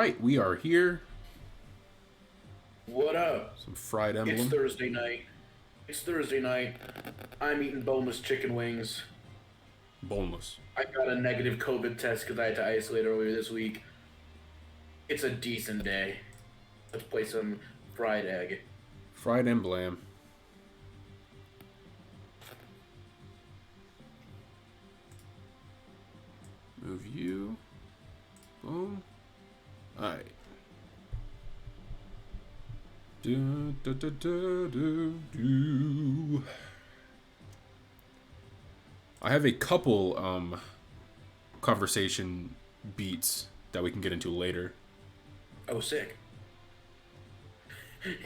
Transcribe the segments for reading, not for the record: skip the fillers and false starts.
right, we are here. What up? Some fried It's Emblem. Thursday night. It's Thursday night. I'm eating boneless chicken wings. Boneless. I got a negative COVID test because I had to isolate earlier this week. It's a decent day. Let's play some fried egg. Fried Emblem. Move you. Boom. Alright. Do, do, do, do, do, do. I have a couple conversation beats that we can get into later. Oh, sick.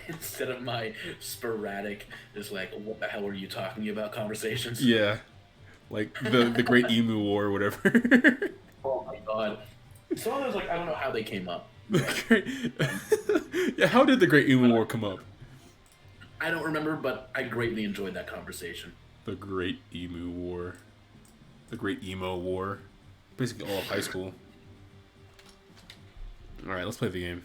Instead of my sporadic, just like, what the hell are you talking about conversations? Yeah. Like the Great Emu War or whatever. Oh my god. Some of those, like, I don't know how they came up, but Yeah, how did the Great Emu War come up? I don't remember, but I greatly enjoyed that conversation. The Great Emu War. The Great Emo War. Basically all of high school. Alright, let's play the game.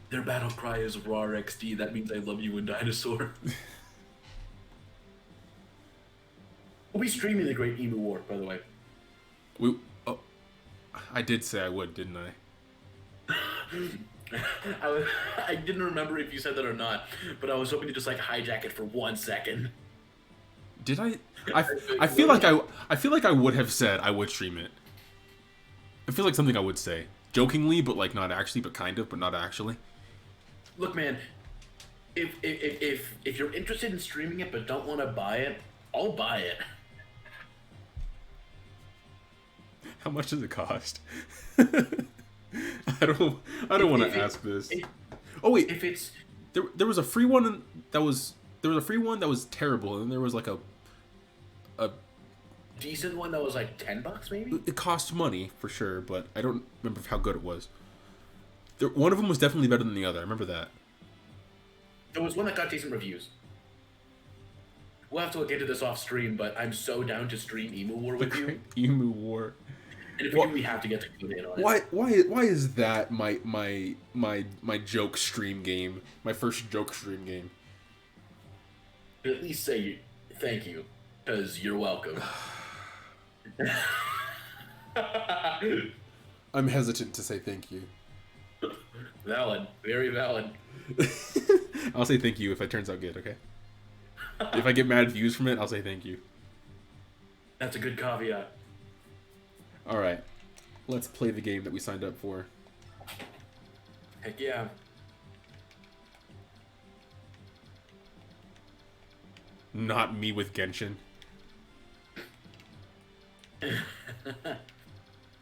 Their battle cry is RAR XD. That means I love you in Dinosaur. We'll be streaming the Great Emu War, by the way. We, oh, I did say I would, didn't I? I didn't remember if you said that or not, but I was hoping to just like hijack it for 1 second. Did I? I feel like I feel like I would have said I would stream it. I feel like something I would say. Jokingly, but like not actually, but kind of, but not actually. Look, man, if you're interested in streaming it but don't want to buy it, I'll buy it. How much does it cost? I don't want to ask this. Oh wait, If it's there was a free one that was that was terrible, and there was like a decent one that was like $10, maybe. it cost money for sure, but I don't remember how good it was. One of them was definitely better than the other. I remember that. There was one that got decent reviews. We'll have to look into this off stream, but I'm so down to stream Emu War with you. Great Emu War. And if we do, we have to get to good in on it. Why is that my joke stream game? My first joke stream game. At least say thank you, because you're welcome. I'm hesitant to say thank you. Valid. Very valid. I'll say thank you if it turns out good, okay? If I get mad views from it, I'll say thank you. That's a good caveat. Alright. Let's play the game that we signed up for. Heck yeah. Not me with Genshin.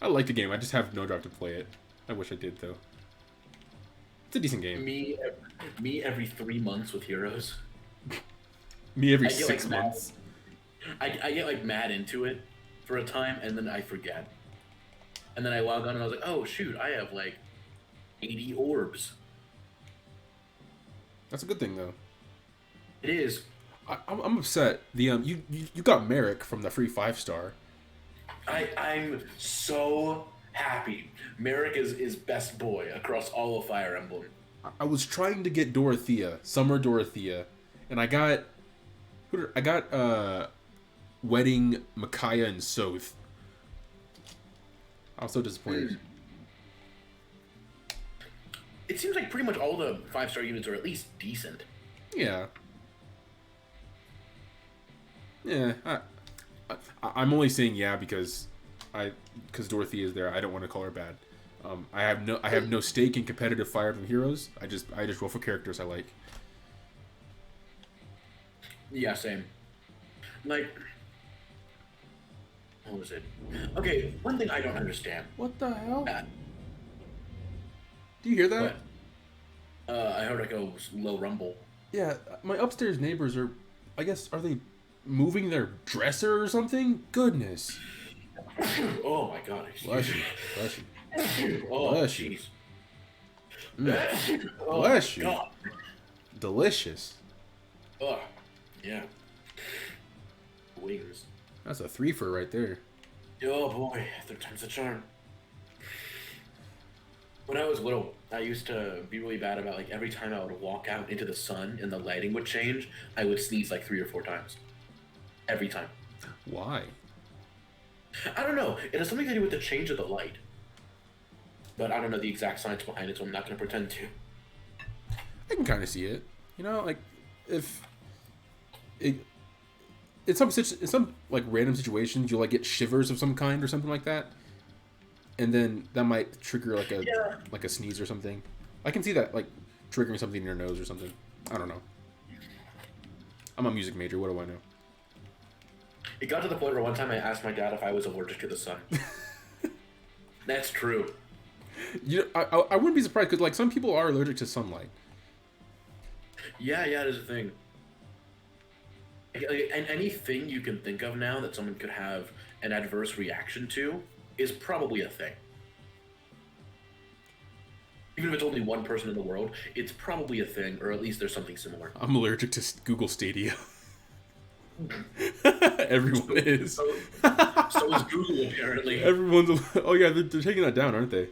I like the game, I just have no drive to play it. I wish I did, though. It's a decent game. Me every 3 months with Heroes. Me every I get, 6 like, months. I get like mad into it for a time, and then I forget. And then I log on and I was like, oh shoot, I have like 80 orbs. That's a good thing, though. It is. I'm upset. The you got Merrick from the free 5-star. I'm so happy. Merrick is best boy across all of Fire Emblem. I was trying to get Dorothea, Summer Dorothea, and I got Wedding Micaiah and Soth. I was so disappointed. It seems like pretty much all the 5-star units are at least decent. Yeah. Yeah. I'm only saying yeah because Dorothea is there. I don't want to call her bad. I have no stake in competitive Fire Emblem Heroes. I just roll for characters I like. Yeah, same. Like, what was it? Okay, one thing I don't understand. What the hell? Uh, Do you hear that? What? I heard like a low rumble. Yeah, my upstairs neighbors are, I guess, are they moving their dresser or something? Goodness. Oh my god. Bless you. Bless you. Oh, Bless you. jeez. Mm. Oh, Bless you. God. Delicious. Oh, yeah. Wings. That's a 3-fer right there. Oh boy, third time's the charm. When I was little, I used to be really bad about like every time I would walk out into the sun and the lighting would change, I would sneeze like 3 or 4 times. Every time. Why? I don't know. It has something to do with the change of the light. But I don't know the exact science behind it, so I'm not going to pretend to. I can kind of see it. You know, like if it, in some like random situations, you'll like get shivers of some kind or something like that, and then that might trigger like a sneeze or something. I can see that like triggering something in your nose or something. I don't know. I'm a music major. What do I know? It got to the point where one time I asked my dad if I was allergic to the sun. That's true. I wouldn't be surprised because like some people are allergic to sunlight. Yeah, there's a thing. And anything you can think of now that someone could have an adverse reaction to is probably a thing. Even if it's only one person in the world, it's probably a thing, or at least there's something similar. I'm allergic to Google Stadia. Everyone is. So is Google, apparently. Everyone's. Oh yeah, they're taking that down, aren't they?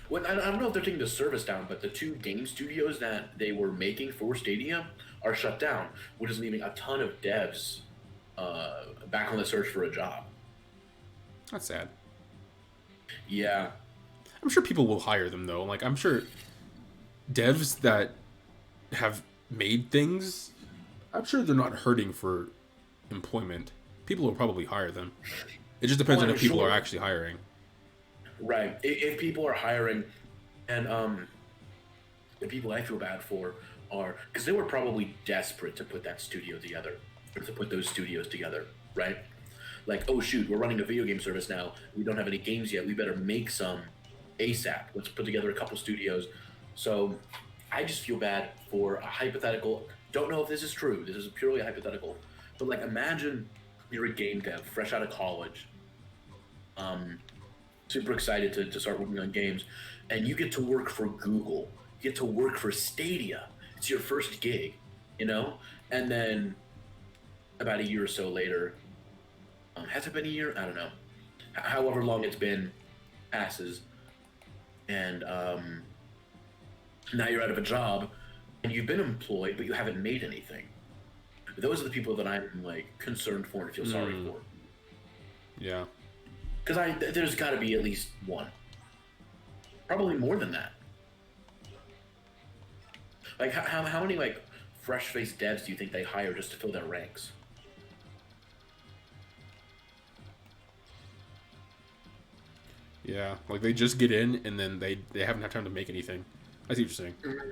Well, I don't know if they're taking the service down, but the 2 game studios that they were making for Stadia are shut down, which is leaving a ton of devs back on the search for a job. That's sad. Yeah. I'm sure people will hire them though. Like I'm sure devs that have made things, I'm sure they're not hurting for employment. People will probably hire them. It just depends on if people are actually hiring. Right. If people are hiring, and the people I feel bad for are because they were probably desperate to put that studio together, or to put those studios together, right? Like, oh shoot, we're running a video game service now. We don't have any games yet. We better make some ASAP. Let's put together a couple studios. So I just feel bad for a hypothetical. Don't know if this is true. This is purely hypothetical. But like, imagine you're a game dev, fresh out of college. Super excited to start working on games, and you get to work for Google. You get to work for Stadia. It's your first gig, you know? And then about a year or so later, has it been a year? I don't know. However long it's been passes, and now you're out of a job, and you've been employed, but you haven't made anything. Those are the people that I'm like concerned for and feel sorry for. Yeah. Because there's got to be at least one. Probably more than that. Like, how many, like, fresh-faced devs do you think they hire just to fill their ranks? Yeah, like they just get in and then they haven't had time to make anything. I see what you're saying. Mm-hmm.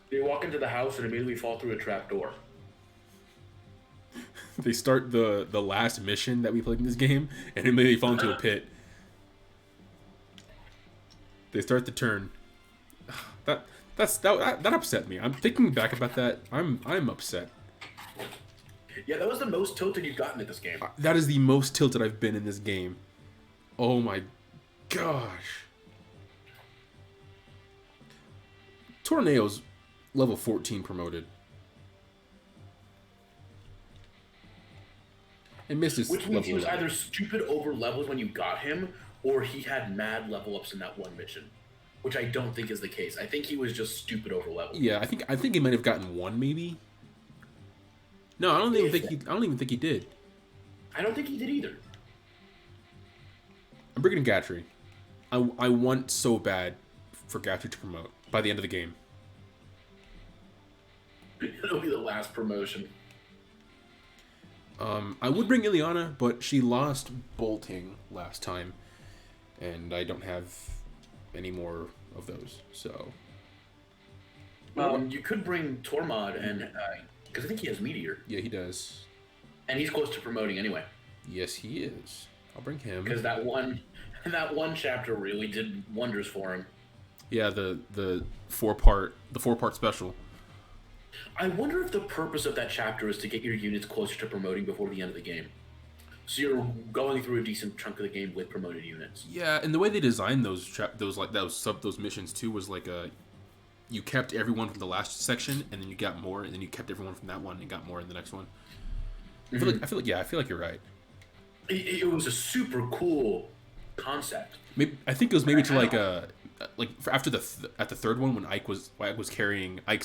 They walk into the house and immediately fall through a trap door. They start the last mission that we played in this game and immediately fall into a pit. They start the turn. That upset me. I'm thinking back about that. I'm upset. Yeah, that was the most tilted you've gotten at this game. That is the most tilted I've been in this game. Oh my gosh. Tornado's level 14 promoted. And missed his Which means he was 11. either stupid over levels when you got him, or he had mad level ups in that one mission. Which I don't think is the case. I think he was just stupid over levels. Yeah, I think he might have gotten one maybe. No, I don't even think he did. I don't think he did either. I'm bringing in Gatry. I want so bad for Gatry to promote by the end of the game. It'll be the last promotion. I would bring Ileana, but she lost bolting last time, and I don't have any more of those. So, you could bring Tormod, and because I think he has Meteor. Yeah, he does. And he's close to promoting anyway. Yes, he is. I'll bring him because that one chapter really did wonders for him. Yeah, the four part special. I wonder if the purpose of that chapter is to get your units closer to promoting before the end of the game. So you're going through a decent chunk of the game with promoted units. Yeah, and the way they designed those missions too was like you kept everyone from the last section, and then you got more, and then you kept everyone from that one and got more in the next one. Mm-hmm. I feel like you're right. It was a super cool concept. Maybe I think it was maybe to after at the third one when Ike was carrying Ike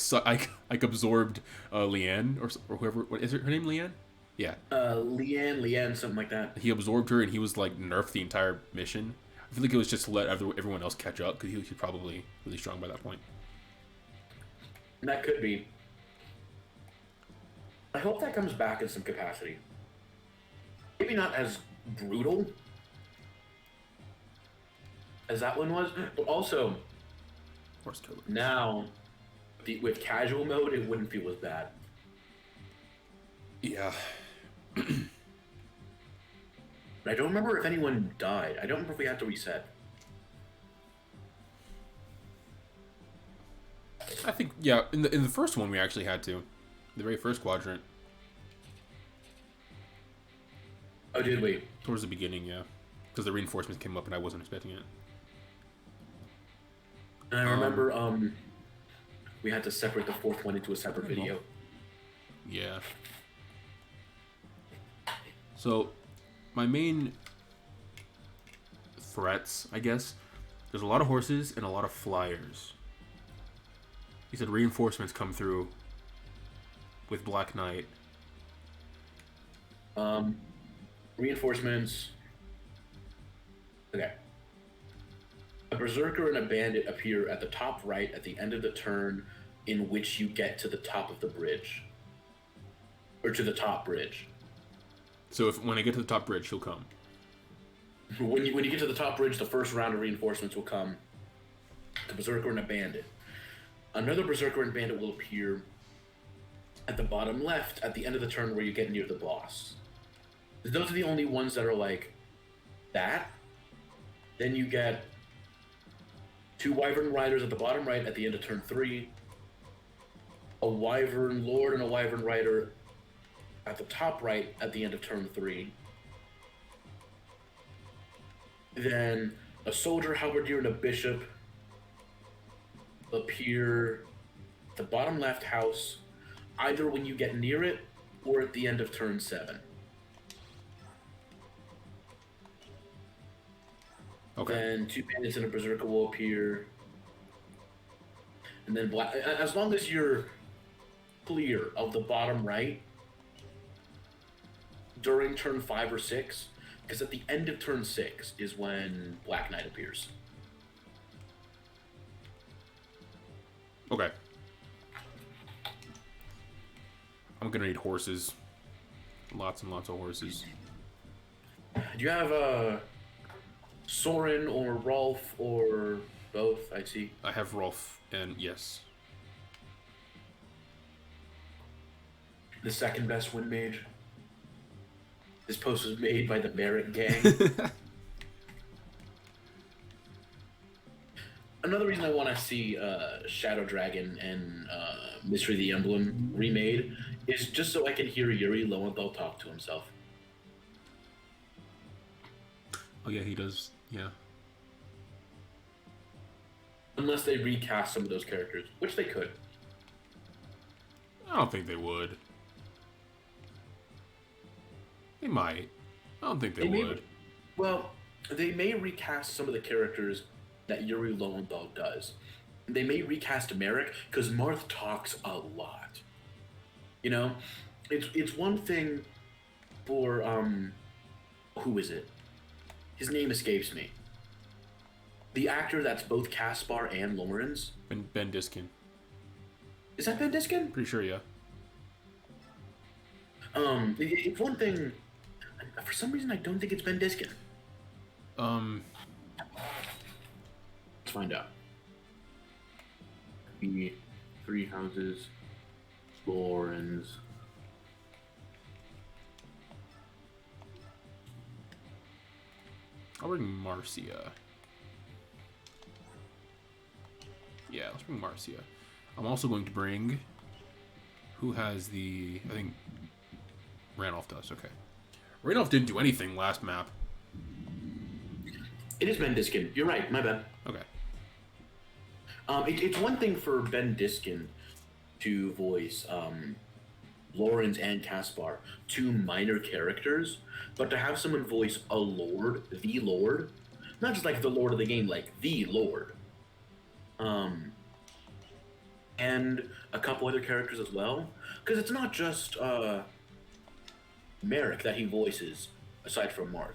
absorbed Leanne or whoever. What is her name? Leanne? Yeah. Leanne, something like that. He absorbed her and he was like nerfed the entire mission. I feel like it was just to let everyone else catch up because he was probably really strong by that point. That could be. I hope that comes back in some capacity. Maybe not as brutal as that one was, but also Horse killer. now with casual mode, it wouldn't feel as bad. Yeah. I don't remember if anyone died. I don't remember if we had to reset. I think in the first one we actually had to, the very first quadrant. Oh, did we? Towards the beginning, yeah, because the reinforcements came up and I wasn't expecting it. And I remember we had to separate the fourth one into a separate video. Yeah. So, my main threats, I guess, there's a lot of horses and a lot of flyers. He said reinforcements come through with Black Knight. Reinforcements. Okay. A berserker and a bandit appear at the top right at the end of the turn in which you get to the top of the bridge. Or to the top bridge. So when I get to the top bridge, he'll come. When you get to the top bridge, the first round of reinforcements will come. The berserker and a bandit. Another berserker and bandit will appear at the bottom left at the end of the turn where you get near the boss. Those are the only ones that are like that. Then you get 2 wyvern riders at the bottom right at the end of turn 3. A wyvern lord and a wyvern rider at the top right at the end of turn 3. Then a soldier, halberdier, and a bishop appear at the bottom left house either when you get near it or at the end of turn 7. Okay. Then 2 bandits and a berserker will appear. And then black, as long as you're clear of the bottom right during turn 5 or 6, because at the end of turn 6 is when Black Knight appears. Okay. I'm gonna need horses. Lots and lots of horses. Do you have Soren or Rolf or both? I see. I have Rolf and yes. The second best wind mage. This post was made by the Barrett gang. Another reason I want to see Shadow Dragon and Mystery of the Emblem remade is just so I can hear Yuri Lowenthal talk to himself. Oh yeah, he does. Yeah. Unless they recast some of those characters, which they could. I don't think they would. They might. I don't think they would. Well, they may recast some of the characters that Yuri Lowenthal does. They may recast Merrick because Marth talks a lot. You know, it's one thing for who is it? His name escapes me. The actor that's both Caspar and Lawrence. Ben Diskin. Is that Ben Diskin? Pretty sure, yeah. It's one thing. For some reason, I don't think it's Ben Diskin. Let's find out. The 3 houses, Lawrence. I'll bring Marcia. Yeah, let's bring Marcia. I'm also going to bring... Who has the... I think... Ranulph does, okay. Ranulph didn't do anything last map. It is Ben Diskin. You're right, my bad. Okay. It's one thing for Ben Diskin to voice Lawrence and Caspar, 2 minor characters, but to have someone voice a lord, the lord, not just like the Lord of the game, like the Lord. And a couple other characters as well, because it's not just Merrick that he voices aside from Marth.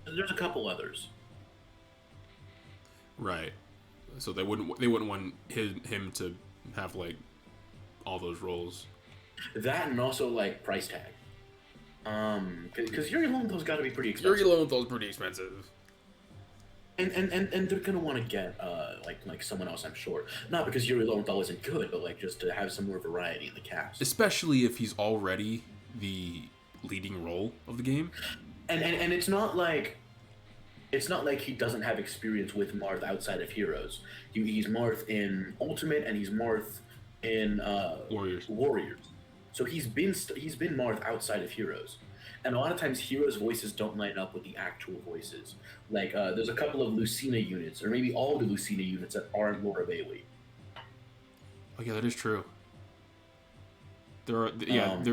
There's a couple others. Right. So they wouldn't want him to have like all those roles. That and also like price tag. Because Yuri Lowenthal's got to be pretty expensive. Yuri Lowenthal's pretty expensive. And they're gonna want to get like someone else, I'm sure. Not because Yuri Lowenthal isn't good, but like just to have some more variety in the cast. Especially if he's already the leading role of the game. And it's not like he doesn't have experience with Marth outside of Heroes. He's Marth in Ultimate, and he's Marth in Warriors. So he's been Marth outside of Heroes. And a lot of times Heroes' voices don't line up with the actual voices. Like, there's a couple of Lucina units, or maybe all the Lucina units that aren't Laura Bailey. Oh yeah, that is true. There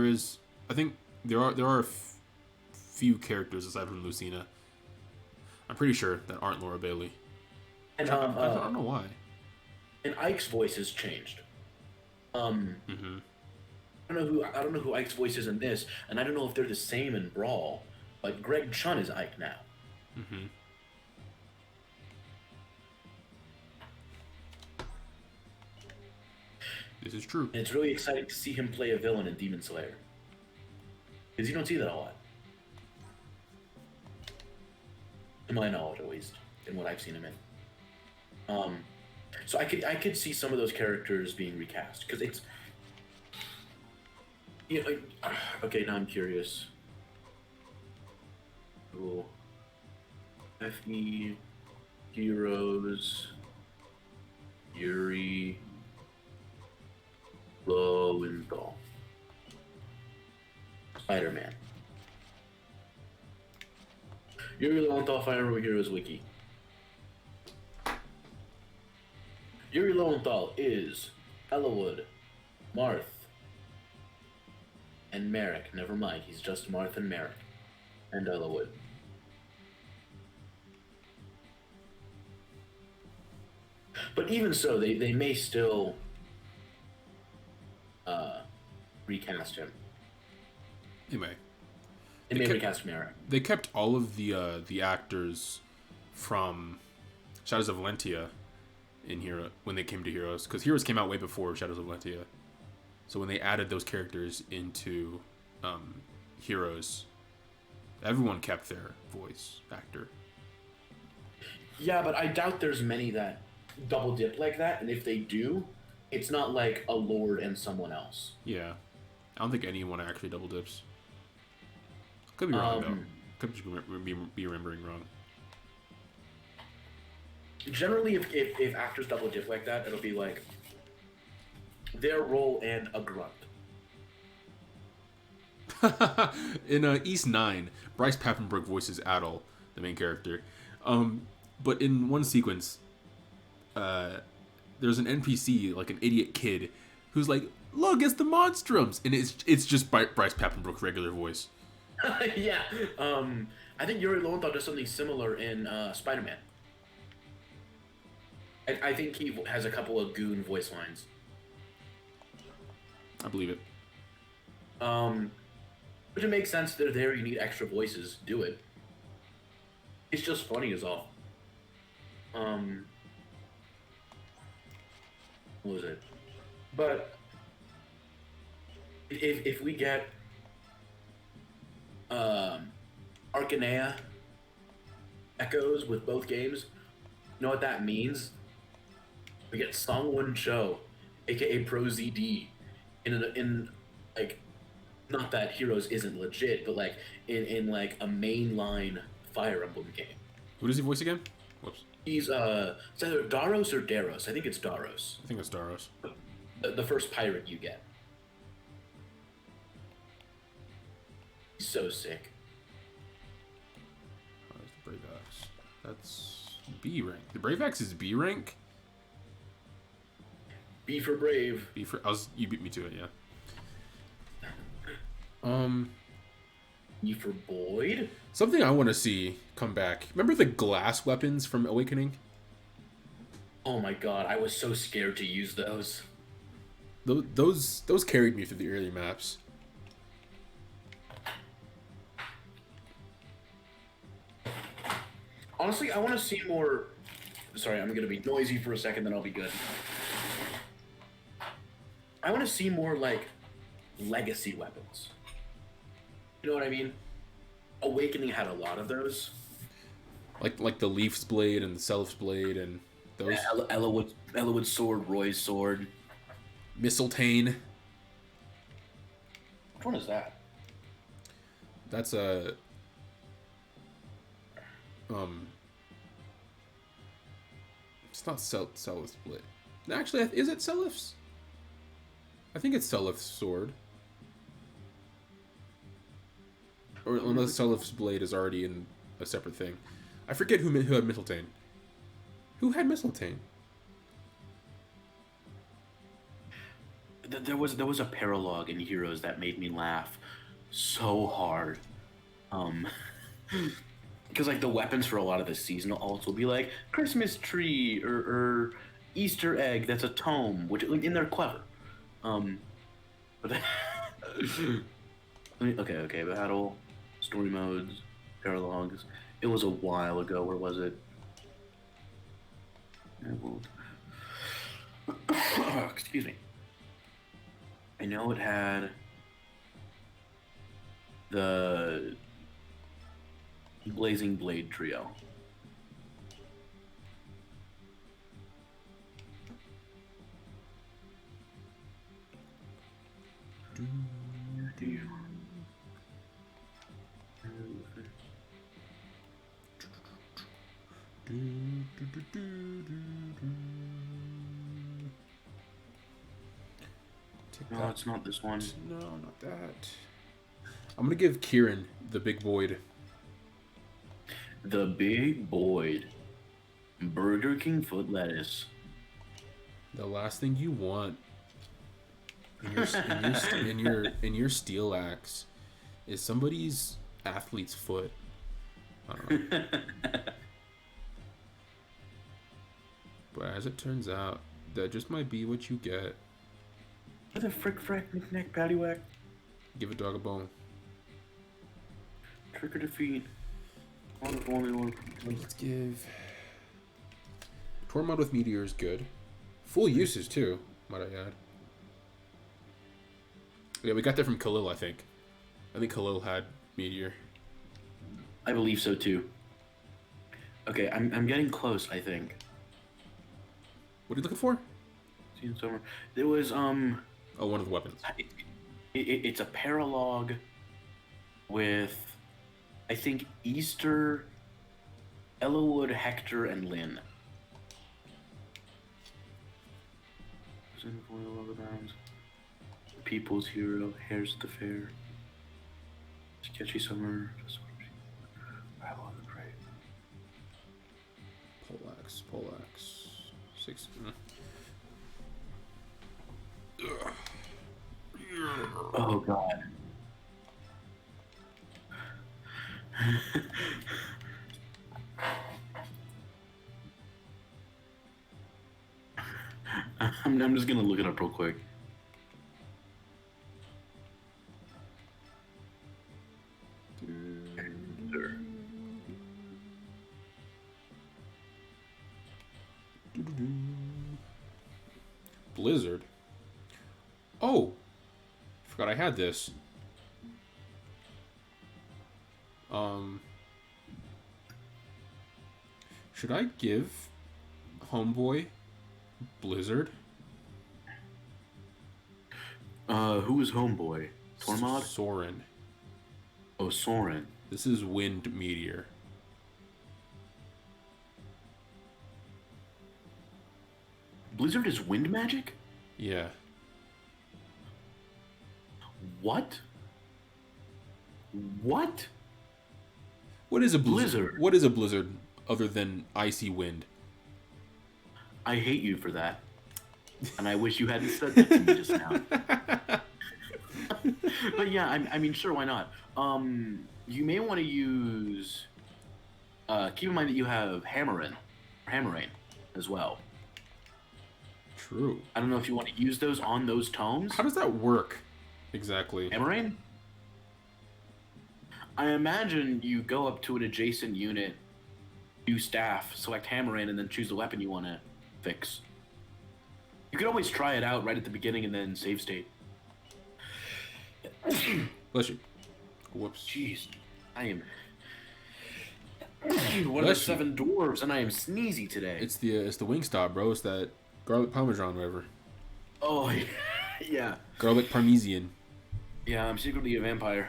is. I think there are a few characters aside from Lucina. I'm pretty sure that aren't Laura Bailey. And I don't know why. And Ike's voice has changed. I don't know who Ike's voice is in this, and I don't know if they're the same in Brawl, but Greg Chun is Ike now. This is true. And it's really exciting to see him play a villain in Demon Slayer. Because you don't see that a lot. To my knowledge, at least, in what I've seen him in. So I could see some of those characters being recast, because it's... Yeah, okay, now I'm curious. Cool. FE, Heroes, Yuri, Lowenthal, Spider-Man. Yuri Lowenthal, Fire Emblem Heroes Wiki. Yuri Lowenthal is Ellawood, Marth, and Merrick. Never mind, he's just Marth and Merrick. And Ellawood. But even so, they may still recast him. They may. They may recast Merrick. They kept all of the actors from Shadows of Valentia in Hero when they came to Heroes, because Heroes came out way before Shadows of Valentia. So when they added those characters into Heroes, everyone kept their voice actor. Yeah, but I doubt there's many that double dip like that, and if they do, it's not like a Lord and someone else. Yeah. I don't think anyone actually double dips. Could be wrong, though. Could just be remembering wrong. Generally, if actors double dip like that, it'll be like their role and a grunt. In East 9, Bryce Papenbrook voices Adol, the main character. But in one sequence, there's an NPC, like an idiot kid, who's like, "Look, it's the Monstrums!" And it's just Bryce Papenbrook's regular voice. Yeah. I think Yuri Lowenthal does something similar in Spider-Man. I think he has a couple of goon voice lines. I believe it. Which it makes sense. They're there. You need extra voices. Do it. It's just funny as all. What was it? But if we get Arcanea echoes with both games, you know what that means? We get Songwon Cho, aka Pro ZD, in like, not that Heroes isn't legit, but like in like a mainline Fire Emblem game. Who does he voice again? Whoops. He's it's either Daros or Daros. I think it's Daros. I think it's Daros. The first pirate you get. He's so sick. Oh, that's the Brave Axe. That's B rank. The Brave Axe is B rank? B for brave. You beat me to it, yeah. E for Boyd? Something I want to see come back. Remember the glass weapons from Awakening? Oh my god, I was so scared to use those. Those carried me through the early maps. Honestly, I want to see more. Sorry, I'm gonna be noisy for a second, then I'll be good. I want to see more like legacy weapons. You know what I mean? Awakening had a lot of those. Like the Leaf's blade and the Self's blade and those. Yeah, Ellawood's sword, Roy's sword. Mistletoe. Which one is that? That's a It's not Selif's blade. Actually, is it Selif's? I think it's Selif's sword. Or unless Selif's blade is already in a separate thing. I forget who had Mistletoe. Who had Mistletoe? There was a paralogue in Heroes that made me laugh so hard. Because like the weapons for a lot of the seasonal alts will be like Christmas tree or Easter egg that's a tome, which and they're clever. But okay, battle, story modes, paralogs. It was a while ago. Where was it? Excuse me. I know it had the Blazing Blade trio. No, it's not this one. No, not that. I'm gonna give Kieran the big Boyd. The Big Boyd. Burger King foot lettuce. The last thing you want in your steel axe is somebody's athlete's foot. I don't know. But as it turns out, that just might be what you get. What the frick, knick-knack, paddywhack? Give a dog a bone. Trick or defeat. Only one. Let's give... Tormod with Meteor is good. Full uses, too, might I add. Yeah, we got that from Khalil, I think. I think Khalil had Meteor. I believe so, too. Okay, I'm getting close, I think. What are you looking for? Seen somewhere. There was, Oh, one of the weapons. It's a paralogue with, I think, Easter, Ellawood, Hector, and Lynn. People's hero, Hares at the fair. Sketchy summer. Battle on the crate. Poleaxe. 6. Oh god. I'm just gonna look it up real quick. Blizzard. Oh, forgot I had this. Should I give Homeboy Blizzard? Who is Homeboy? Tormod? Soren. Oh, Soren. This is Wind Meteor. Blizzard is wind magic? Yeah. What? What? What is a blizzard? Blizzard. What is a blizzard other than icy wind? I hate you for that. And I wish you hadn't said that to me just now. But yeah, I mean, sure, why not? You may want to use. Keep in mind that you have Hammering as well. True. I don't know if you want to use those on those tomes. How does that work exactly? Hammering? I imagine you go up to an adjacent unit, do staff, select Hammering, and then choose the weapon you want to fix. You could always try it out right at the beginning and then save state. Bless you. Whoops. Jeez, I am one of the 7 dwarves, and I am sneezy today. It's the Wingstop, bro. It's that garlic parmesan, whatever. Oh, yeah. Garlic parmesan. Yeah, I'm secretly a vampire.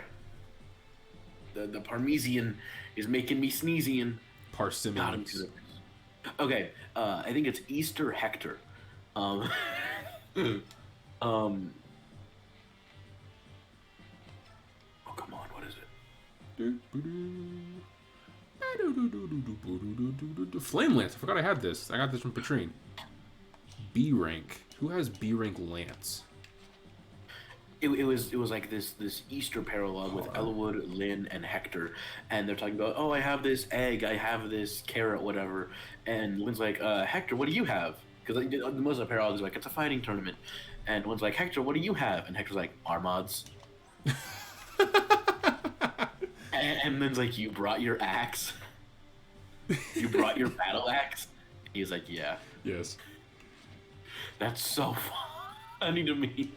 The Parmesan is making me sneezy. Parsimons. Okay, I think it's Easter Hector. Oh, come on, what is it? Flame Lance. I forgot I had this. I got this from Patrine. B rank. Who has B rank Lance? It was like this Easter parallel with Elwood, Lynn, and Hector, and they're talking about, oh, I have this egg, I have this carrot, whatever, and Lynn's like, Hector, what do you have? Because most of the parallels is like, it's a fighting tournament, and Lynn's like, Hector, what do you have? And Hector's like, Armads. and Lynn's like, you brought your axe? You brought your battle axe? He's like, yeah. Yes. That's so funny to me.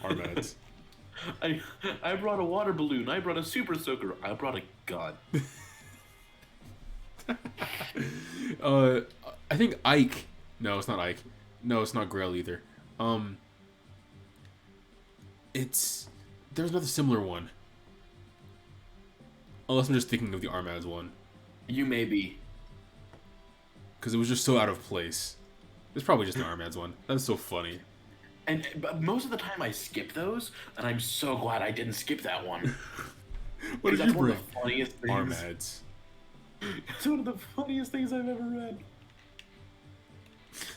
Armads. I brought a water balloon. I brought a super soaker. I brought a gun. I think Ike. No, it's not Ike. No, it's not Grail either. There's another similar one. Unless I'm just thinking of the Armads one. You may be. Because it was just so out of place. It's probably just the Armads one. That's so funny. But most of the time I skip those, and I'm so glad I didn't skip that one. What did you bring? One of the funniest things. Armads. It's one of the funniest things I've ever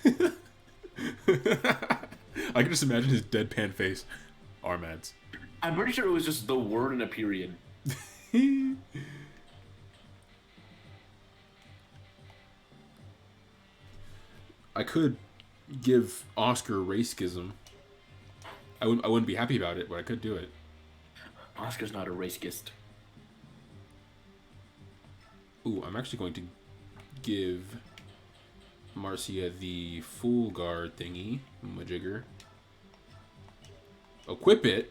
read. I can just imagine his deadpan face. Armads. I'm pretty sure it was just the word and a period. I could give Oscar racism. I wouldn't be happy about it, but I could do it. Oscar's not a racist. Ooh, I'm actually going to give Marcia the full guard thingy, majigger. Equip it.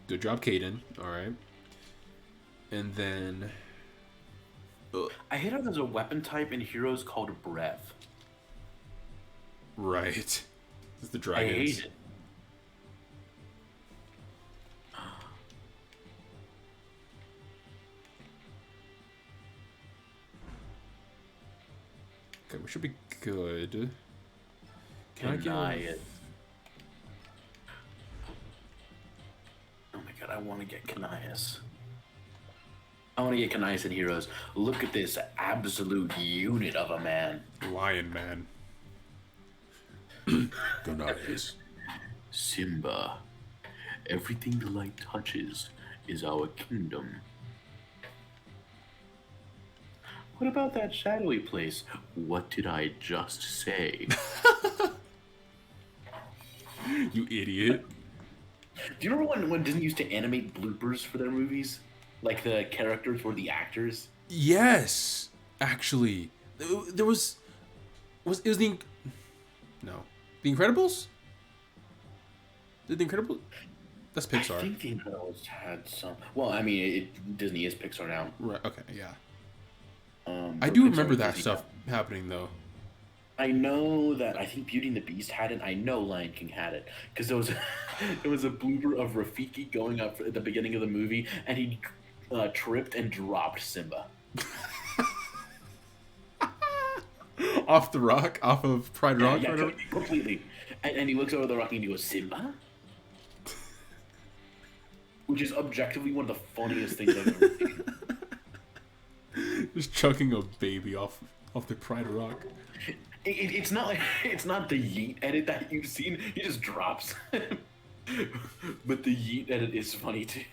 Good job, Caden. Alright. And then... I hate how there's a weapon type in Heroes called Breath. Right. This is the dragons. I hate it. Okay, we should be good. Can I get... Oh my god, I want to get Canias. I want to get Canias in Heroes. Look at this absolute unit of a man. Lion man. Canias. Simba. Everything the light touches is our kingdom. What about that shadowy place? What did I just say? You idiot. Do you remember when Disney used to animate bloopers for their movies? Like the characters were the actors? Yes, actually. There was the... No. The Incredibles? Did The Incredibles... That's Pixar. I think The Incredibles had some... Well, I mean, Disney is Pixar now. Right, okay, yeah. I do remember that Disney stuff happening, though. I know that I think Beauty and the Beast had it. I know Lion King had it because there was a blooper of Rafiki going up at the beginning of the movie, and he tripped and dropped Simba Off the rock, off of Pride Rock. Yeah, completely. And he looks over the rock and he goes, Simba, which is objectively one of the funniest things I've ever seen. Just chucking a baby off the Pride Rock. It's not like it's not the yeet edit that you've seen. He just drops. But the yeet edit is funny too.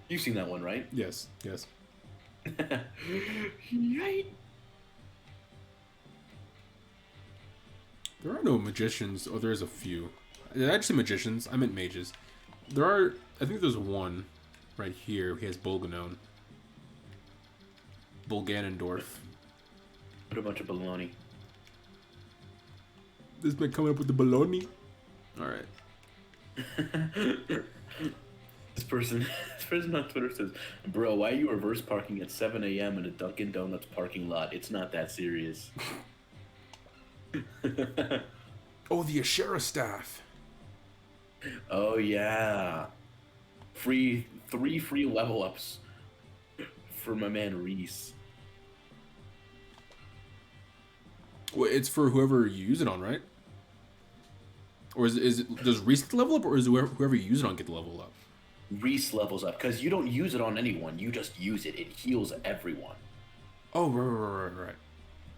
You've seen that one, right? Yes, yes. Yeet. There are no magicians. Oh, there is a few. Did I actually magicians? I meant mages. There are. I think there's one right here. He has Bolganone. Bolganondorf. What a bunch of baloney. This man coming up with the baloney. All right. This person on Twitter says, "Bro, why are you reverse parking at 7 a.m. in a Dunkin' Donuts parking lot? It's not that serious." Oh, the Ashera staff. Oh yeah, three free level ups for my man Reese. Well, it's for whoever you use it on, right? Or is it does Reese get the level up, or is whoever you use it on get the level up? Reese levels up because you don't use it on anyone. You just use it. It heals everyone. Oh, right.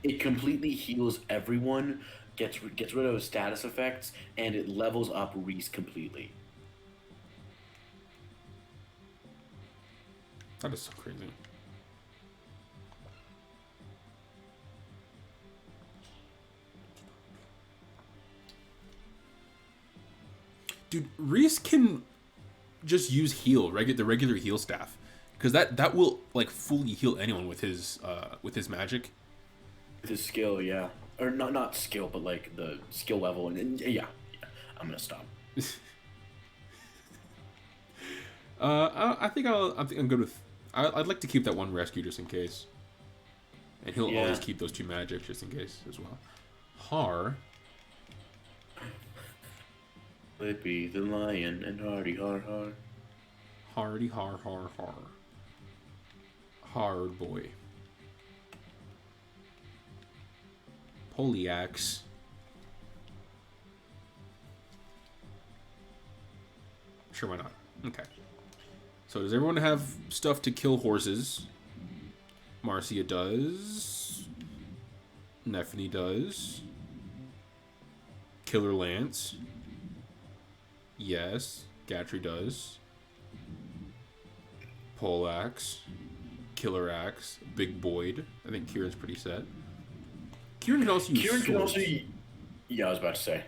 It completely heals everyone. Gets rid of status effects, and it levels up Reese completely. That is so crazy. Dude, Reese can just use heal, the regular heal staff, because that will like fully heal anyone with his magic. With his skill, yeah, or not skill, but like the skill level, and yeah. I'm gonna stop. I think I'm good with. I'd like to keep that one rescue just in case, and he'll always keep those two magic just in case as well. Har. Lippy the lion and Hardy har har. Hardy har har har. Hard boy. Polyaxe. Sure, why not? Okay. So does everyone have stuff to kill horses? Marcia does. Nephany does. Killer Lance. Yes. Gatry does. Poleaxe. Killer Axe. Big Boyd. I think Kieran's pretty set. Kieran can also use Kieran can swords. also. Yeah, I was about to say.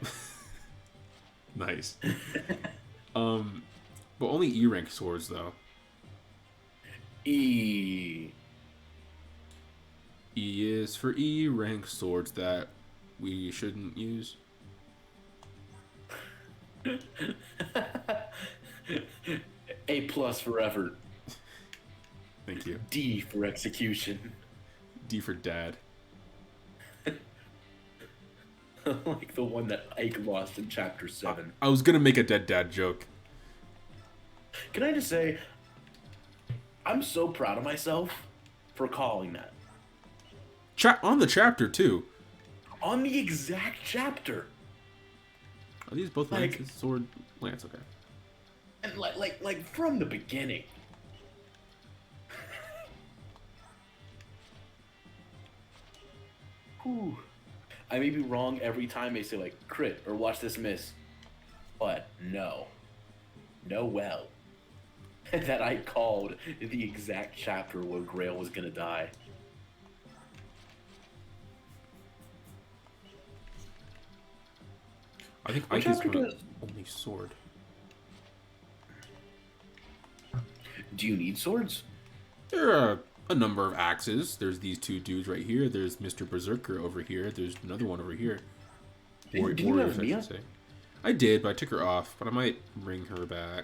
Nice. But only E rank swords though. E is for E rank swords that we shouldn't use. A plus for effort. Thank you. D for execution. D for dad. Like the one that Ike lost in chapter 7. I was gonna make a dead dad joke. Can I just say, I'm so proud of myself for calling that. On the chapter too. On the exact chapter. Are these both Like- lances? Sword, lance, okay. And like from the beginning. Whew. I may be wrong every time they say like crit or watch this miss. But no. Know well. That I called the exact chapter where Grail was gonna die. I think Which Ike is chapter my does- only sword. Do you need swords? There are a number of axes. There's these two dudes right here. There's Mr. Berserker over here. There's another one over here. Do you have Warriors, I Mia? should say. I did, but I took her off. But I might bring her back.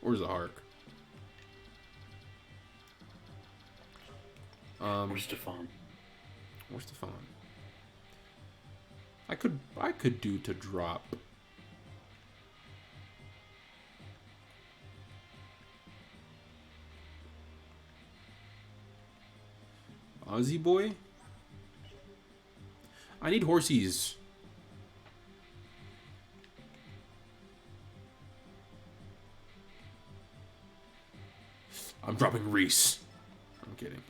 Or Zahark. Or Stefan? Where's Stefan? I could do to drop. Aussie boy? I need horsies. I'm dropping Reese. I'm kidding.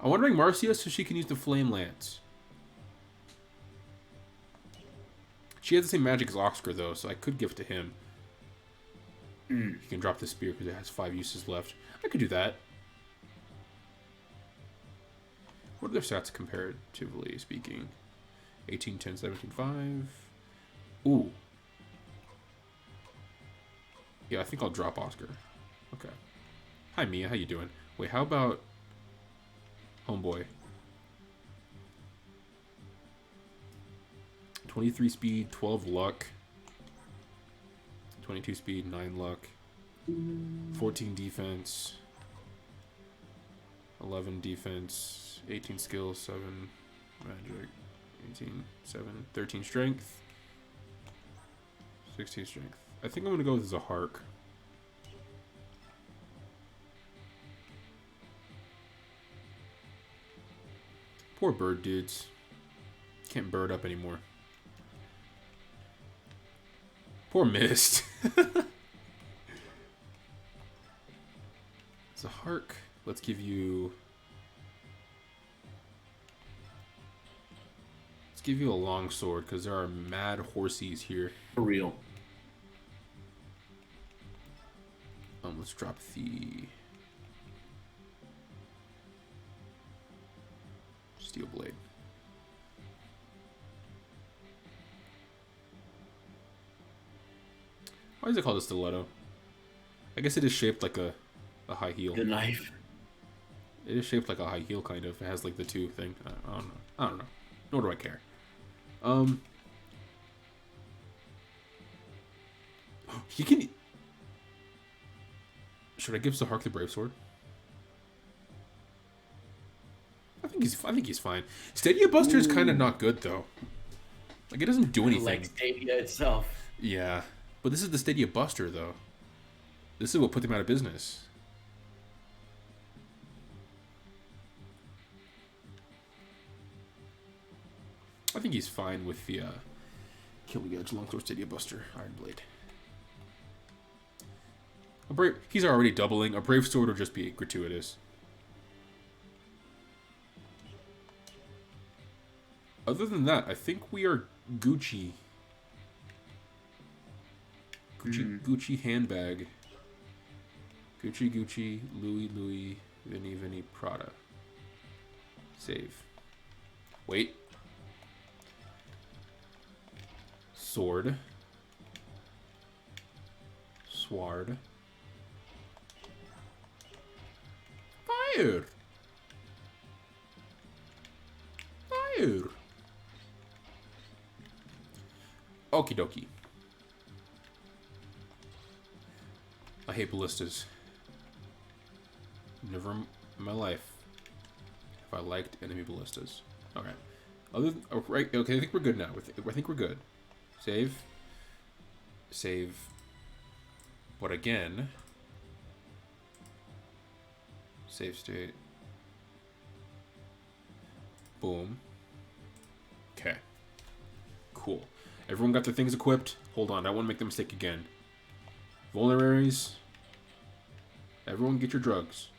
I'm wondering Marcia so she can use the Flame Lance. She has the same magic as Oscar, though, so I could give it to him. He can drop the spear because it has 5 uses left. I could do that. What are their stats comparatively speaking? 18, 10, 17, 5. Ooh. Yeah, I think I'll drop Oscar. Okay. Hi, Mia. How you doing? Wait, how about Homeboy? 23 speed, 12 luck. 22 speed, 9 luck. 14 defense. 11 defense. 18 skill, 7 magic. 18, 7, 13 strength. 16 strength. I think I'm going to go with Zahark. Poor bird dudes. Can't bird up anymore. Poor Mist. Zahark. Let's give you... Let's give you a long sword, because there are mad horsies here. For real. Let's drop the... Steel Blade. Why is it called a stiletto? I guess it is shaped like a high heel. The knife. It is shaped like a high heel, kind of. It has like the 2 thing. I don't know. I don't know. Nor do I care. He can... Should I give Zahark the Brave Sword? I think he's fine. Stadia Buster is kind of not good though. Like it doesn't do anything. Like Stadia itself. Yeah, but this is the Stadia Buster though. This is what put them out of business. I think he's fine with the Killing Edge Longsword Stadia Buster Iron Blade. He's already doubling. A Brave Sword will just be gratuitous. Other than that, I think we are Gucci. Gucci handbag. Gucci, Louis, Vinny, Prada. Save. Wait. Sword. Sword. Fire! Fire! Okie dokie. I hate ballistas. Never in my life have I liked enemy ballistas. Alright. Right, okay, I think we're good now. I think we're good. Save. Save. But again... Save state. Boom. Okay. Cool. Everyone got their things equipped? Hold on, I won't make the mistake again. Vulneraries. Everyone get your drugs.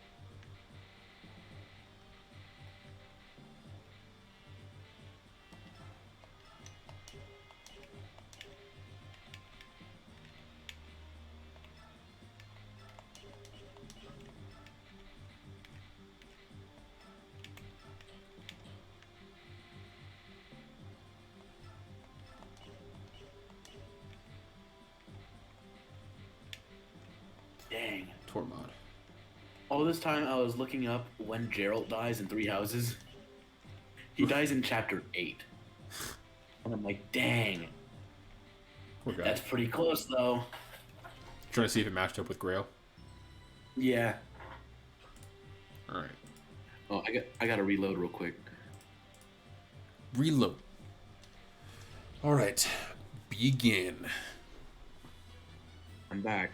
Dang. Tormod. All this time I was looking up when Geralt dies in Three Houses. He dies in chapter 8. And I'm like, dang. Poor guy. That's pretty close though. Trying to see if it matched up with Grail. Yeah. Alright. Oh, I gotta reload real quick. Reload. Alright. Begin. I'm back.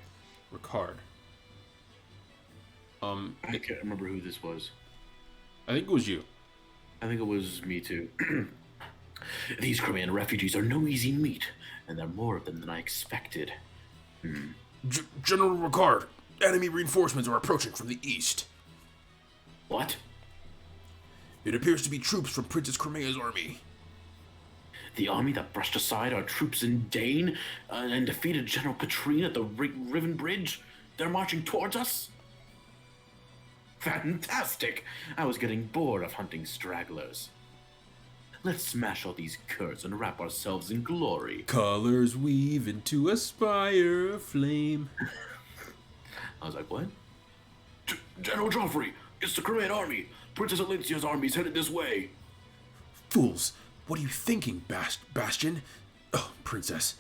Ricard. I can't remember who this was. I think it was you. I think it was me too. These Crimean refugees are no easy meat, and there are more of them than I expected. General Ricard, enemy reinforcements are approaching from the east. What? It appears to be troops from Princess Crimea's army. The army that brushed aside our troops in Dane and defeated General Katrine at the Riven Bridge? They're marching towards us? Fantastic! I was getting bored of hunting stragglers. Let's smash all these curds and wrap ourselves in glory. Colors weave into a spire of flame. I was like, what? General Joffrey, it's the Crimean army. Princess Alincia's army's headed this way. Fools, what are you thinking, Bastion? Oh, Princess,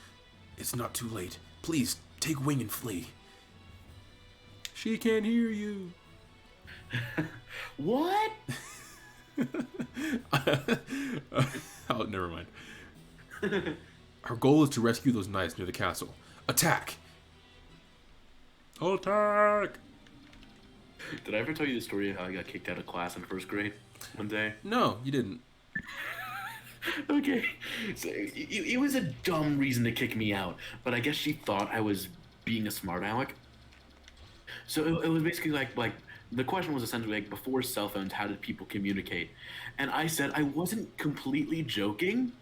it's not too late. Please, take wing and flee. She can't hear you. What? Oh, never mind. Our goal is to rescue those knights near the castle. Attack! Attack! Did I ever tell you the story of how I got kicked out of class in first grade one day? No, you didn't. Okay, so it was a dumb reason to kick me out, but I guess she thought I was being a smart aleck. So it was basically like the question was essentially like, before cell phones, how did people communicate? And I said I wasn't completely joking,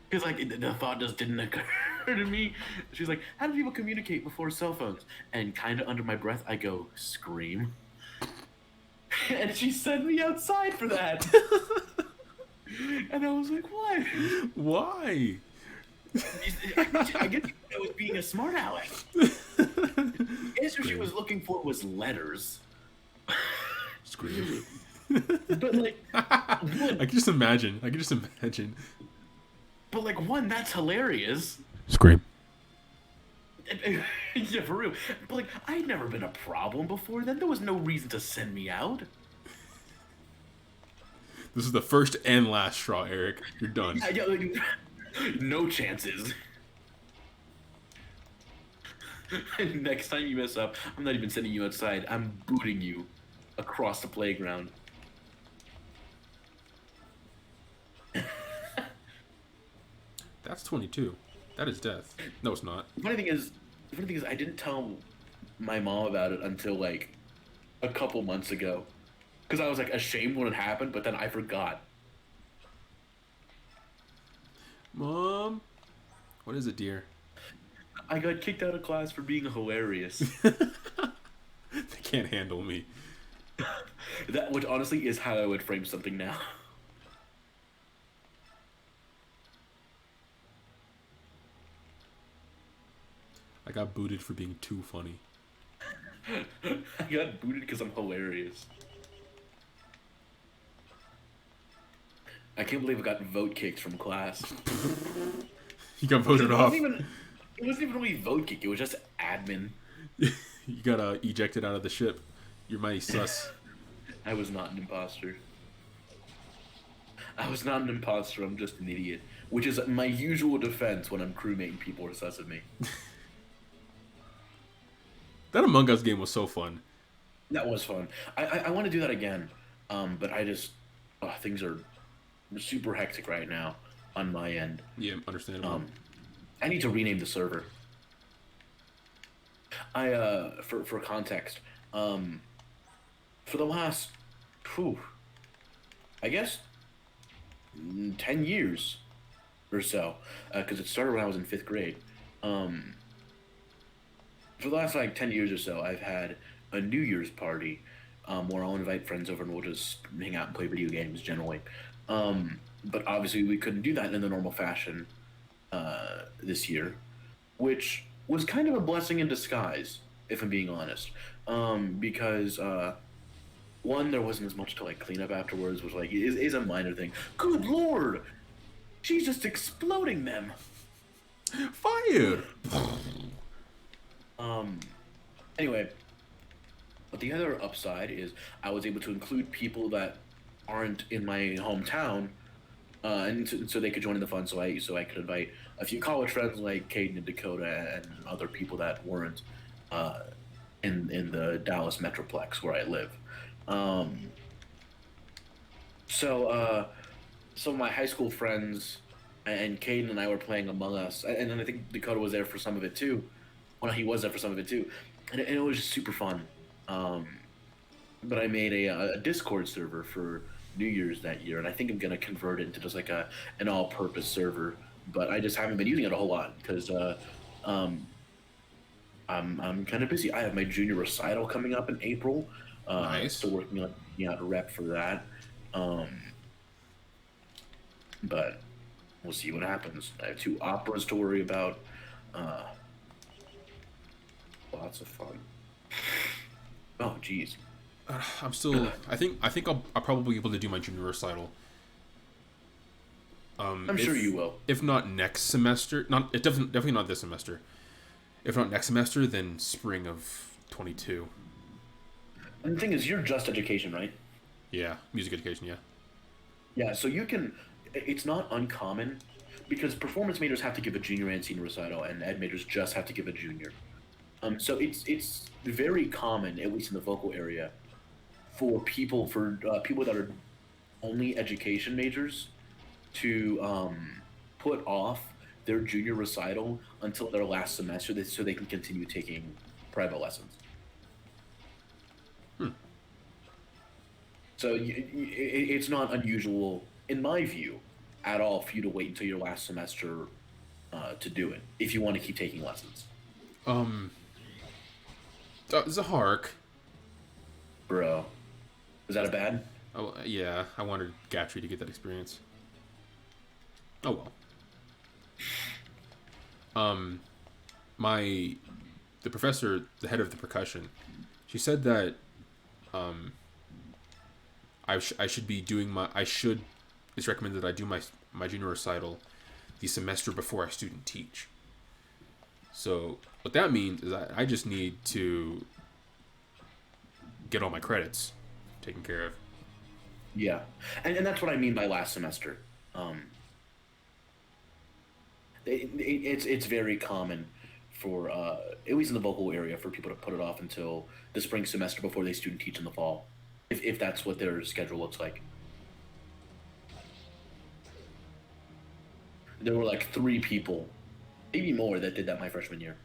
because like the thought just didn't occur to me. She's like, how did people communicate before cell phones? And kind of under my breath, I go, scream. And she sent me outside for that. And I was like, what? Why? I guess I was being a smart aleck. I guess what she was looking for was letters. Scream. But like, I can just imagine. But like, one, that's hilarious. Scream. Yeah, for real. But like, I had never been a problem before then. There was no reason to send me out. This is the first and last straw, Eric. You're done. Yeah, like, no chances. Next time you mess up, I'm not even sending you outside. I'm booting you across the playground. That's 22. That is death. No, it's not. The funny thing is, I didn't tell my mom about it until like a couple months ago, because I was like ashamed when it happened, but then I forgot. Mom, what is it, dear? I got kicked out of class for being hilarious. They can't handle me. That, which honestly is how I would frame something now. I got booted for being too funny. I got booted because I'm hilarious. I can't believe I got vote kicked from class. You got voted off. It wasn't even really vote kick, it was just admin. You got ejected out of the ship. You're mighty sus. I was not an imposter. I'm just an idiot. Which is my usual defense when I'm crewmating people are sus of me. That Among Us game was so fun. That was fun. I want to do that again. But I just... things are super hectic right now on my end. Yeah, understandable. I need to rename the server. For context, for the last, I guess, 10 years or so, because it started when I was in 5th grade. For the last, 10 years or so, I've had a New Year's party, where I'll invite friends over and we'll just hang out and play video games, generally. But obviously we couldn't do that in the normal fashion, this year, which was kind of a blessing in disguise, if I'm being honest. Because, one, there wasn't as much to clean up afterwards, which is a minor thing. Good lord! She's just exploding them! Fire! Anyway, but the other upside is I was able to include people that aren't in my hometown, and so they could join in the fun. So I could invite a few college friends like Caden and Dakota and other people that weren't in the Dallas Metroplex where I live. So my high school friends and Caden and I were playing Among Us, and then I think Dakota was there for some of it too. Well, he was there for some of it too, and it was just super fun. Um, but I made a Discord server for New Year's that year, and I think I'm gonna convert it into just like an all-purpose server. But I just haven't been using it a whole lot because um, I'm kind of busy. I have my junior recital coming up in April. Still Nice. working on getting out a rep for that. Um, but we'll see what happens. I have two operas to worry about. Uh, Lots of fun. Oh, geez. I'm still. I think I'll probably be able to do my junior recital. I'm sure If you will. if not next semester, not it definitely not this semester. If not next semester, then spring of 22. And the thing is, you're just education, right? Yeah, music education. Yeah. Yeah, so you can. It's not uncommon because performance majors have to give a junior and senior recital, and ed majors just have to give a junior. So it's very common, at least in the vocal area, for people that are only education majors to put off their junior recital until their last semester, so they can continue taking private lessons. Hmm. So it's not unusual, in my view, at all for you to wait until your last semester to do it if you want to keep taking lessons. Um. Zahark. Bro, is that a bad? Oh yeah, I wanted Gatry to get that experience. Oh well. Um, my the professor, the head of the percussion, she said that um I should be doing my I should it's recommended that I do my junior recital the semester before I student teach. So what that means is I just need to get all my credits taken care of. Yeah, and that's what I mean by last semester. Um, it's very common for at least in the vocal area for people to put it off until the spring semester before they student teach in the fall, if that's what their schedule looks like. There were like three people, maybe more, that did that my freshman year.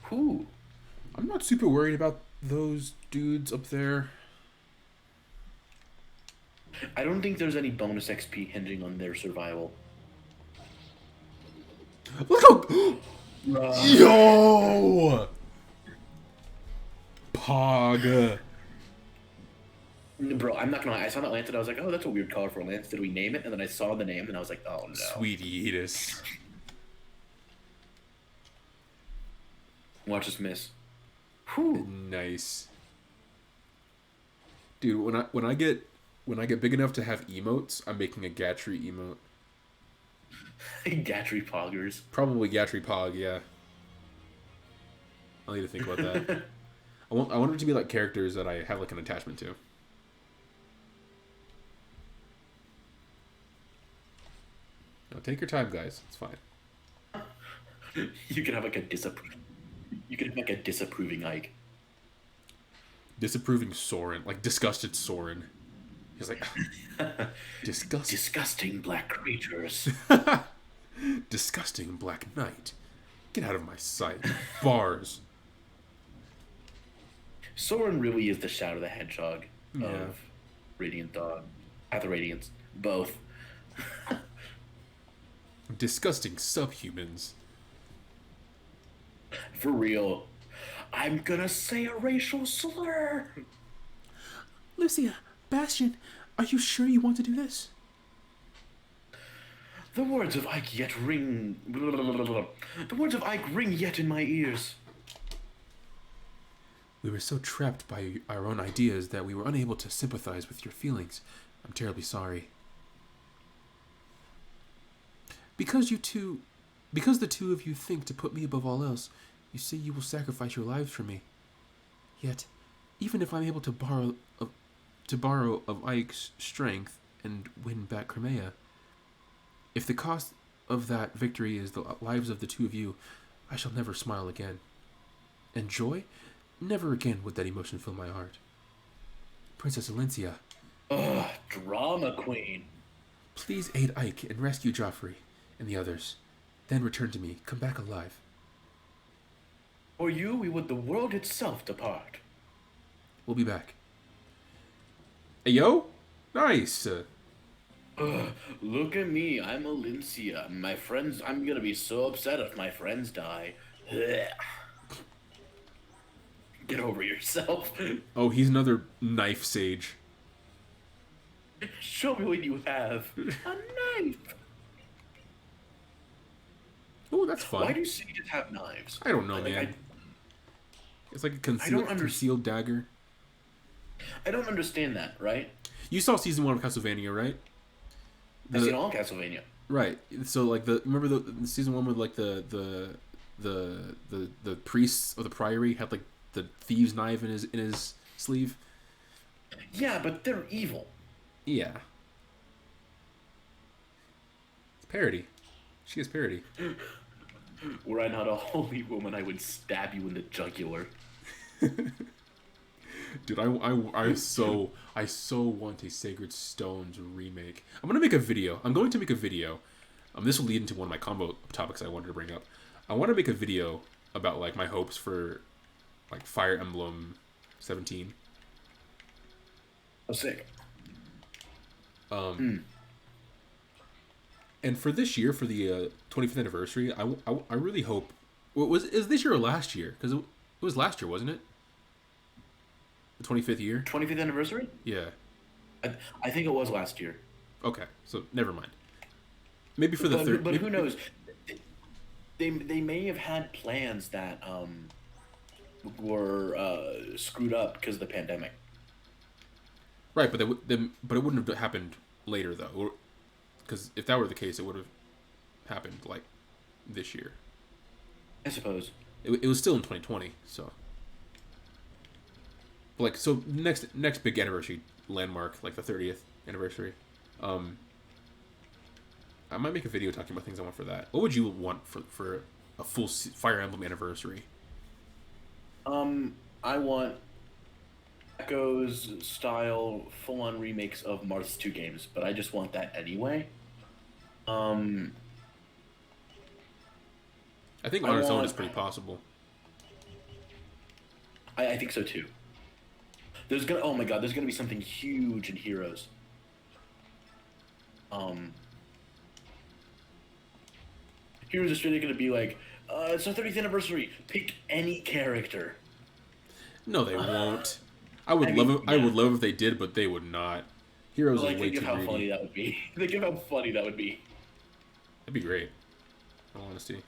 Who? I'm not super worried about those dudes up there. I don't think there's any bonus XP hinging on their survival. Look how yo Pog. Bro, I'm not gonna lie. I saw that lance and I was like, oh, that's a weird color for a lance. Did we name it? And then I saw the name and I was like, oh no. Sweet Yeetus. Watch us miss. Whew. Nice. Dude, when I get big enough to have emotes, I'm making a Gatry emote. Gatry poggers. Probably Gatry Pog, yeah. I'll need to think about that. I want it to be like characters that I have like an attachment to. No, take your time, guys. It's fine. You could have like a You could have like a disapproving Ike. Disapproving Soren, like disgusted Soren. He's like, Disgusting black creatures. disgusting Black Knight. Get out of my sight. Bars. Soren really is the Shadow the Hedgehog Yeah. of Radiant Dawn. At the Radiance. Both. Disgusting subhumans. For real. I'm gonna say a racial slur. Lucia, Bastion, are you sure you want to do this? The words of Ike yet ring. The words of Ike ring yet in my ears. We were so trapped by our own ideas that we were unable to sympathize with your feelings. I'm terribly sorry. Because the two of you think to put me above all else, you say you will sacrifice your lives for me. Yet, even if I'm able to borrow of Ike's strength and win back Crimea, if the cost of that victory is the lives of the two of you, I shall never smile again. And joy? Never again would that emotion fill my heart. Princess Alencia. Ugh, drama queen. Please aid Ike and rescue Joffrey and the others. Then return to me. Come back alive. For you, we would the world itself depart. We'll be back. Hey, yo? Nice. Ugh, look at me, I'm Olyncia. My friends, I'm gonna be so upset if my friends die. Ugh. Get over yourself. Oh, he's another knife sage. Show me what you have. A knife. Oh, that's fun. Why do sages have knives? I don't know, man. It's like a concealed dagger. I don't understand that, right? You saw season 1 of Castlevania, right? I've seen all Castlevania. Right. So like remember the season 1 with like the priests of the priory had like the thieves' knife in his sleeve. Yeah, but they're evil. Yeah. It's parody. She is parody. Were I not a holy woman, I would stab you in the jugular. Dude, I so want a Sacred Stones remake. I'm going to make a video. This will lead into one of my combo topics I wanted to bring up. I want to make a video about like my hopes for like Fire Emblem 17. Oh, sick. And for this year, for the 25th anniversary, I really hope. Is this year or last year? Because it was last year, wasn't it? The 25th year? 25th anniversary? Yeah. I think it was last year. Okay, so never mind. Maybe for the third. But who knows? They may have had plans that were screwed up because of the pandemic. Right, but but it wouldn't have happened later though, because if that were the case, it would have happened like this year. I suppose. It was still in 2020, so. Like so, next big anniversary landmark, like the 30th anniversary. I might make a video talking about things I want for that. What would you want for a full Fire Emblem anniversary? I want Echo's style full-on remakes of Marth's 2 games, but I just want that anyway. I think on its own is pretty possible. I think so too. There's gonna be something huge in Heroes. Heroes is really gonna be like, it's our 30th anniversary. Pick any character. No, they won't. I would love if they did, but they would not. Heroes is way too greedy. Think of how funny that would be. Think of how funny that would be. That'd be great. In all honesty.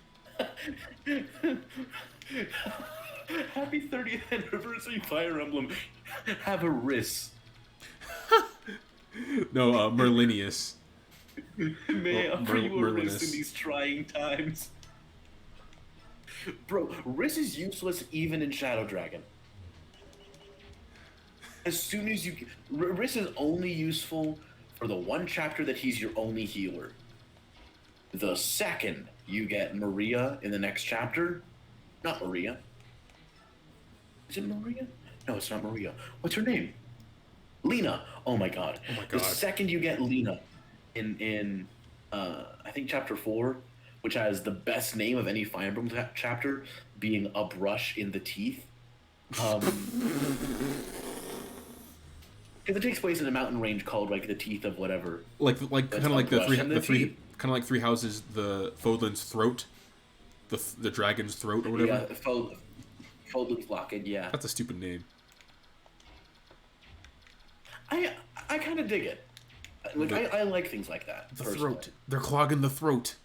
Happy 30th anniversary, Fire Emblem. Have a Riss. No, Merlinius. May I offer you a Riss in these trying times. Bro, Riss is useless even in Shadow Dragon. As soon as you... Riss is only useful for the one chapter that he's your only healer. The second you get Maria in the next chapter... Not Maria. Is it Maria? No, it's not Maria. What's her name? Lena. Oh my god. Oh my god. The second you get Lena in I think chapter 4, which has the best name of any Fire Emblem chapter, being a brush in the teeth. Because it takes place in a mountain range called like the Teeth of whatever. Like kind of like kind of like Three Houses, the Fodlan's throat, the dragon's throat or whatever. Yeah, Fodlan's Locket. Yeah. That's a stupid name. I kind of dig it. Like I like things like that. The throat. They're clogging the throat.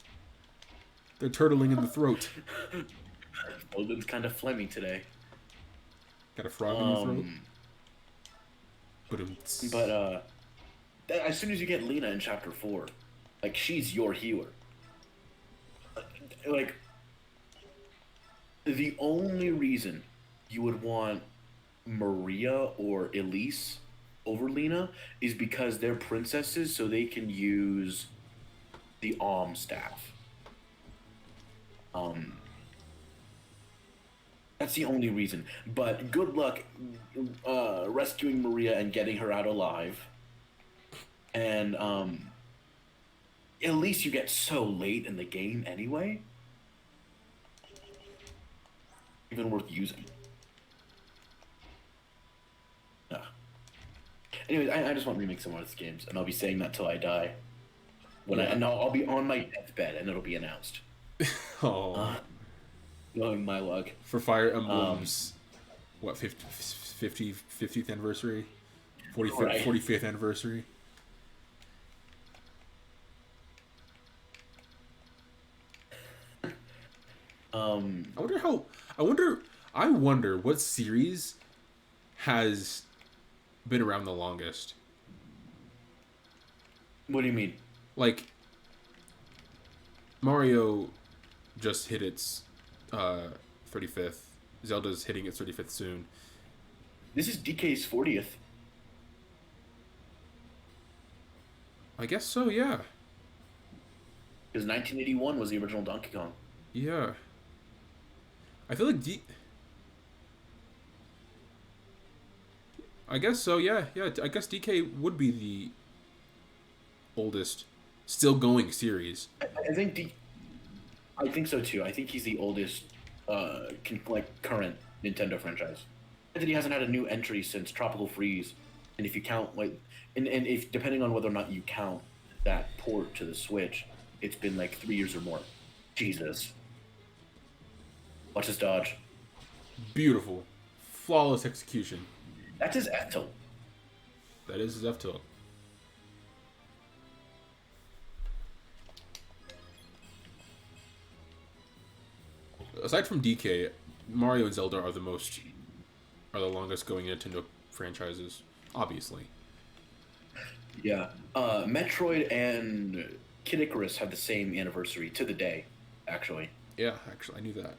They're turtling in the throat. Fodlan's kind of phlegmy today. Got a frog in the throat. But as soon as you get Lena in chapter 4, like she's your healer. Like the only reason you would want Maria or Elise over Lena is because they're princesses, so they can use the staff. That's the only reason. But good luck rescuing Maria and getting her out alive. and at least you get so late in the game anyway. Even worth using. Yeah. Anyways, I just want remakes of Artist games, and I'll be saying that till I die. And I'll be on my deathbed, and it'll be announced. Oh. Knowing my luck. For Fire Emblem's, what, 50th anniversary? 45th, Right. 45th anniversary? I wonder what series has been around the longest. What do you mean? Like, Mario just hit its 35th. Zelda's hitting its 35th soon. This is DK's 40th. I guess so, yeah. Because 1981 was the original Donkey Kong. Yeah. I feel like I guess so, yeah. Yeah, I guess DK would be the oldest still going series. I think I think so too. I think he's the oldest current Nintendo franchise. And he hasn't had a new entry since Tropical Freeze. And if you count and if depending on whether or not you count that port to the Switch, it's been like 3 years or more. Jesus. Watch his dodge. Beautiful. Flawless execution. That's his F tilt. That is his F tilt. Aside from DK, Mario and Zelda are the longest going Nintendo franchises, obviously. Yeah. Metroid and Kid Icarus have the same anniversary to the day, actually. Yeah, actually, I knew that.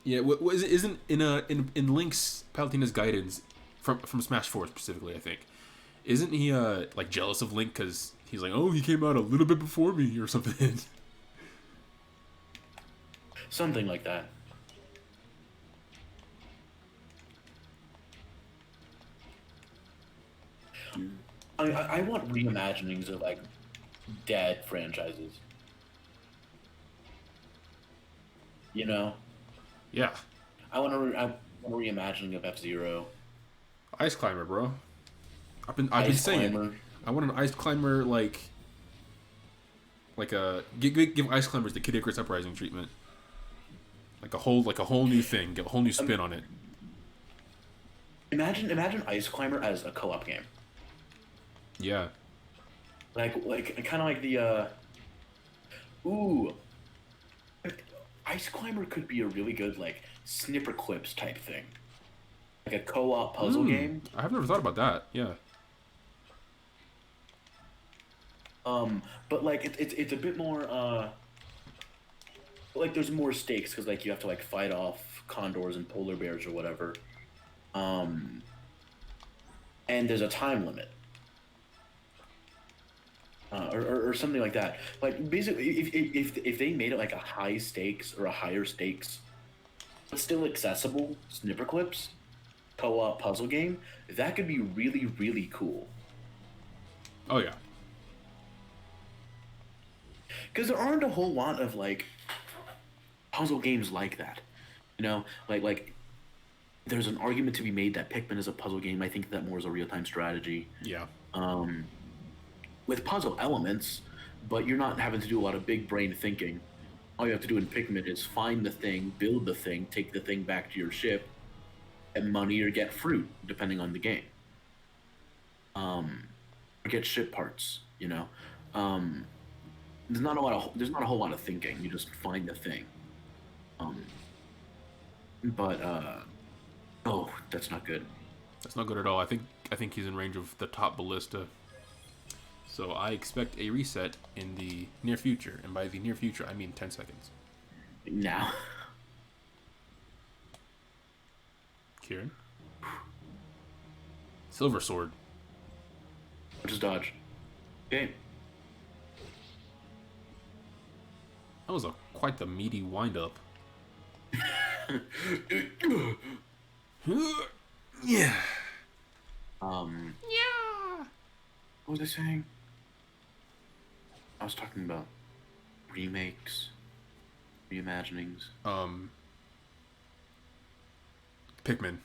Yeah, isn't in Link's Palutena's guidance from Smash 4 specifically, I think. Isn't he like jealous of Link because he's like, oh, he came out a little bit before me or something? Something like that. I want reimaginings of like dead franchises. You know, Yeah, I want a reimagining of F-Zero. Ice Climber, bro. I've been saying it. I want an Ice Climber like give Ice Climbers the Kid Icarus Uprising treatment. Like a whole new thing, get a whole new spin on it. Imagine Ice Climber as a co-op game. Yeah. Like kind of like the ooh. Ice Climber could be a really good like snipper clips type thing. Like a co-op puzzle game. I've never thought about that. Yeah. But like it's a bit more like there's more stakes because like you have to like fight off condors and polar bears or whatever. And there's a time limit. Or something like that. Like basically, if they made it like a high stakes or a higher stakes, but still accessible snipper clips, co-op puzzle game, that could be really really cool. Oh yeah. Because there aren't a whole lot of like puzzle games like that, you know, like there's an argument to be made that Pikmin is a puzzle game. I think that more is a real-time strategy. Yeah. With puzzle elements, but you're not having to do a lot of big brain thinking. All you have to do in Pikmin is find the thing, build the thing, take the thing back to your ship, and money or get fruit, depending on the game. Or get ship parts, you know. There's not a whole lot of thinking. You just find the thing. Oh, that's not good. That's not good at all. I think he's in range of the top ballista. So I expect a reset in the near future, and by the near future, I mean 10 seconds. Now. Kieran? Silver Sword. Just dodge. Okay. That was quite the meaty wind-up. Yeah. Yeah. What was I saying? I was talking about remakes, reimaginings. Pikmin.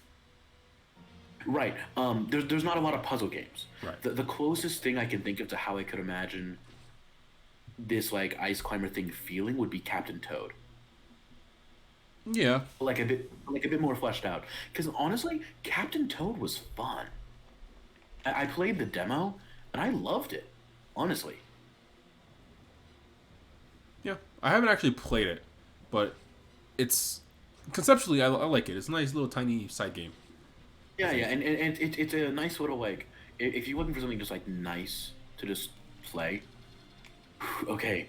Right. There's not a lot of puzzle games. Right. The closest thing I can think of to how I could imagine this like ice climber thing feeling would be Captain Toad. Yeah. Like a bit more fleshed out. Because honestly, Captain Toad was fun. I played the demo and I loved it. Honestly. Yeah. I haven't actually played it, but it's conceptually I like it. It's a nice little tiny side game. Yeah, yeah, and it's a nice little like if you're looking for something just like nice to just play, okay,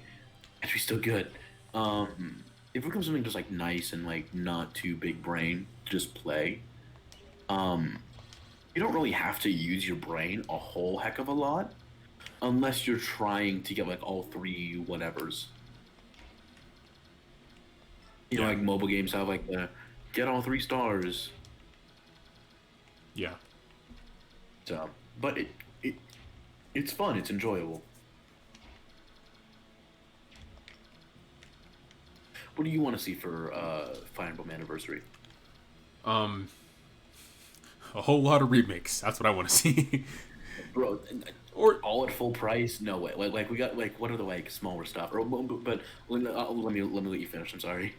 actually still good. If it comes something just like nice and like not too big brain to just play, um, you don't really have to use your brain a whole heck of a lot, unless you're trying to get like all three whatevers. You know, Yeah. like mobile games have like the get all 3 stars. Yeah. So, but it it's fun. It's enjoyable. What do you want to see for Fire Emblem Anniversary? Um, a whole lot of remakes. That's what I want to see. Bro, Or all at full price? No way. Like we got like what are the like smaller stuff? Or but let me let you finish. I'm sorry.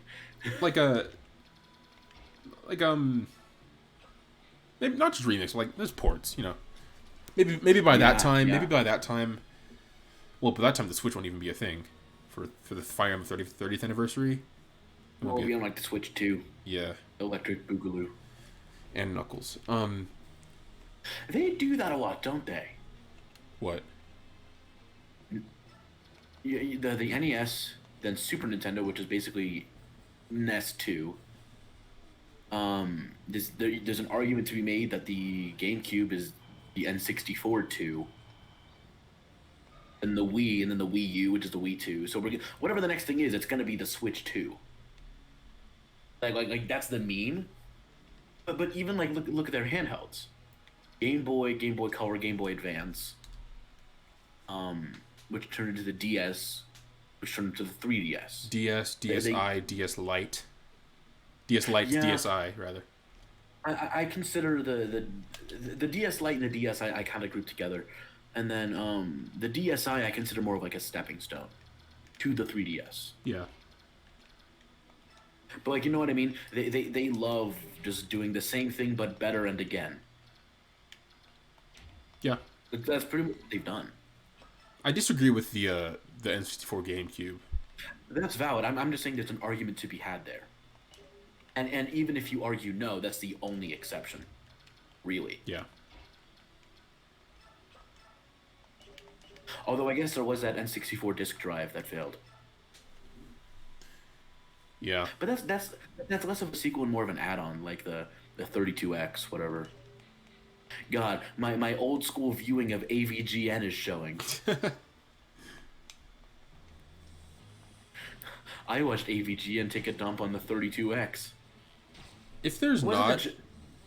like a like maybe not just remakes, like there's ports, you know. Maybe by that Yeah, time, yeah. well, by that time the Switch won't even be a thing for the Fire Emblem 30th anniversary. It won't Well, be we on like the Switch too. yeah, Electric Boogaloo. and Knuckles. They do that a lot, don't they? What? Yeah, the NES, then Super Nintendo, which is basically NES 2. There's an argument to be made that the GameCube is the N64 2, and the Wii, and then the Wii U, which is the Wii 2. So whatever the next thing is, it's gonna be the Switch 2. Like that's the meme. But even like look at their handhelds. Game Boy, Game Boy Color, Game Boy Advance, which turned into the DS, which turned into the 3DS. DS, They- DSi, DS Lite. DS Lite, Yeah. DSi rather. I consider the DS Lite and the DSi I kind of group together, and then the DSi I consider more of like a stepping stone to the 3DS. Yeah. But like you know what I mean? They love just doing the same thing but better and again. Yeah. That's pretty much what they've done. I disagree with the N64 GameCube. That's valid. I'm just saying there's an argument to be had there. And even if you argue no, that's the only exception. Really. Yeah. Although I guess there was that N64 disk drive that failed. Yeah. But that's less of a sequel and more of an add-on, like the 32X, whatever. God, my old school viewing of AVGN is showing. I watched AVGN take a dump on the 32X. If there's Was not, it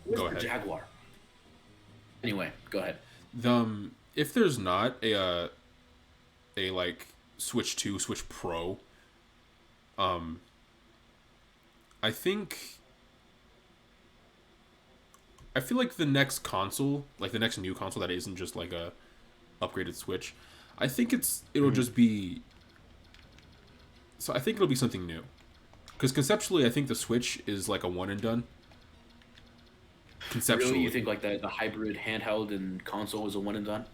the, go was it the ahead. Jaguar? Anyway, go ahead. If there's not a like Switch 2, Switch Pro, I feel like the next console, like the next new console that isn't just like a upgraded Switch, I think it'll just be. So I think it'll be something new, because conceptually, I think the Switch is like a one and done. Conceptually, Really, you think like the hybrid handheld and console is a one and done?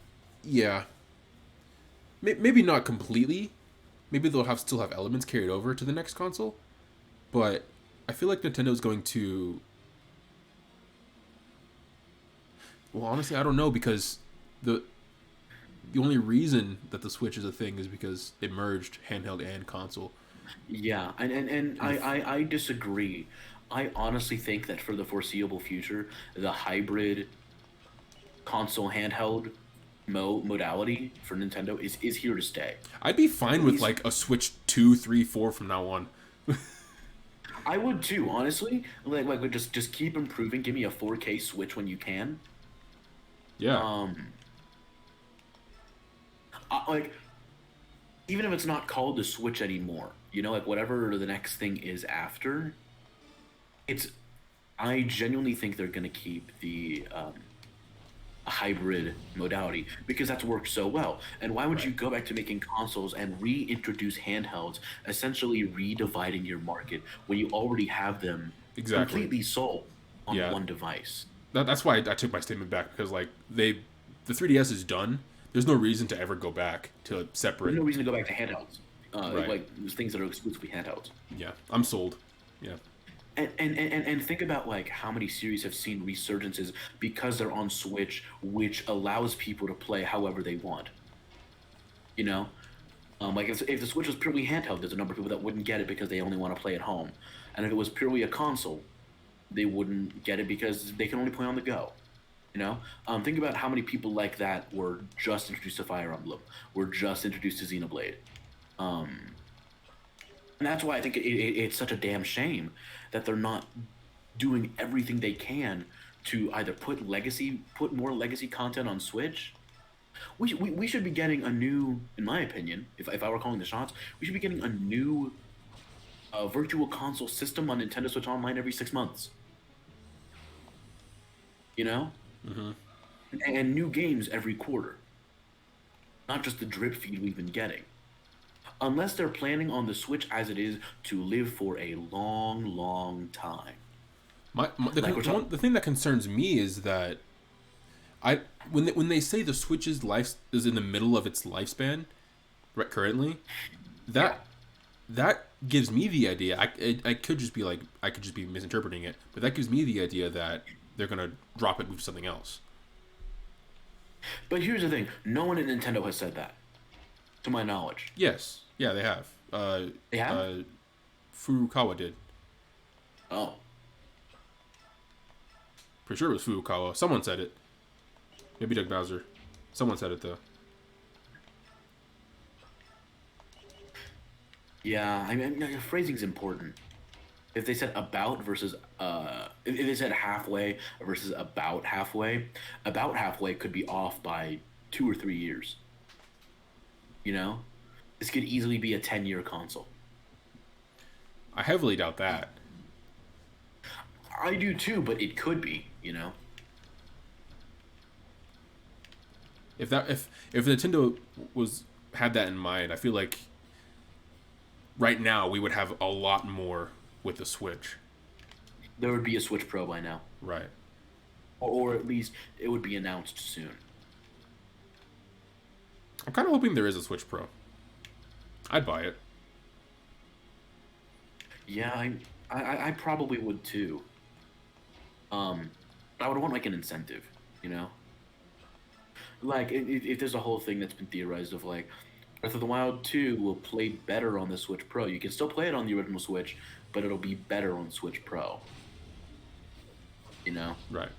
yeah, maybe not completely. Maybe they'll still have elements carried over to the next console, but I feel like Nintendo's going to. Well, honestly, I don't know, because the only reason that the Switch is a thing is because it merged handheld and console. Yeah, and I disagree. I honestly think that for the foreseeable future, the hybrid console handheld modality for Nintendo is here to stay. I'd be fine with least- like a Switch 2, 3, 4 from now on. I would too, honestly. Like just keep improving. Give me a 4K Switch when you can. Yeah. Like, even if it's not called the Switch anymore, you know, like whatever the next thing is after, it's. I genuinely think they're gonna keep the hybrid modality because that's worked so well. And why would you Right. go back to making consoles and reintroduce handhelds, essentially redividing your market when you already have them Exactly. completely sold on Yeah. one device? That's why I took my statement back because like the 3DS is done. There's no reason to ever go back to There's separate. no reason to go back to handhelds, Right. like things that are exclusively handhelds. Yeah. I'm sold. Yeah. And think about like how many series have seen resurgences because they're on Switch, which allows people to play however they want. You know, like if the Switch was purely handheld, there's a number of people that wouldn't get it because they only want to play at home, and if it was purely a console, they wouldn't get it because they can only play on the go. You know, think about how many people like that were just introduced to Fire Emblem, were just introduced to Xenoblade. Um, and that's why I think it's such a damn shame that they're not doing everything they can to either put more legacy content on Switch. We should be getting a new, in my opinion, if I were calling the shots, we should be getting a new virtual console system on Nintendo Switch Online every 6 months. You know, Mm-hmm. and new games every quarter, not just the drip feed we've been getting. Unless they're planning on the Switch as it is to live for a long, long time. Like we're talking. The thing that concerns me is that I when they say the Switch's life is in the middle of its lifespan, right? Currently, Yeah. that that gives me the idea. I could just be like I could just be misinterpreting it, but that gives me the idea that they're gonna drop it and move to something else. But here's the thing: no one at Nintendo has said that, to my knowledge. Yes, yeah, they have. They have. Uh, Furukawa did. Oh, Pretty sure it was Furukawa. Someone said it. Maybe Doug Bowser. Someone said it though. yeah. I mean, phrasing's important. If they said if they said halfway versus about halfway could be off by 2 or 3 years. You know, this could easily be a 10-year console. I heavily doubt that. I do too, but it could be. You know. If Nintendo was had that in mind, I feel like right now we would have a lot more with the Switch. There would be a Switch Pro by now, Right. or at least it would be announced soon. I'm kind of hoping there is a Switch Pro. I'd buy it. Yeah, I probably would too. But I would want like an incentive, you know. Like if there's a whole thing that's been theorized of like Breath of the Wild 2 will play better on the Switch Pro. You can still play it on the original Switch, but it'll be better on Switch Pro. You know. Right.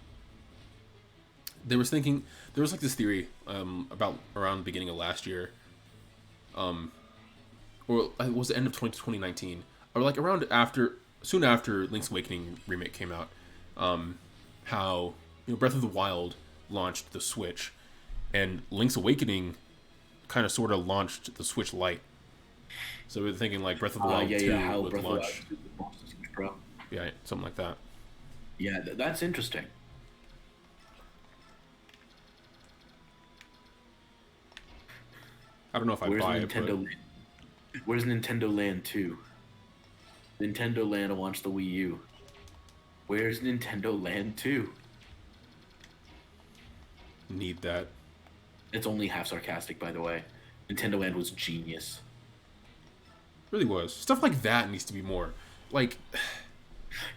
There was like this theory about around the beginning of last year, or it was the end of 2019, or like around soon after Link's Awakening remake came out, how Breath of the Wild launched the Switch, and Link's Awakening kind of sort of launched the Switch Lite. So we're thinking like Breath of the Wild Yeah, 2 yeah. How would Breath of the Wild launch, 2 launched the Switch Pro. yeah, something like that. Yeah, that's interesting. I don't know if I Where's buy it, Nintendo? Where's Nintendo Land 2? Nintendo Land launched the Wii U. Where's Nintendo Land 2? but need that. It's only half sarcastic, by the way. Nintendo Land was genius. Really was. Stuff like that needs to be more. Like,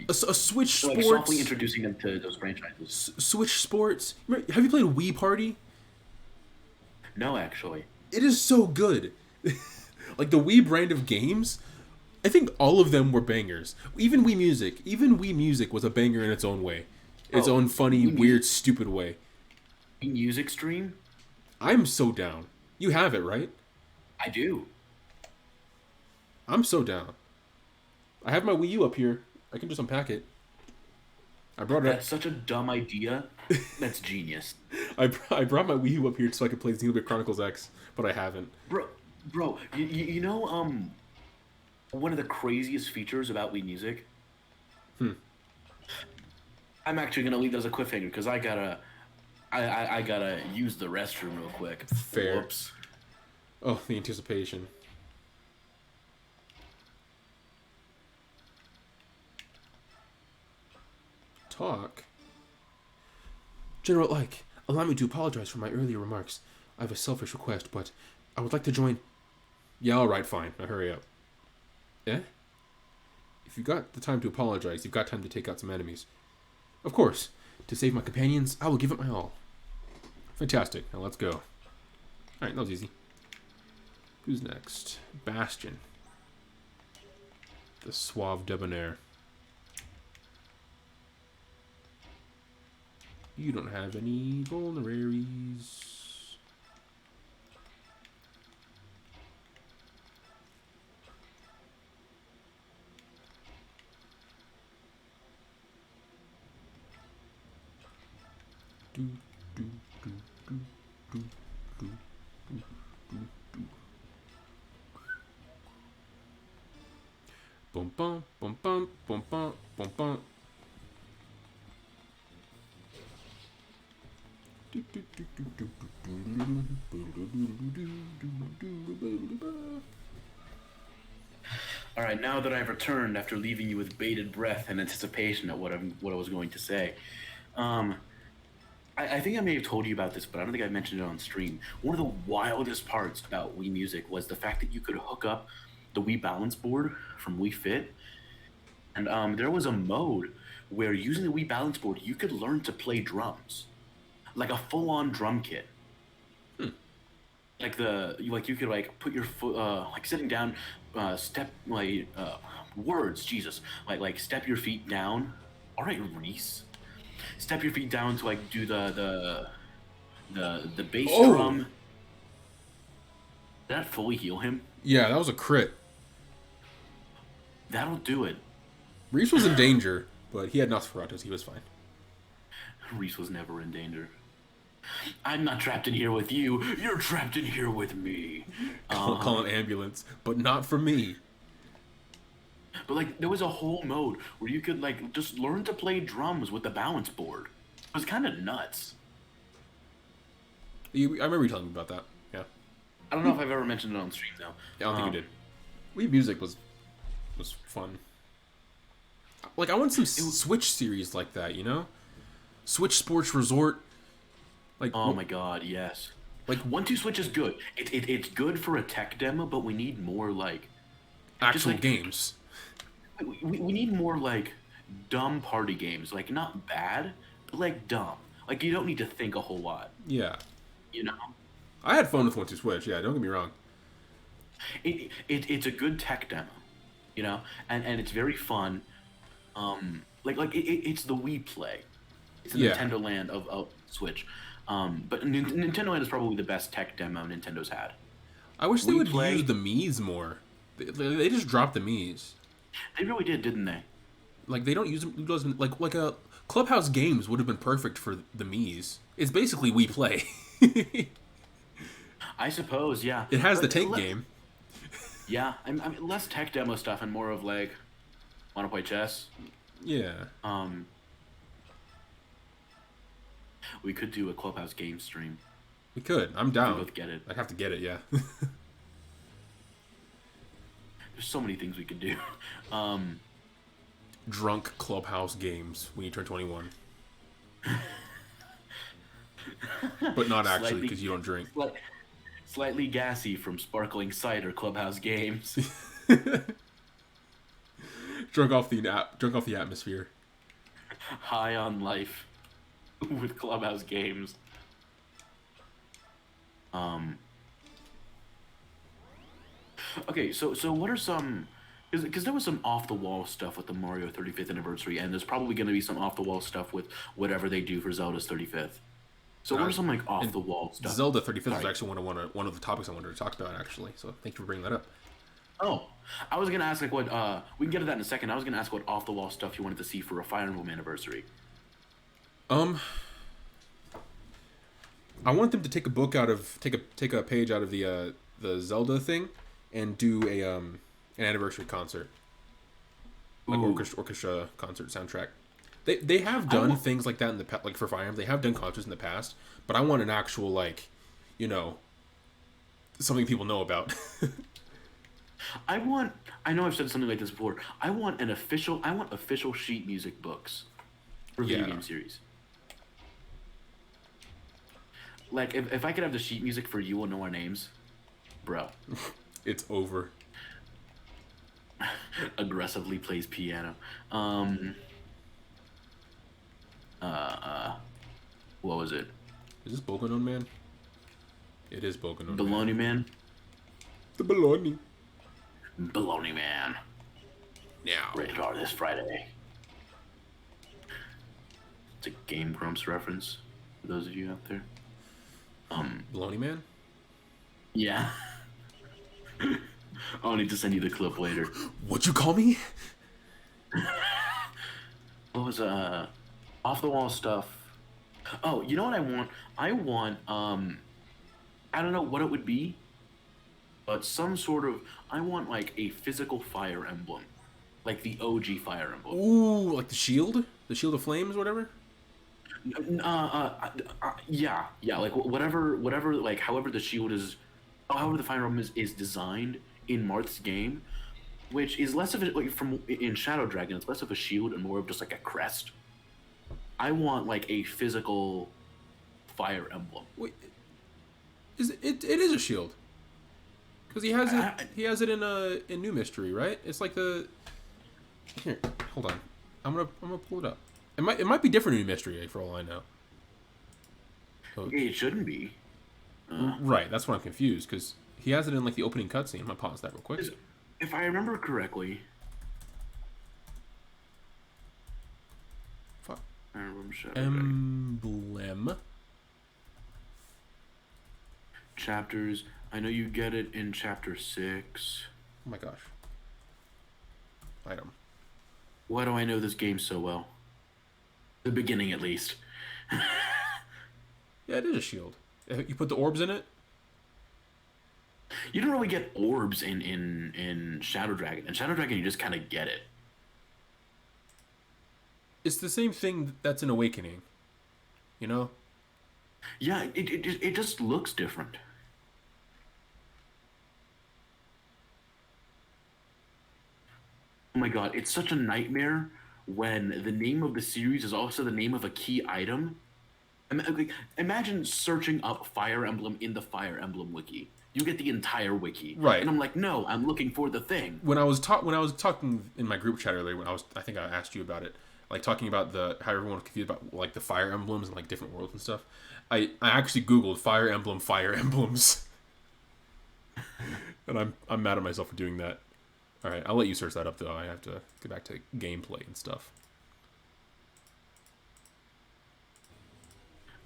a Switch Like Sports. softly introducing them to those franchises. Switch Sports. Have you played Wii Party? No, actually. It is so good. Like, the Wii brand of games, I think all of them were bangers. Even Wii Music. Even Wii Music was a banger in its own way. Its own funny, weird, stupid way. Music stream? I'm so down. You have it, right? I do. I'm so down. I have my Wii U up here. I can just unpack it. I brought it. That's such a dumb idea. That's genius. I brought my Wii U up here so I could play Xenoblade Chronicles X, but I haven't. Bro, you know, one of the craziest features about Wii Music. Hmm. I'm actually gonna leave that as a cliffhanger because I gotta use the restroom real quick. Fair. Whoops. Oh, the anticipation. Talk? General Ike, allow me to apologize for my earlier remarks. I have a selfish request, but I would like to join... Yeah, alright, fine. Now hurry up. Eh? If you've got the time to apologize, you've got time to take out some enemies. Of course. To save my companions, I will give it my all. Fantastic. Now let's go. Alright, that was easy. Who's next? Bastion. The suave debonair. You don't have any vulneraries. Do, do, do, do, do, do, do, do, do. Bum bum bum bum bum bum bum bum. All right, now that I've returned after leaving you with bated breath and anticipation at what I was going to say, I think I may have told you about this, but I don't think I mentioned it on stream. One of the wildest parts about Wii Music was the fact that you could hook up the Wii Balance Board from Wii Fit, and there was a mode where using the Wii Balance Board you could learn to play drums, like a full-on drum kit. Like you could like put your foot like sitting down, step words, Jesus, like step your feet down. All right, Reese. Step your feet down to like do the bass drum. Did that fully heal him? Yeah, that was a crit. That'll do it. Reese was in danger, but he had Nosferatus. He was fine. Reese was never in danger. I'm not trapped in here with you. You're trapped in here with me. Call an ambulance, but not for me. But like, there was a whole mode where you could like just learn to play drums with the balance board. It was kind of nuts. I remember you telling me about that. Yeah. I don't know if I've ever mentioned it on stream though. Yeah, I don't think you did. Wii Music was fun. Like, I want some Switch series like that, you know? Switch Sports Resort. Like, oh my god, yes. Like 1-2 Switch is good. It's good for a tech demo, but we need more like actual like, games. We need more like dumb party games. Like not bad, but like dumb. Like you don't need to think a whole lot. Yeah. You know? I had fun with 1-2 Switch, yeah, don't get me wrong. It's a good tech demo, you know? And it's very fun. It's the Wii Play. It's the Nintendo Land of Switch. But Nintendo Land is probably the best tech demo Nintendo's had. I wish they would use the Miis more. They just dropped the Miis. They really did, didn't they? Like, they don't use them. Like a Clubhouse Games would have been perfect for the Miis. It's basically Wii Play. I suppose, yeah. It has the tank game. Yeah, I mean, less tech demo stuff and more of like, want to play chess? Yeah. We could do a Clubhouse game stream. We could. I'm down. We both get it. I'd have to get it, yeah. There's so many things we could do. Drunk Clubhouse games when you turn 21. But not actually, because you don't drink. Slightly gassy from sparkling cider Clubhouse games. Drunk off the atmosphere. High on life with Clubhouse games. Okay, so what are some? Because there was some off the wall stuff with the Mario 35th anniversary, and there's probably going to be some off the wall stuff with whatever they do for Zelda's 35th. So what are some like off the wall stuff? Zelda 35th was actually one of the topics I wanted to talk about actually. So thank you for bringing that up. Oh, I was gonna ask like what we can get to that in a second. I was gonna ask what off the wall stuff you wanted to see for a Fire Emblem anniversary. I want them to take a book out of take a page out of the Zelda thing, and do an anniversary concert, like Ooh. orchestra concert soundtrack. They have done things like that in the past, like for Fire Emblem. They have done concerts in the past, but I want an actual, like, you know, something people know about. I know I've said something like this before. I want official sheet music books for video game series. Like, if I could have the sheet music for You Will Know Our Names, bro. It's over. Aggressively plays piano. What was it? Is this Bokonon Man? It is Bokonon Baloney Man? The Baloney. Baloney Man. Now. Rated R this Friday. It's a Game Grumps reference for those of you out there. Baloney Man? Yeah. I'll need to send you the clip later. What'd you call me? What was off the wall stuff? Oh, you know what I want? I want I don't know what it would be, but some sort of I want like a physical Fire Emblem. Like the OG Fire Emblem. Ooh, like the shield? The Shield of Flames, whatever? Yeah, like whatever, like however the shield is, however the Fire Emblem is designed in Marth's game, which is less of a, like from in Shadow Dragon, it's less of a shield and more of just like a crest. I want like a physical Fire Emblem. Wait, it is a shield. Because he has it in New Mystery, right? It's like the here. Hold on, I'm gonna pull it up. It might be different in New Mystery for all I know. So, It shouldn't be. right, that's what I'm confused because he has it in like the opening cutscene. I'm gonna pause that real quick. If I remember correctly. Fuck. Emblem. Chapters. I know you get it in chapter 6. Oh my gosh. Item. Why do I know this game so well? The beginning, at least. Yeah, it is a shield. You put the orbs in it? You don't really get orbs in Shadow Dragon. In Shadow Dragon, you just kind of get it. It's the same thing that's in Awakening. You know? Yeah, it just looks different. Oh my god, it's such a nightmare when the name of the series is also the name of a key item. Imagine searching up Fire Emblem in the Fire Emblem wiki. You get the entire wiki, right? And I'm like, no, I'm looking for the thing. When I was talking in my group chat earlier, I think I asked you about it, like talking about how everyone was confused about like the Fire Emblems and like different worlds and stuff. I actually Googled Fire Emblems, and I'm mad at myself for doing that. All right, I'll let you search that up though. I have to get back to gameplay and stuff.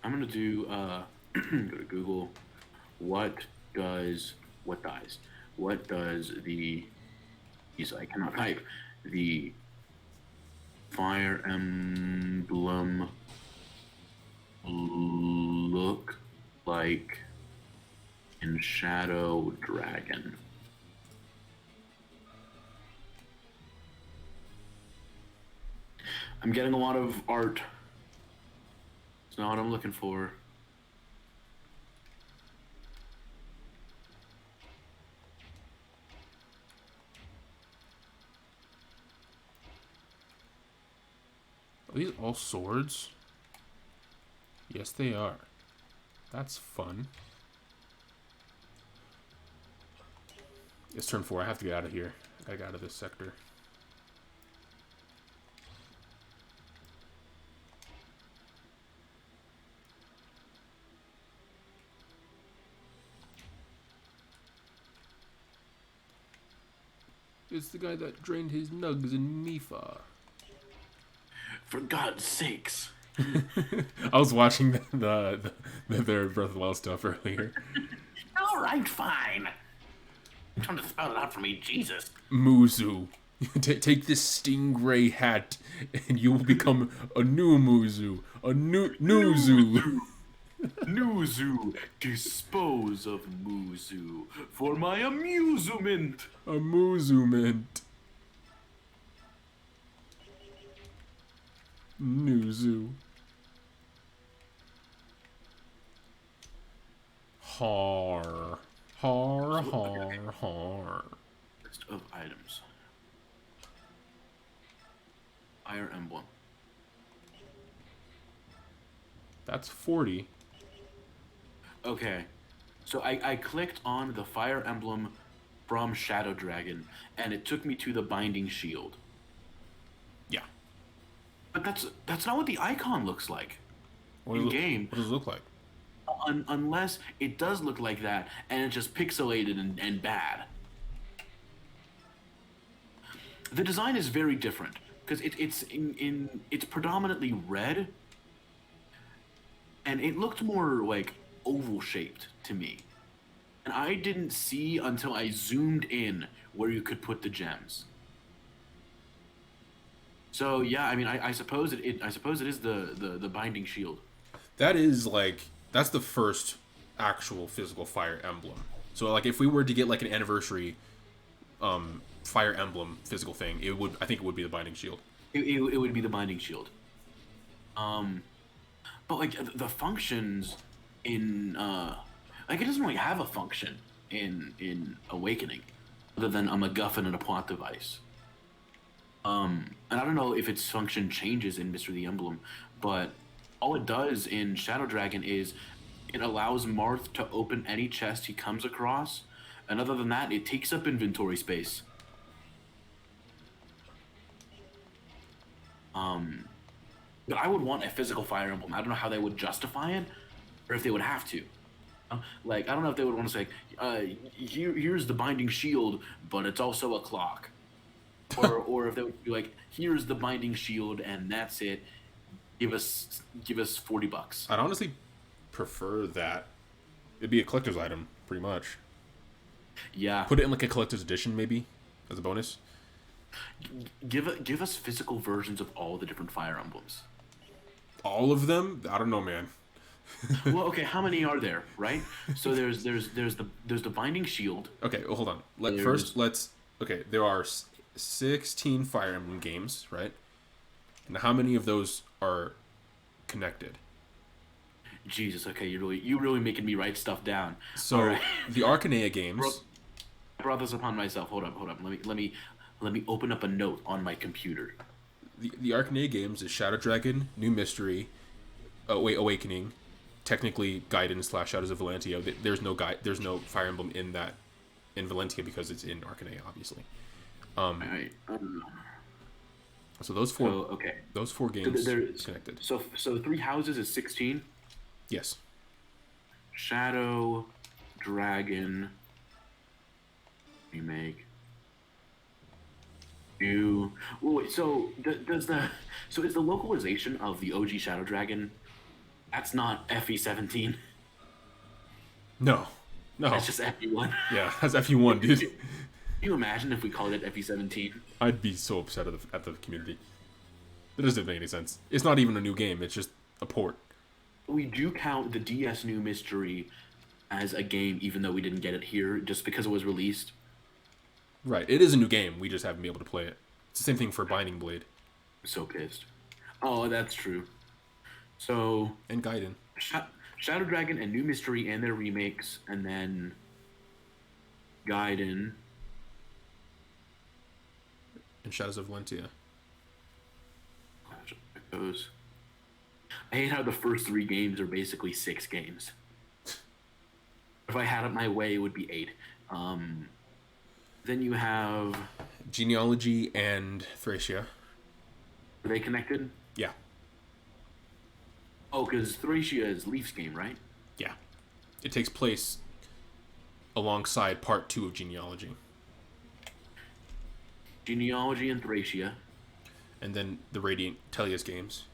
I'm gonna do go to Google. What does the I cannot type the Fire Emblem look like in Shadow Dragon? I'm getting a lot of art. It's not what I'm looking for. Are these all swords? Yes, they are. That's fun. It's turn 4. I have to get out of here. I gotta get out of this sector. It's the guy that drained his nugs in Mifa. For God's sakes. I was watching their Breath of the Wild stuff earlier. All right, fine. I'm trying to spell it out for me, Jesus. Muzu. Take this stingray hat, and you will become a new Muzu. A new Nuzu. Nuzu, dispose of Muzu for my amusement. Amusement. Nuzu. Har. Har, har, har. List of items. Fire Emblem. That's 40. Okay. So I clicked on the Fire Emblem from Shadow Dragon, and it took me to the Binding Shield. Yeah. But that's not what the icon looks like. What In does game. What does it look like? Unless it does look like that, and it's just pixelated and bad. The design is very different because it's predominantly red, and it looked more like oval shaped to me, and I didn't see until I zoomed in where you could put the gems. So yeah, I mean, I suppose I suppose it is the Binding Shield. That is like that's the first actual physical Fire Emblem. So like if we were to get like an anniversary Fire Emblem physical thing, I think it would be the Binding Shield. It would be the Binding Shield. But like the functions in like it doesn't really have a function in Awakening, other than a MacGuffin and a plot device. And I don't know if its function changes in Mystery of the Emblem, but all it does in Shadow Dragon is it allows Marth to open any chest he comes across, and other than that, it takes up inventory space. But I would want a physical Fire Emblem. I don't know how they would justify it, or if they would have to. Like, I don't know if they would want to say, here's the Binding Shield, but it's also a clock. Or if they would be like, here's the Binding Shield, and that's it. Give us $40. I'd honestly prefer that. It'd be a collector's item, pretty much. Yeah. Put it in like a collector's edition, maybe, as a bonus. Give us physical versions of all the different Fire Emblems. All of them? I don't know, man. Well, okay, how many are there, right? So there's the Binding Shield. Okay, well, hold on. Okay, there are 16 Fire Emblem games, right? And how many of those are connected? Jesus, okay, you really making me write stuff down. So All right. the Arcanea games. I brought this upon myself. Hold up. Let me open up a note on my computer. The Arcanea games is Shadow Dragon, New Mystery, Awakening, technically Gaiden / Shadows of Valentia. There's no Fire Emblem in Valentia because it's in Arcanea, obviously. Alright. So those four. So, okay. Those four games connected. So Three Houses is 16. Yes. Shadow Dragon remake. New. Oh, wait, so is the localization of the OG Shadow Dragon? That's not FE17. No. That's just FE1. Yeah, that's FE1, dude. Can you imagine if we called it FE17? I'd be so upset at the community. It doesn't make any sense. It's not even a new game. It's just a port. We do count the DS New Mystery as a game, even though we didn't get it here, just because it was released. Right. It is a new game. We just haven't been able to play it. It's the same thing for Binding Blade. I'm so pissed. Oh, that's true. So... And Gaiden. Shadow Dragon and New Mystery and their remakes, and then... Gaiden... And Shadows of Valentia. Goes. I hate how the first 3 games are basically 6 games. If I had it my way, it would be 8. Then you have... Genealogy and Thracia. Are they connected? Yeah. Oh, because Thracia is Leaf's game, right? Yeah. It takes place alongside part 2 of Genealogy. Genealogy and Thracia. And then the Radiant Tellius games.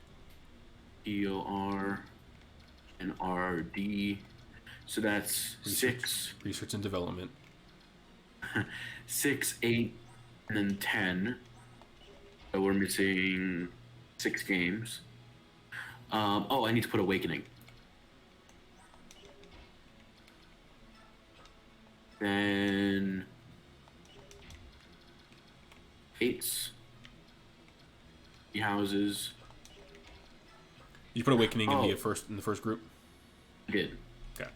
EOR and RD. So that's Research and development. 6, 8, and then 10. So we're missing 6 games. I need to put Awakening. Then Fates, the houses. You put Awakening in Oh, the first group. I did. Okay.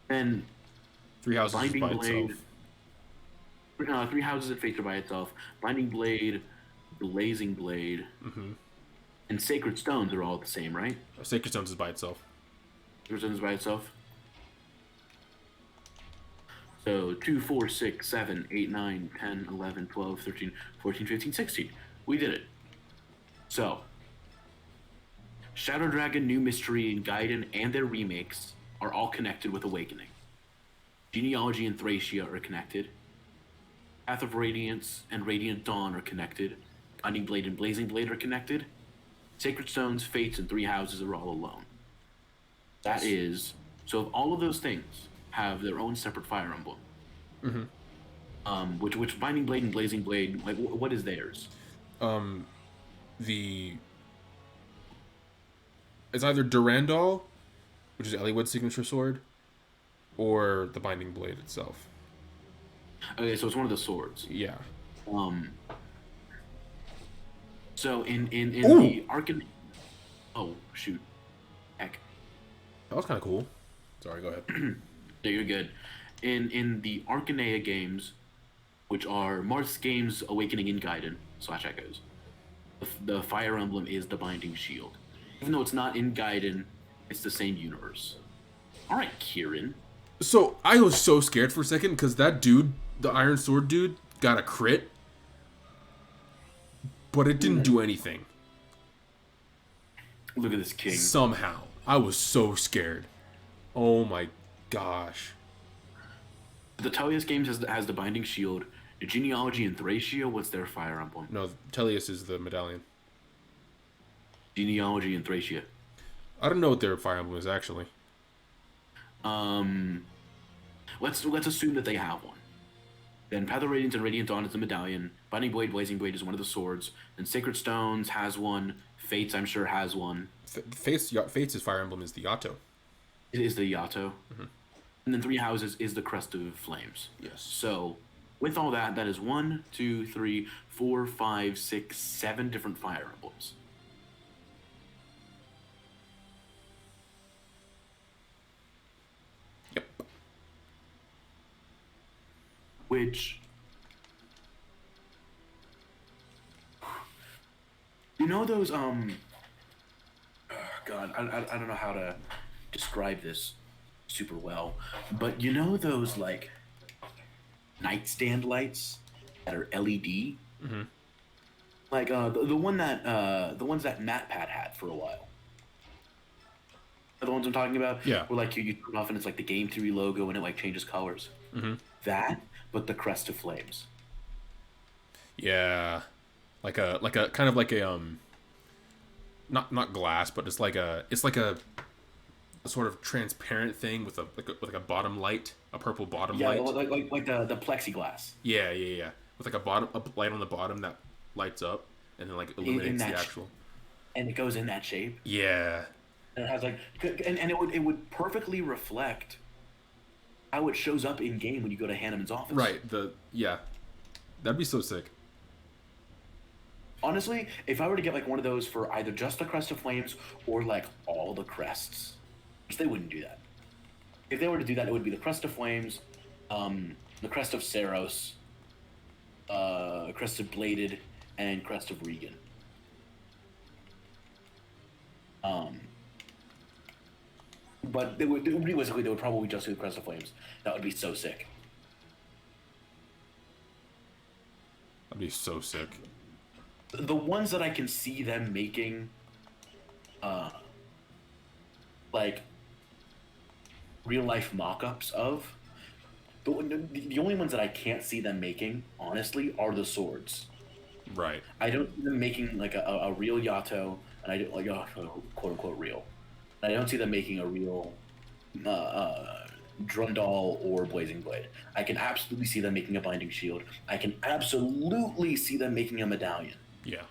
Then 3 houses is Binding by Blade. itself. Three houses and Fates are by itself. Binding Blade, Blazing Blade, and Sacred Stones are all the same, right? Sacred Stones is by itself. Sacred Stones is by itself. So 2, 4, 6, 7, 8, 9, 10, 11, 12, 13, 14, 15, 16. We did it. So, Shadow Dragon, New Mystery, and Gaiden and their remakes are all connected with Awakening. Genealogy and Thracia are connected. Path of Radiance and Radiant Dawn are connected. Binding Blade and Blazing Blade are connected. Sacred Stones, Fates, and Three Houses are all alone. That is, so if all of those things have their own separate Fire Emblem, which Binding Blade and Blazing Blade, like what is theirs? It's either Durandal, which is Eliwood's signature sword, or the Binding Blade itself. Okay, so it's one of the swords. Yeah. So in the Arcan. Oh shoot, heck. That was kind of cool. Sorry, go ahead. Yeah, you're good. In the Arcanea games, which are Marth's games, Awakening and Gaiden / Echoes, the Fire Emblem is the Binding Shield. Even though it's not in Gaiden, it's the same universe. All right, Kieran. So I was so scared for a second because that dude, the Iron Sword dude, got a crit, but it didn't do anything. Look at this king. Somehow, I was so scared. Oh my gosh. The Tellius games has the Binding Shield. The Genealogy and Thracia, what's their Fire Emblem? No, Tellius is the medallion. Genealogy and Thracia. I don't know what their Fire Emblem is actually. Let's assume that they have one. Then Path of Radiance and Radiant Dawn is the medallion. Binding Blade, Blazing Blade is one of the swords. Then Sacred Stones has one. Fates, I'm sure, has one. Fates' Fire Emblem is the Yato. It is the Yato. And then Three Houses is the Crest of Flames. Yes. So, with all that, that is 1, 2, 3, 4, 5, 6, 7 different Fire Emblems. Yep. Which, you know those God, I don't know how to describe this super well, but you know those like nightstand lights that are LED, like the one that the ones that MatPat had for a while. The ones I'm talking about, Yeah. where like you turn off and it's like the Game Theory logo and it like changes colors. That, but the Crest of Flames. Yeah, like a kind of like a not glass, but it's like a sort of transparent thing with a bottom light, a purple bottom light. Like the plexiglass. Yeah, with like a light on the bottom that lights up and then like illuminates the actual. And it goes in that shape. Yeah. And it has like, and it would perfectly reflect how it shows up in game when you go to Hanneman's office. Right. That'd be so sick. Honestly, if I were to get like one of those for either just the Crest of Flames or like all the crests, which they wouldn't do that. If they were to do that, it would be the Crest of Flames, the Crest of Saros, Crest of Bladed, and Crest of Regan. But realistically, they would probably just do the Crest of Flames. That would be so sick. That'd be so sick. The ones that I can see them making, like real life mock-ups of, the only ones that I can't see them making, honestly, are the swords. Right. I don't see them making like a real Yato, and I don't like quote unquote real. And I don't see them making a real Drundal or Blazing Blade. I can absolutely see them making a Binding Shield. I can absolutely see them making a medallion. Yeah.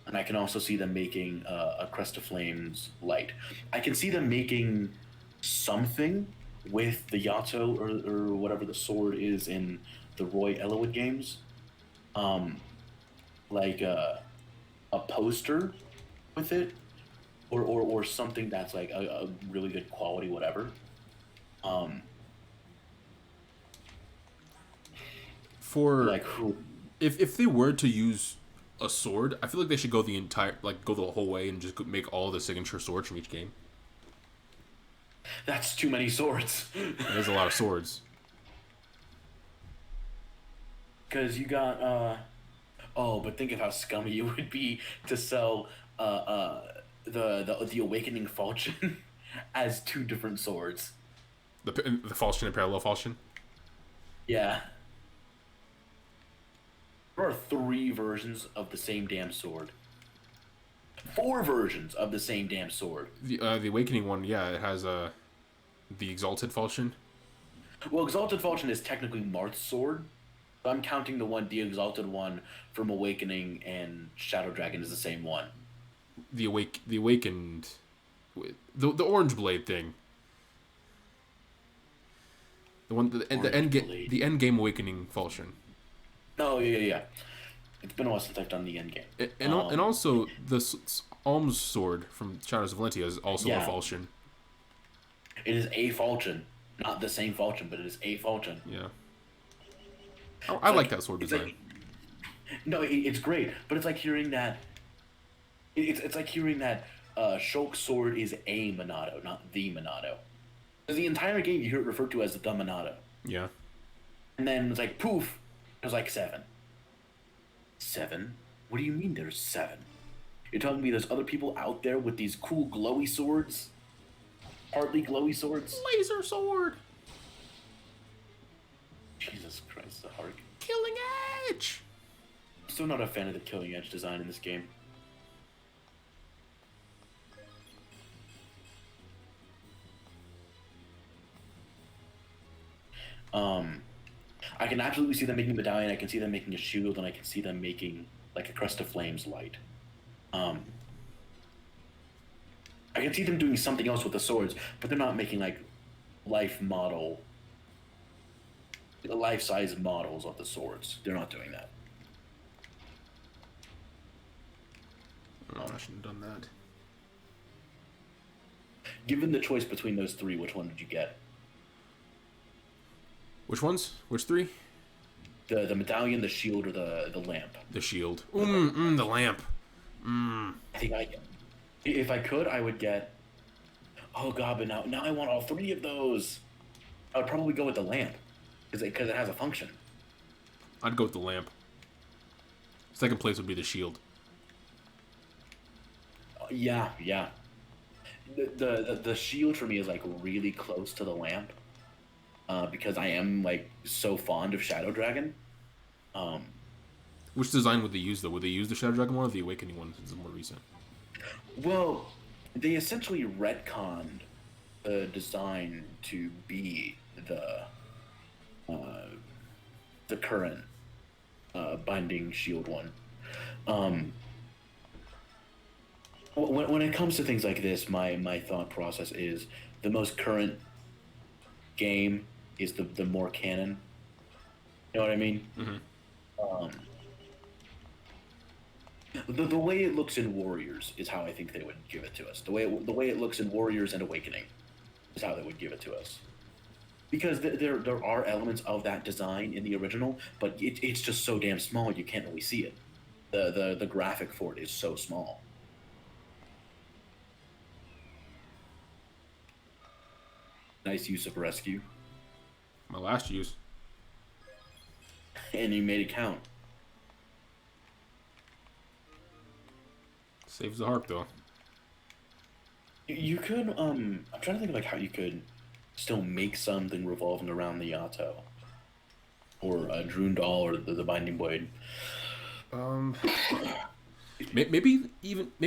And I can also see them making a Crest of Flames light. I can see them making something with the Yato or whatever the sword is in the Roy Elwood games, um, like a poster with it, or something that's like a really good quality, whatever. Um, For like who? if they were to use a sword, I feel like they should go go the whole way and just make all the signature swords from each game. That's too many swords. That is a lot of swords. Because you got oh, but think of how scummy it would be to sell the Awakening Falchion as two different swords. The falchion and parallel falchion. Yeah. There are three versions of the same damn sword. Four versions of the same damn sword. The awakening one, yeah, it has the exalted falchion. Well, Exalted Falchion is technically Marth's sword. But I'm counting the Exalted one from Awakening and Shadow Dragon is the same one. The awakened, the orange blade thing. The one the end game awakening falchion. Oh yeah. It's been a while since I've done the end game. And also the Alm's sword from Shadows of Valentia is also a falchion. It is a falchion, not the same falchion, but it is a falchion. Yeah. I like that sword design. No, it's great, but it's like hearing that. It's like hearing that Shulk's sword is a Monado, not the Monado. Because the entire game you hear it referred to as the Monado. Yeah. And then it's like poof, there's like 7. 7? What do you mean there's 7? You're telling me there's other people out there with these cool glowy swords? Partly glowy swords? Laser sword! Jesus Christ, the Hark. Killing Edge! I'm still not a fan of the Killing Edge design in this game. I can absolutely see them making a medallion, I can see them making a shield, and I can see them making like a Crest of Flames light. I can see them doing something else with the swords, but they're not making like life-size models of the swords. They're not doing that. Oh, I shouldn't have done that. Given the choice between those three, which one would you get? Which ones? Which 3? The medallion, the shield, or the lamp? The shield. The lamp. I think if I could, I would get. Oh god, but now I want all 3 of those. I would probably go with the lamp because it has a function. I'd go with the lamp. Second place would be the shield. Yeah. The shield for me is like really close to the lamp. Because I am like so fond of Shadow Dragon. Which design would they use though? Would they use the Shadow Dragon one or the Awakening one since it's more recent? Well, they essentially retconned the design to be the current binding shield one. When it comes to things like this, my thought process is the most current game is the more canon. You know what I mean? Mm-hmm. The way it looks in Warriors is how I think they would give it to us. The way it looks in Warriors and Awakening is how they would give it to us. Because there are elements of that design in the original, but it's just so damn small you can't really see it. The graphic for it is so small. Nice use of rescue. My last use. And you made it count. Saves the harp though. You could I'm trying to think of like how you could still make something revolving around the Yato. Or Droondal or the Binding Blade. Maybe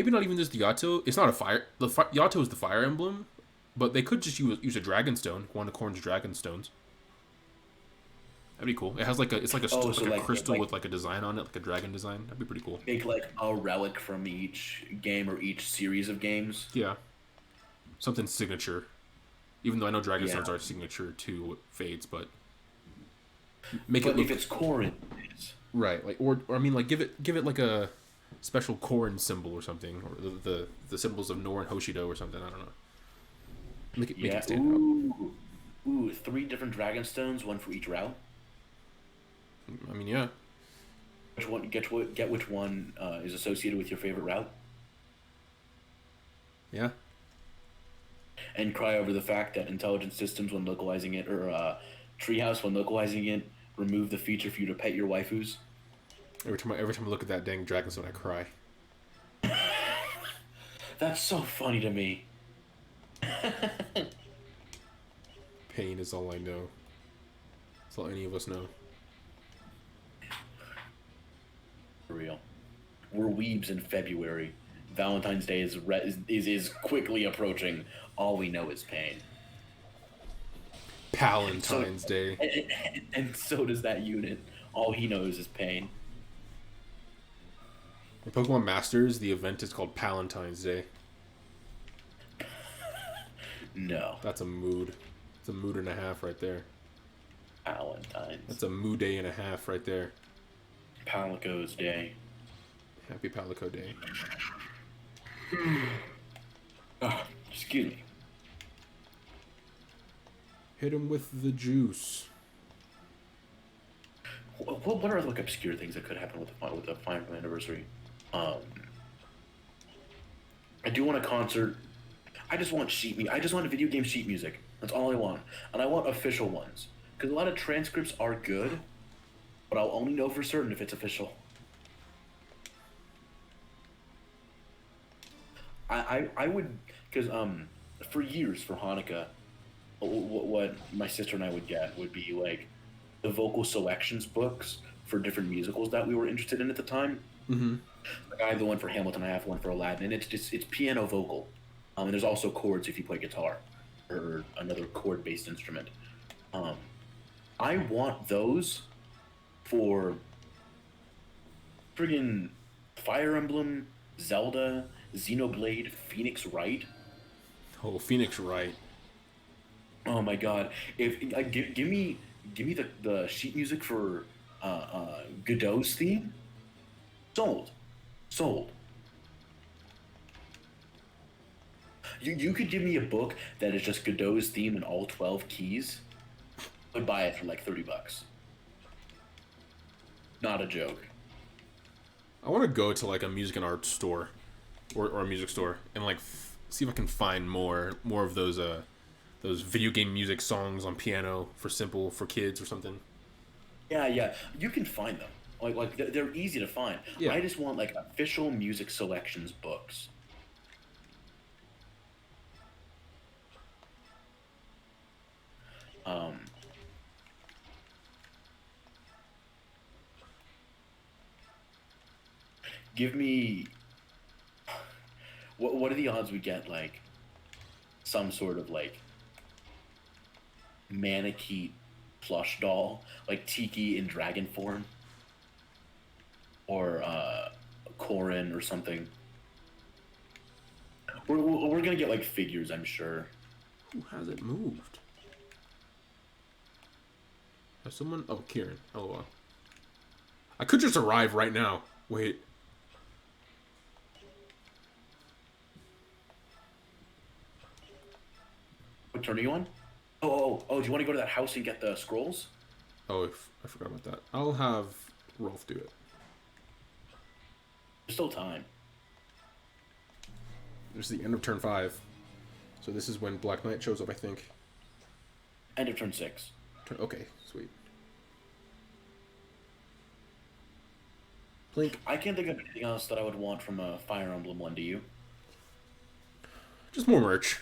not even just the Yato. It's not a fire. Yato is the fire emblem, but they could just use a Dragonstone, one of Korn's Dragonstones. That'd be cool. It has like a crystal with like a design on it, like a dragon design. That'd be pretty cool. Make like a relic from each game or each series of games. Yeah. Something signature. Even though I know Dragonstones Yeah. are signature to Fades, but make it But look if it's Corrin, it's right. Like or I mean like give it like a special Korin symbol or something, or the symbols of Nor and Hoshido or something. I don't know. Make it yeah. stand out. Ooh, three different Dragonstones, one for each route. I mean, yeah, Which one? Get which one is associated with your favorite route, yeah. and cry over the fact that intelligent systems, when localizing it, or Treehouse, when localizing it, remove the feature for you to pet your waifus. Every time I look at that dang Dragonstone, I cry. That's so funny to me. Pain is all I know. That's all any of us know. For real. We're weebs in February. Valentine's Day is quickly approaching. All we know is pain. Palentine's Day. And so does that unit. All he knows is pain. In Pokemon Masters, the event is called Palentine's Day. No. That's a mood. It's a mood and a half right there. Valentine's. That's a mood day and a half right there. Palico's Day. Happy Palico Day. Oh, excuse me. Hit him with the juice. What are like obscure things that could happen with the Fire Emblem anniversary? I do want a concert. I just want I just want a video game sheet music. That's all I want, and I want official ones because a lot of transcripts are good, but I'll only know for certain if it's official. I would because for years for Hanukkah, what my sister and I would get would be like the vocal selections books for different musicals that we were interested in at the time. Mm-hmm. Like I have the one for Hamilton, I have one for Aladdin, and it's piano vocal, and there's also chords if you play guitar or another chord based instrument. I want those for friggin' Fire Emblem, Zelda, Xenoblade, Phoenix Wright. Oh, Phoenix Wright. Oh my god! If give me the sheet music for Godot's theme, sold. You could give me a book that is just Godot's theme in all 12 keys. I'd buy it for like $30. Not a joke. I want to go to like a music and art store, or a music store, and like see if I can find more of those video game music songs on piano for kids or something. Yeah, you can find them. Like they're easy to find. Yeah. I just want like official music selections books. Um, Give me what are the odds we get like some sort of like Manakee plush doll, like Tiki in dragon form, or Corrin or something. We're gonna get like figures, I'm sure. Who has it moved? Has someone? Oh, Kieran. LOL. I could just arrive right now. Wait. What turn are you on? Oh! Do you want to go to that house and get the scrolls? Oh, I forgot about that. I'll have Rolf do it. There's still time. This is the end of turn 5. So this is when Black Knight shows up, I think. End of turn 6. Okay, sweet. Plink. I can't think of anything else that I would want from a Fire Emblem one. Do you? Just more merch.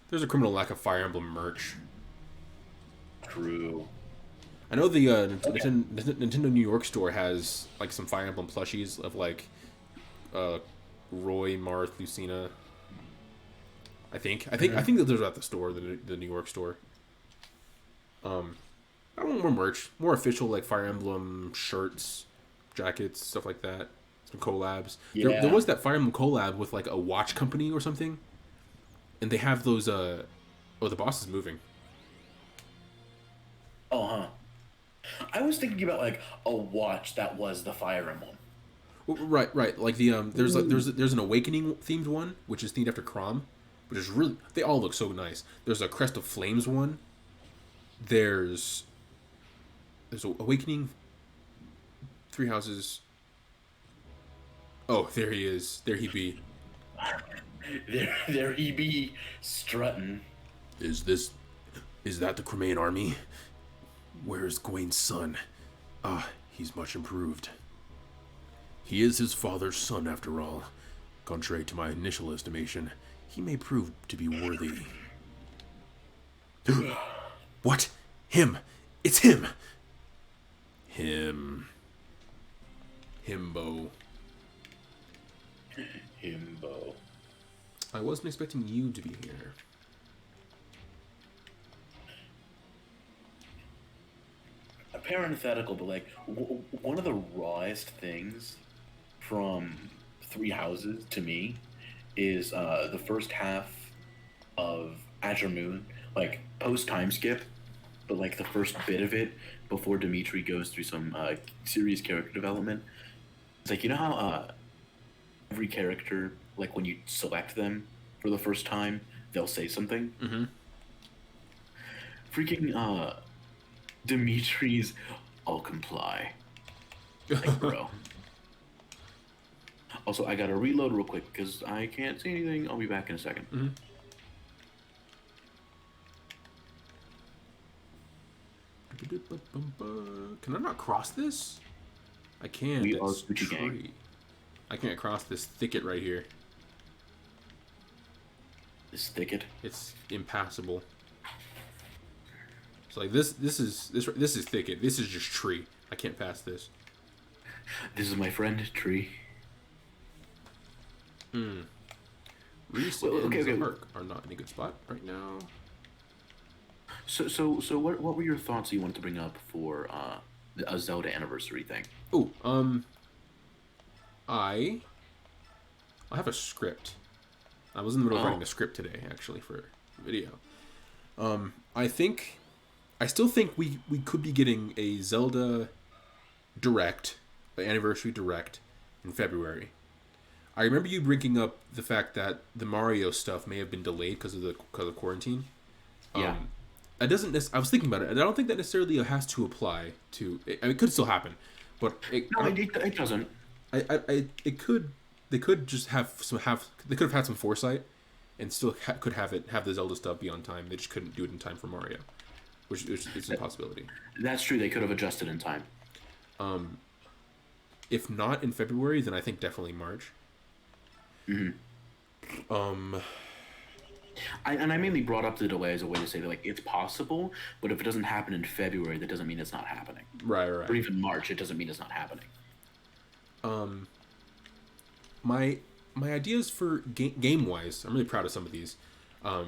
There's a criminal lack of Fire Emblem merch. True. I know the Nintendo New York store has like some Fire Emblem plushies of like Roy, Marth, Lucina. I think that those are at the store, the New York store. I want more merch, more official like Fire Emblem shirts, jackets, stuff like that. Some collabs. Yeah. There was that Fire Emblem collab with like a watch company or something, and they have those Oh, the boss is moving. Oh, huh. I was thinking about like a watch that was the Fire Emblem. Right. Like there's an Awakening themed one, which is themed after Crom, which is really they all look so nice. There's a Crest of Flames one. There's a Awakening. Three Houses. Oh, there he is. There he be. There he be strutting. Is that the Crimean army? Where's Gawain's son? Ah, he's much improved. He is his father's son, after all. Contrary to my initial estimation, he may prove to be worthy. What? Him! It's him! Himbo. I wasn't expecting you to be here. A parenthetical, but like one of the rawest things from Three Houses to me is the first half of Azure Moon, like post time skip, but like the first bit of it before Dimitri goes through some serious character development. It's like, you know how every character, like when you select them for the first time, they'll say something? Mm-hmm. Freaking Dimitri's, I'll comply. Like, bro. Also, I gotta reload real quick because I can't see anything. I'll be back in a second. Mm-hmm. Can I not cross this? I can. We That's are Gucci tree. Gang. I can't cross this thicket right here. This thicket. It's impassable. It's like this is thicket. This is just tree. I can't pass this. This is my friend, Tree. Reese Well, and okay. Zark are not in a good spot right now. So what were your thoughts you wanted to bring up for a Zelda anniversary thing? Oh, I have a script. I was in the middle of writing a script today, actually, for video. I still think we could be getting a Zelda Direct, the anniversary Direct, in February. I remember you bringing up the fact that the Mario stuff may have been delayed because of quarantine. Yeah. It doesn't. I was thinking about it, and I don't think that necessarily has to apply to. It could still happen, but it doesn't. It could. They could just They could have had some foresight, and still could have the Zelda stuff be on time. They just couldn't do it in time for Mario, which is a possibility. That's true. They could have adjusted in time. If not in February, then I think definitely March. Mm-hmm. I mainly brought up the delay as a way to say that, like, it's possible, but if it doesn't happen in February, that doesn't mean it's not happening. Right. Or even March, it doesn't mean it's not happening. My ideas for game wise, I'm really proud of some of these. So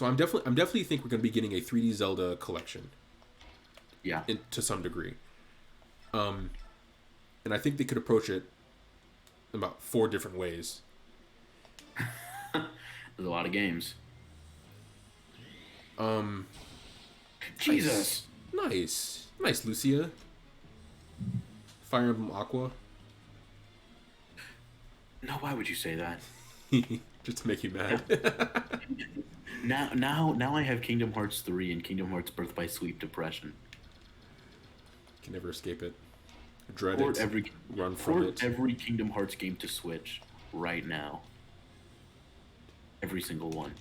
I'm definitely think we're going to be getting a 3D Zelda collection. Yeah. To some degree. And I think they could approach it in about 4 different ways. There's a lot of games. Jesus. Nice, Lucia. Fire Emblem Aqua. No, why would you say that? Just to make you mad. Now I have Kingdom Hearts 3 and Kingdom Hearts Birth by Sleep Depression. Can never escape it. Dread it. Run from it. Every Kingdom Hearts game to Switch right now. Every single one.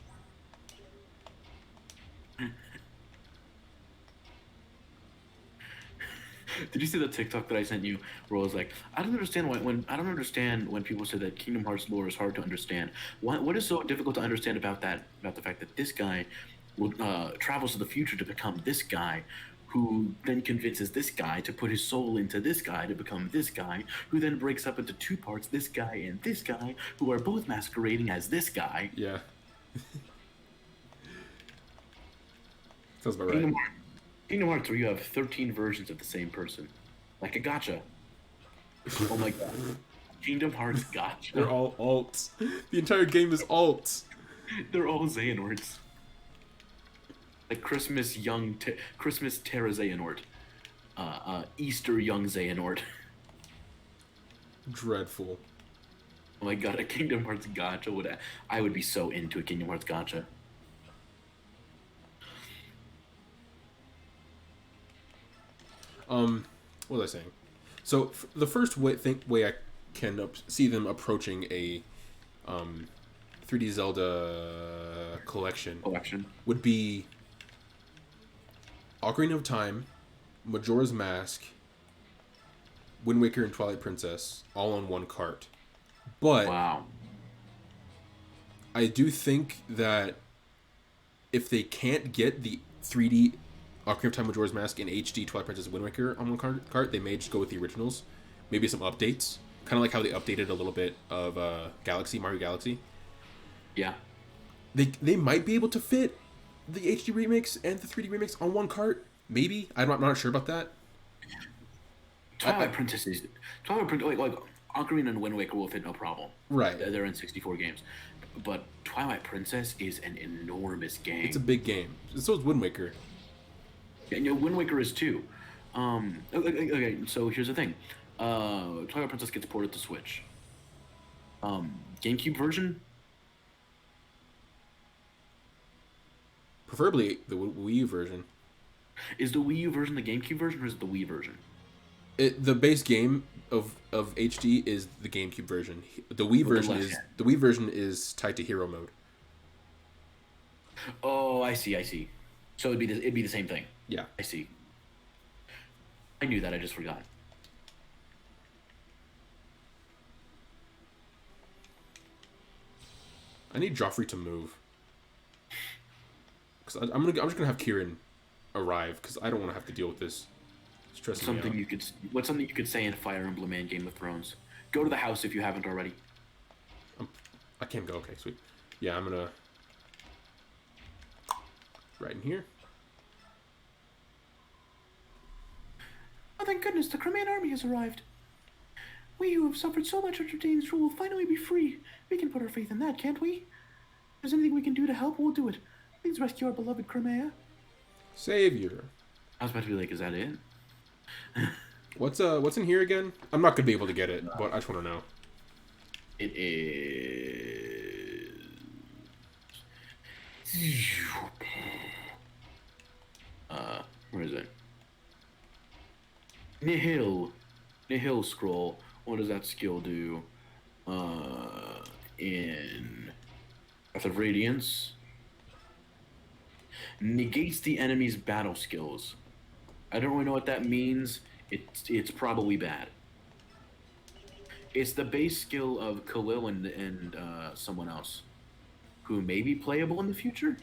Did you see the TikTok that I sent you where I was like, I don't understand when people say that Kingdom Hearts lore is hard to understand. What is so difficult to understand about the fact that this guy travels to the future to become this guy, who then convinces this guy to put his soul into this guy to become this guy, who then breaks up into 2 parts, this guy and this guy, who are both masquerading as this guy. Yeah. Sounds about right. Kingdom Hearts 3, you have 13 versions of the same person. Like a gacha. Oh my god. Kingdom Hearts gacha. They're all alts. The entire game is alts. They're all Xehanorts. Like Christmas Terra Xehanort. Easter Young Xehanort. Dreadful. Oh my god, a Kingdom Hearts gacha I would be so into a Kingdom Hearts gacha. What was I saying? So the first way I can see them approaching a 3D Zelda collection would be Ocarina of Time, Majora's Mask, Wind Waker, and Twilight Princess all on one cart. But wow. I do think that if they can't get the 3D Ocarina of Time, Majora's Mask, and HD Twilight Princess, Wind Waker on one cart, they may just go with the originals. Maybe some updates, kind of like how they updated a little bit of Mario Galaxy. Yeah. They might be able to fit the HD remakes and the 3D remakes on one cart. Maybe. I'm not sure about that. Twilight Princess, like Ocarina and Wind Waker will fit no problem. Right. They're in 64 games. But Twilight Princess is an enormous game. It's a big game. So is Wind Waker. And Wind Waker is too. Okay, so here's the thing. Twilight Princess gets ported to Switch. GameCube version? Preferably the Wii U version. Is the Wii U version the GameCube version, or is it the Wii version? The base game of HD is the GameCube version. The Wii version is tied to Hero Mode. Oh, I see. So it'd be the same thing. Yeah. I see. I knew that. I just forgot. I need Joffrey to move. Because I'm just gonna have Kieran arrive because I don't want to have to deal with this. Stressing me out. What's something you could say in Fire Emblem and Game of Thrones? Go to the house if you haven't already. I can't go. Okay, sweet. Yeah, I'm gonna right in here. Oh, thank goodness, the Crimean army has arrived. We who have suffered so much under Dane's rule will finally be free. We can put our faith in that, can't we? If there's anything we can do to help, we'll do it. Please rescue our beloved Crimea. Savior. I was about to be like, is that it? What's in here again? I'm not gonna be able to get it, but I just want to know. It is. Where is it? Nihil scroll. What does that skill do? In Path of Radiance. Negates the enemy's battle skills. I don't really know what that means. It's probably bad. It's the base skill of Khalil and someone else who may be playable in the future.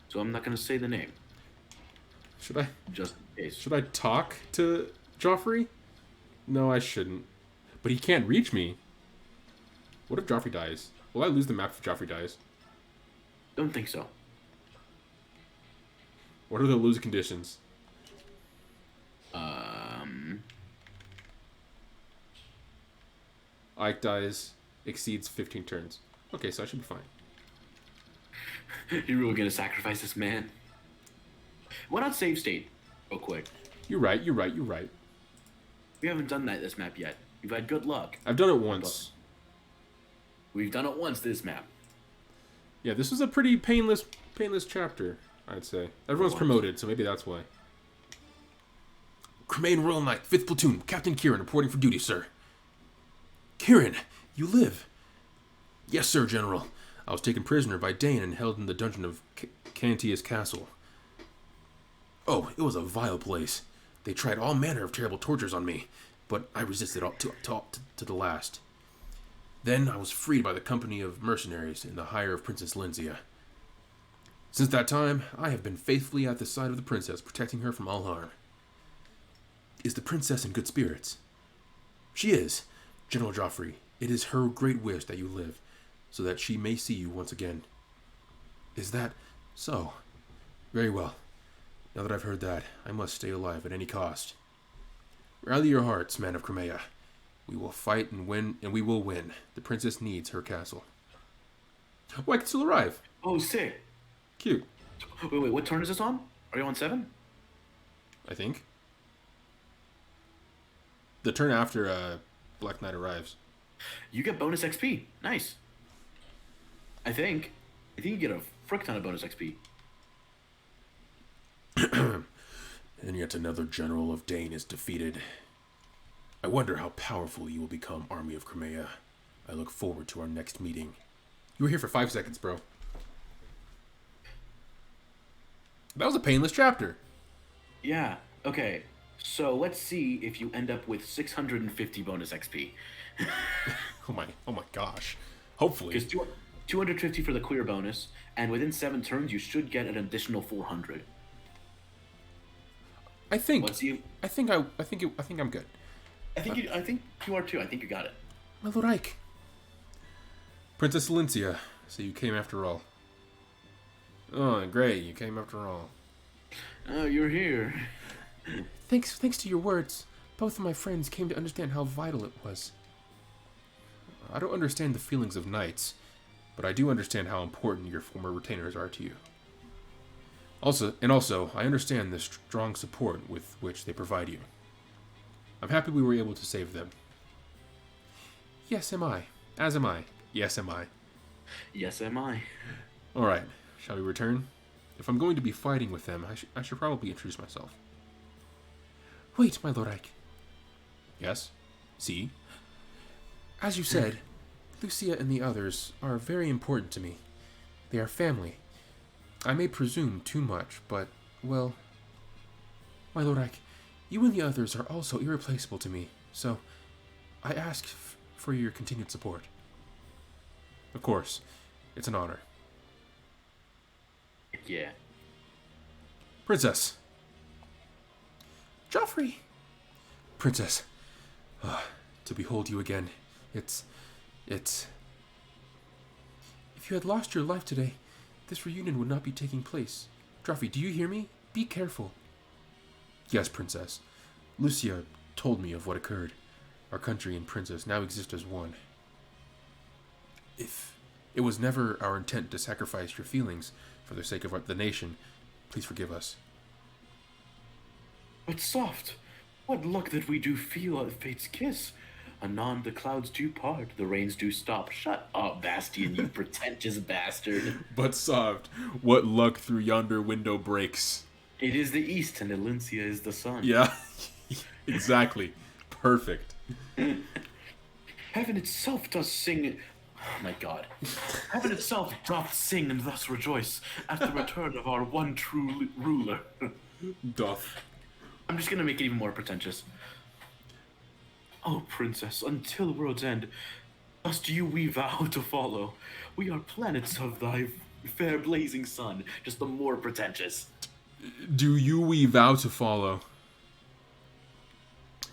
So I'm not going to say the name. Should I? Just in case. Should I talk to Joffrey? No, I shouldn't. But he can't reach me. What if Joffrey dies? Will I lose the map if Joffrey dies? Don't think so. What are the lose conditions? Ike dies, exceeds 15 turns. Okay, so I should be fine. You're really gonna sacrifice this man? Why not save state, real quick? You're right. We haven't done this map yet. You've had good luck. I've done it once. We've done it once, this map. Yeah, this was a pretty painless chapter, I'd say. Everyone's promoted, so maybe that's why. Crimean Royal Knight, 5th Platoon, Captain Kieran, reporting for duty, sir. Kieran, you live? Yes, sir, General. I was taken prisoner by Dane and held in the dungeon of Cantia's castle. Oh, it was a vile place. They tried all manner of terrible tortures on me, but I resisted all to the last. Then I was freed by the company of mercenaries in the hire of Princess Lenzia. Since that time, I have been faithfully at the side of the princess, protecting her from all harm. Is the princess in good spirits? She is. General Joffrey, it is her great wish that you live, so that she may see you once again. Is that so? Very well. Now that I've heard that, I must stay alive at any cost. Rally your hearts, man of Crimea. We will fight and win, and we will win. The princess needs her castle. Oh, I can still arrive. Oh, sick. Cute. Wait, what turn is this on? Are you on 7? I think. The turn after Black Knight arrives. You get bonus XP. Nice. I think. I think you get a frick ton of bonus XP. And yet another general of Dane is defeated. I wonder how powerful you will become, Army of Crimea. I look forward to our next meeting. You were here for 5 seconds, bro. That was a painless chapter. Yeah. Okay. So let's see if you end up with 650 bonus XP. Oh my gosh. Hopefully. Because 250 for the clear bonus, and within 7 turns you should get an additional 400. I think. Let's see. I think I'm good. I think you are too. I think you got it. My Lord Ike. Princess Valencia, so you came after all. Oh, great, you came after all. Oh, you're here. Thanks to your words, both of my friends came to understand how vital it was. I don't understand the feelings of knights, but I do understand how important your former retainers are to you. Also, I understand the strong support with which they provide you. I'm happy we were able to save them. Yes, am I. As am I. Yes, am I. Yes, am I. Alright, shall we return? If I'm going to be fighting with them, I should probably introduce myself. Wait, my Lord Ike. Yes? See? As you said, Lucia and the others are very important to me. They are family. I may presume too much, but, well... My Lord Ike, you and the others are also irreplaceable to me, so I ask for your continued support. Of course, it's an honor. Yeah. Princess! Joffrey! Princess, to behold you again, it's... If you had lost your life today, this reunion would not be taking place. Joffrey, do you hear me? Be careful. Yes, Princess. Lucia told me of what occurred. Our country and Princess now exist as one. If it was never our intent to sacrifice your feelings for the sake of the nation, please forgive us. But soft, what luck that we do feel at fate's kiss. Anon the clouds do part, the rains do stop. Shut up, Bastion, you pretentious bastard. But soft, what luck through yonder window breaks. It is the east, and Valencia is the sun. Yeah, exactly. Perfect. Heaven itself does sing... Oh my god. Heaven itself doth sing and thus rejoice at the return of our one true ruler. Doth. I'm just gonna make it even more pretentious. Oh, princess, until world's end, thus do you we vow to follow. We are planets of thy fair blazing sun. Just the more pretentious. Do you we vow to follow?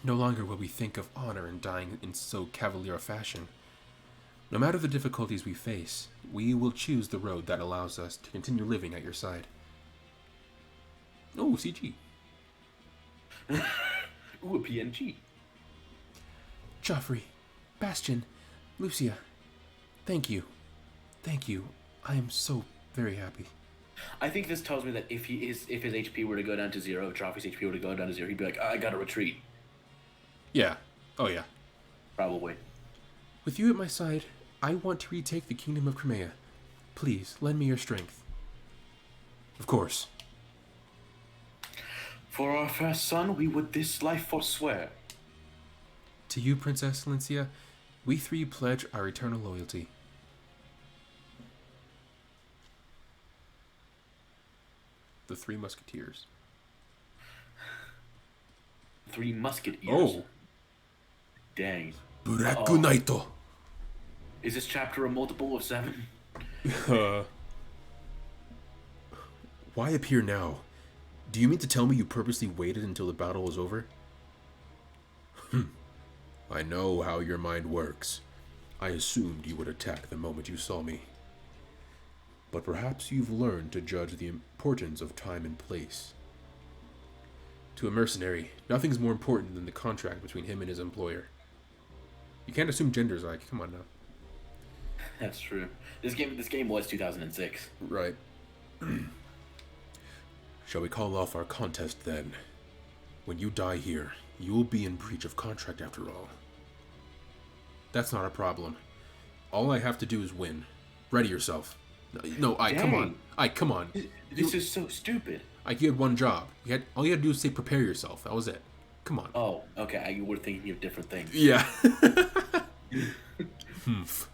No longer will we think of honor in dying in so cavalier a fashion. No matter the difficulties we face, we will choose the road that allows us to continue living at your side. Oh, CG. Ooh, a PNG. Joffrey, Bastion, Lucia, thank you. Thank you. I am so very happy. I think this tells me that if his HP were to go down to 0, if Joffrey's HP were to go down to 0, he'd be like, I gotta retreat. Yeah. Oh, yeah. Probably. With you at my side, I want to retake the kingdom of Crimea. Please, lend me your strength. Of course. For our fair son, we would this life forswear. To you, Princess Valencia, we three pledge our eternal loyalty. The Three Musketeers. 3 musket ears. Oh. Dang. Buraku Naito. Is this chapter a multiple of 7? Why appear now? Do you mean to tell me you purposely waited until the battle was over? I know how your mind works. I assumed you would attack the moment you saw me. But perhaps you've learned to judge the importance of time and place. To a mercenary, nothing's more important than the contract between him and his employer. You can't assume gender, Zyke. Come on now. That's true. This game was 2006. Right. Shall we call off our contest then? When you die here, you will be in breach of contract after all. That's not a problem. All I have to do is win. Ready yourself. No, come on. Come on. This is so stupid. You had one job. All you had to do was say prepare yourself. That was it. Come on. Oh, okay. You were thinking of different things. Yeah. Humph.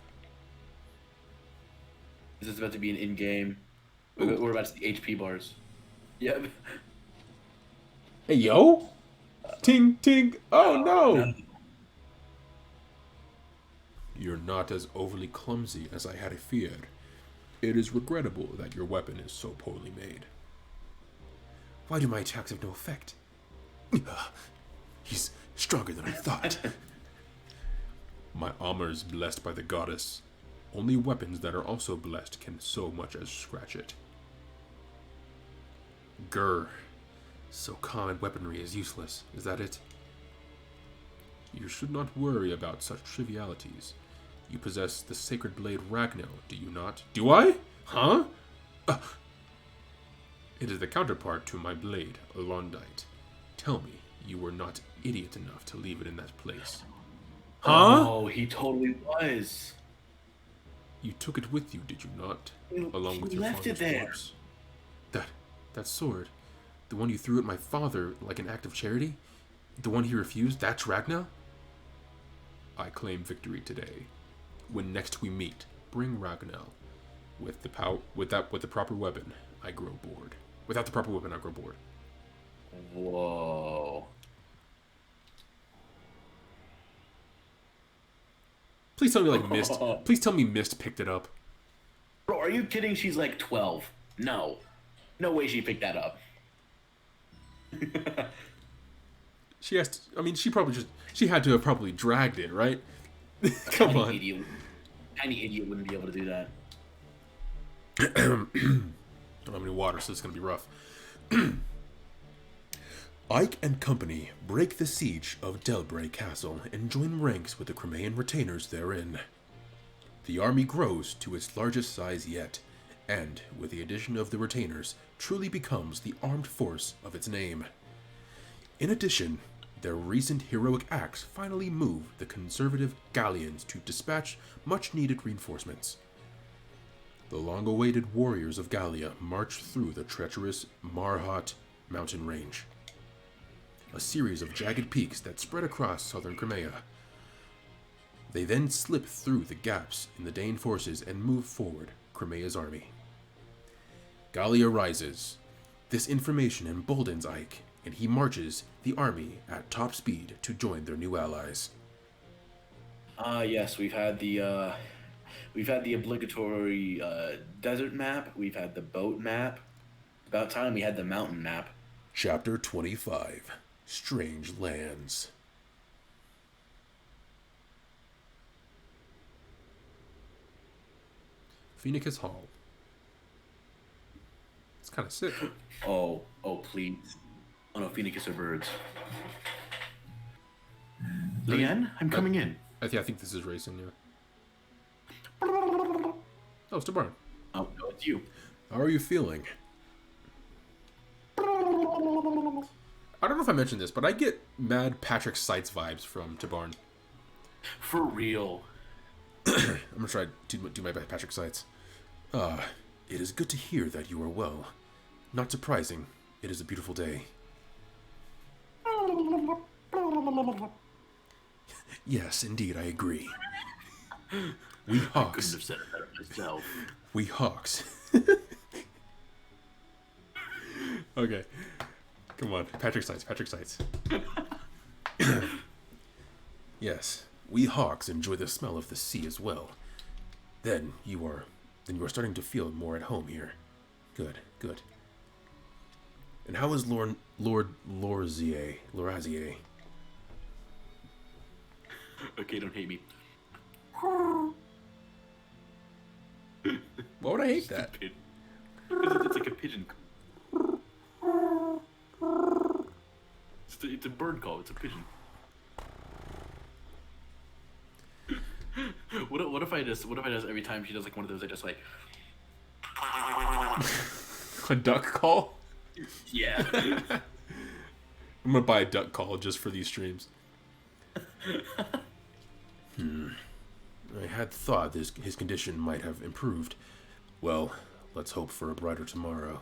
This is about to be an in-game. We're about to see HP bars. Yep. Hey, yo. Ting, ting. Oh, no. You're not as overly clumsy as I had feared. It is regrettable that your weapon is so poorly made. Why do my attacks have no effect? He's stronger than I thought. My armor is blessed by the goddess. Only weapons that are also blessed can so much as scratch it. Grr. So common weaponry is useless, is that it? You should not worry about such trivialities. You possess the sacred blade Ragnell, do you not? Do I? Huh? It is the counterpart to my blade, Alondite. Tell me, you were not idiot enough to leave it in that place. Huh? Oh, he totally was. You took it with you, did you not? Along with your left it father's there. corpse. That sword, the one you threw at my father like an act of charity? The one he refused, that's Ragnar? I claim victory today. When next we meet, bring Ragnar. With the proper weapon, I grow bored. Without the proper weapon, I grow bored. Whoa. Please tell me Mist. Please tell me Mist picked it up. Bro, are you kidding? She's like 12. No. No way she picked that up. She has to, she had to have probably dragged it, right? Come on. Any idiot wouldn't be able to do that. I don't have any water, so it's going to be rough. Ike and company break the siege of Delbray Castle and join ranks with the Crimean retainers therein. The army grows to its largest size yet, and, with the addition of the retainers, truly becomes the armed force of its name. In addition, their recent heroic acts finally move the conservative Gallians to dispatch much-needed reinforcements. The long-awaited warriors of Gallia march through the treacherous Marhat mountain range, a series of jagged peaks that spread across southern Crimea. They then slip through the gaps in the Dane forces and move forward Crimea's army. Gallia rises. This information emboldens Ike, and he marches the army at top speed to join their new allies. Yes, we've had the obligatory desert map. We've had the boat map. About time we had the mountain map. Chapter 25. Strange Lands. Phoenix Hall. It's kind of sick. Oh, please. Oh no, Phoenix are birds. Leanne, I'm coming in. I think this is racing, yeah. Oh, it's the barn. Oh, no, it's you. How are you feeling? I don't know if I mentioned this, but I get mad Patrick Seitz vibes from Tabarn. For real. I'm gonna try to do my best Patrick Seitz. It is good to hear that you are well. Not surprising. It is a beautiful day. Yes, indeed, I agree. We Hawks. I couldn't have said it better myself. We Hawks. Okay. Come on. Patrick Seitz. Yes. We Hawks enjoy the smell of the sea as well. Then you are starting to feel more at home here. Good. And how is Lord Lorazier? Okay, don't hate me. Why would I hate that? It's like a pigeon. It's a bird call. It's a pigeon. What what if I just every time she does like one of those, I just like, A duck call? yeah. I'm gonna buy a duck call just for these streams. I had thought his condition might have improved. Well, let's hope for a brighter tomorrow.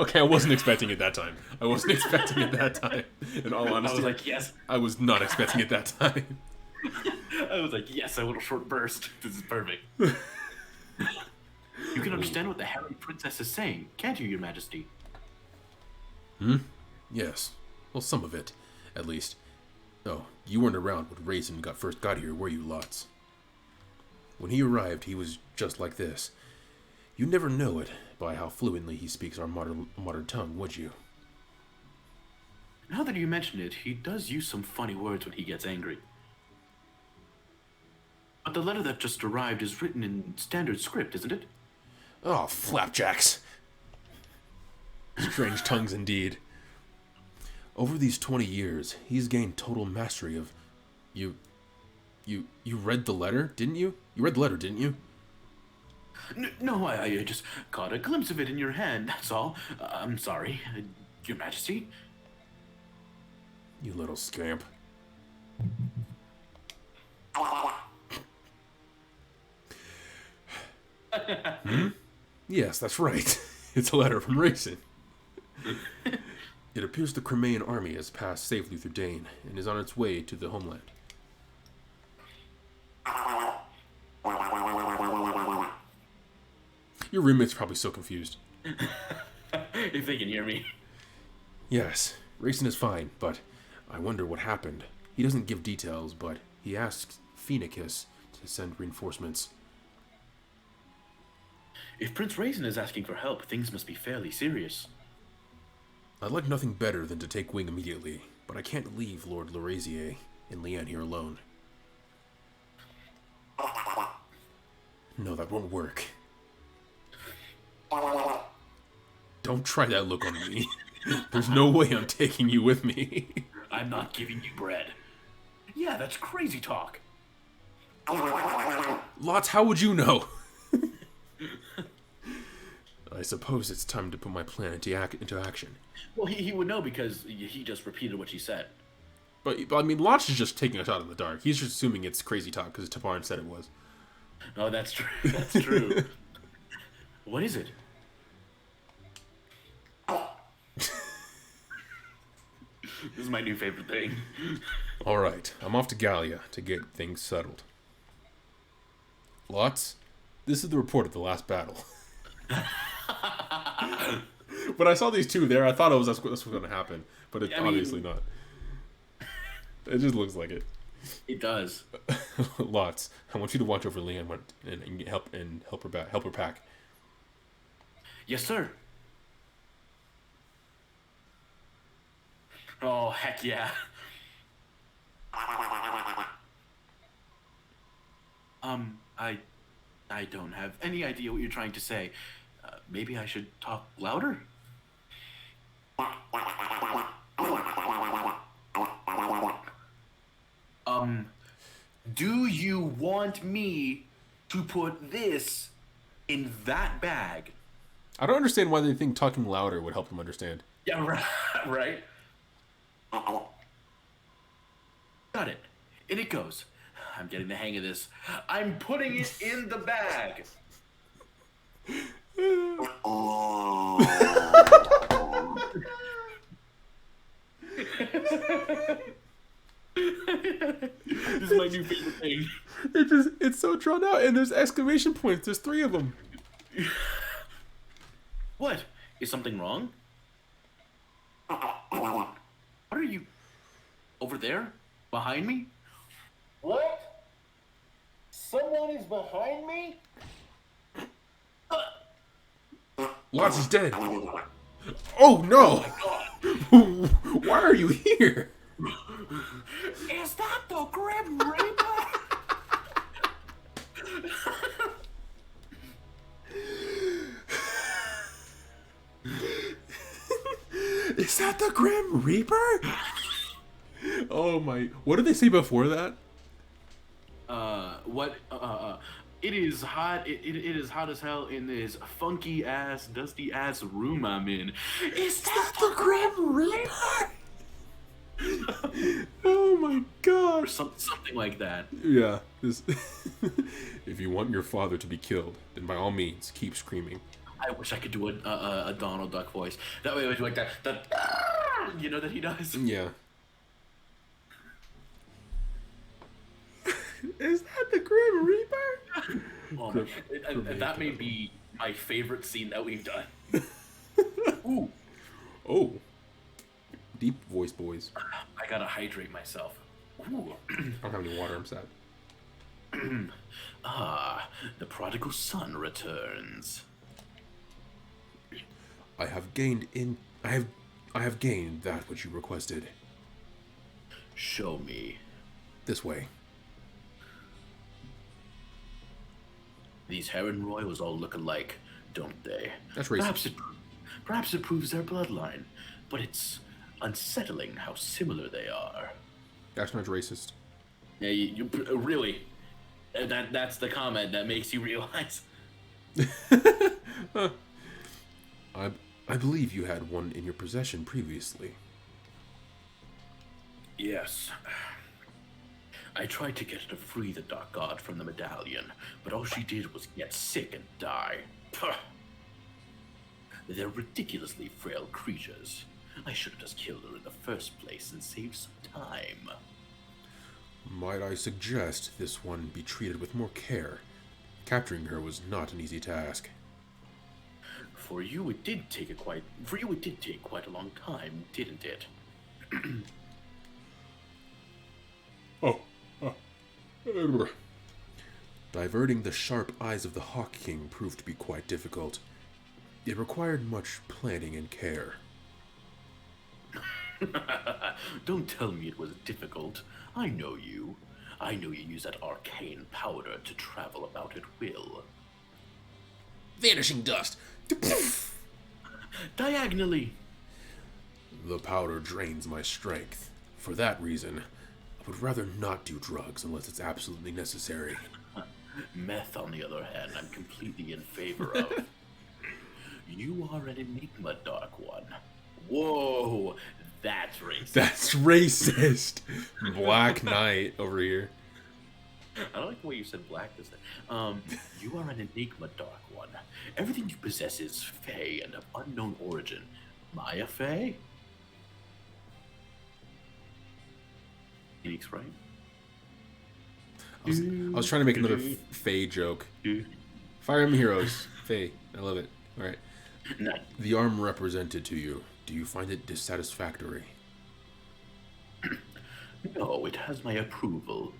Okay, I wasn't expecting it that time. In all honesty, I was like, yes. I was not expecting it that time. I was like, yes, a little short burst. This is perfect. You can understand what the Harry Princess is saying, can't you, Your Majesty? Yes. Well, some of it, at least. Oh, you weren't around when Raisin first got here, were you, Lots? When he arrived, he was just like this. You'd never know it by how fluently he speaks our modern tongue, would you? Now that you mention it, he does use some funny words when he gets angry. But the letter that just arrived is written in standard script, isn't it? Oh, flapjacks. Strange tongues indeed. Over these 20 years, he's gained total mastery of... You read the letter, didn't you? You read the letter, didn't you? No, I just caught a glimpse of it in your hand, that's all. I'm sorry, Your Majesty. You little scamp. Yes, that's right. It's a letter from Raisin. It appears the Crimean army has passed safely through Dane and is on its way to the homeland. Your roommate's probably so confused. If they can hear me. Yes, Raisin is fine, but I wonder what happened. He doesn't give details, but he asks Phoenicus to send reinforcements. If Prince Raisin is asking for help, things must be fairly serious. I'd like nothing better than to take wing immediately, but I can't leave Lord Lorasier and Leanne here alone. No, that won't work. Don't try that look on me. There's no way I'm taking you with me. I'm not giving you bread. Yeah, that's crazy talk. Lots, how would you know? I suppose it's time to put my plan into action. Well, he would know because he just repeated what she said. But I mean, Lots is just taking a shot in the dark. He's just assuming it's crazy talk because Tabaran said it was. Oh, that's true. That's true. What is it? This is my new favorite thing. Alright, I'm off to Gallia to get things settled. Lots, this is the report of the last battle. When I saw these two there, I thought that's what was going to happen, but it's obviously not. It just looks like it. It does. Lots, I want you to watch over Leanne and help her pack. Yes, sir. Oh, heck yeah. I don't have any idea what you're trying to say. Maybe I should talk louder? Do you want me to put this in that bag? I don't understand why they think talking louder would help them understand. Yeah, right. Got it. In it goes. I'm getting the hang of this. I'm putting it in the bag. This is my new favorite thing. It's so drawn out, and there's exclamation points. There's 3 of them. What? Is something wrong? What are you... over there? Behind me? What? Someone is behind me? Lots is dead. Oh no! Why are you here? Is that the Grim Reaper? Is that the Grim Reaper? Oh my! What did they say before that? It is hot. It is hot as hell in this funky ass, dusty ass room I'm in. Is that the Grim Reaper? Oh my Or gosh! something like that. Yeah. This. If you want your father to be killed, then by all means keep screaming. I wish I could do a Donald Duck voice. That way it would be like that. You know that he does. Yeah. Is that the Grim Reaper? Oh my, and that may be my favorite scene that we've done. Ooh. Oh. Deep voice, boys. I gotta hydrate myself. Ooh. I don't have any water. I'm sad. The prodigal son returns. I have gained that which you requested. Show me. This way. These Heron Royals all look alike, don't they? That's racist. Perhaps it proves their bloodline, but it's unsettling how similar they are. That's not racist. Yeah, you really. That's the comment that makes you realize. I believe you had one in your possession previously. Yes. I tried to get her to free the Dark God from the medallion, but all she did was get sick and die. Puh. They're ridiculously frail creatures. I should have just killed her in the first place and saved some time. Might I suggest this one be treated with more care? Capturing her was not an easy task. For you, it did take quite a long time, didn't it? Diverting the sharp eyes of the Hawk King proved to be quite difficult. It required much planning and care. Don't tell me it was difficult. I know you. I know you use that arcane powder to travel about at will. Vanishing dust! Diagonally! The powder drains my strength. For that reason, I would rather not do drugs unless it's absolutely necessary. Meth, on the other hand, I'm completely in favor of. You are an enigma, Dark One. Whoa, that's racist. That's racist! Black Knight over here. I don't like the way you said black this time. You are an enigma, Dark One. Everything you possess is fey and of unknown origin. Maya Fey? Phoenix, right? I was trying to make another Faye joke. Fire Emblem Heroes. Faye. I love it. Alright. Nice. The arm represented to you. Do you find it dissatisfactory? No, it has my approval.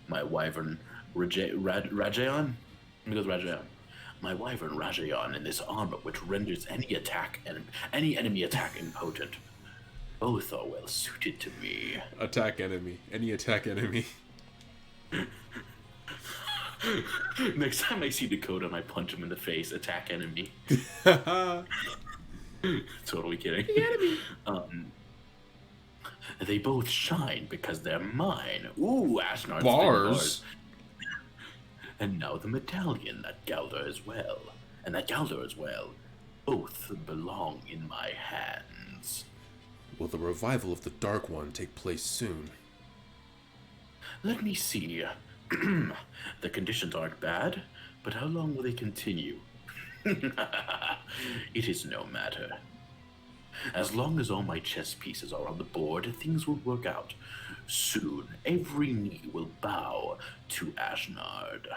My wyvern Rajayon? Let me go with Rajayon. My wyvern Rajayon in this armor which renders any enemy attack impotent. Both are well suited to me. Attack enemy. Any attack enemy. Next time I see Dakota, I punch him in the face. Attack enemy. Totally kidding. The enemy. They both shine because they're mine. Ooh, Ashnard's Bars. And now the medallion, that Galder as well. And that Galder as well. Both belong in my hands. Will the revival of the Dark One take place soon? Let me see. The conditions aren't bad, but how long will they continue? It is no matter. As long as all my chess pieces are on the board, things will work out. Soon, every knee will bow to Ashnard.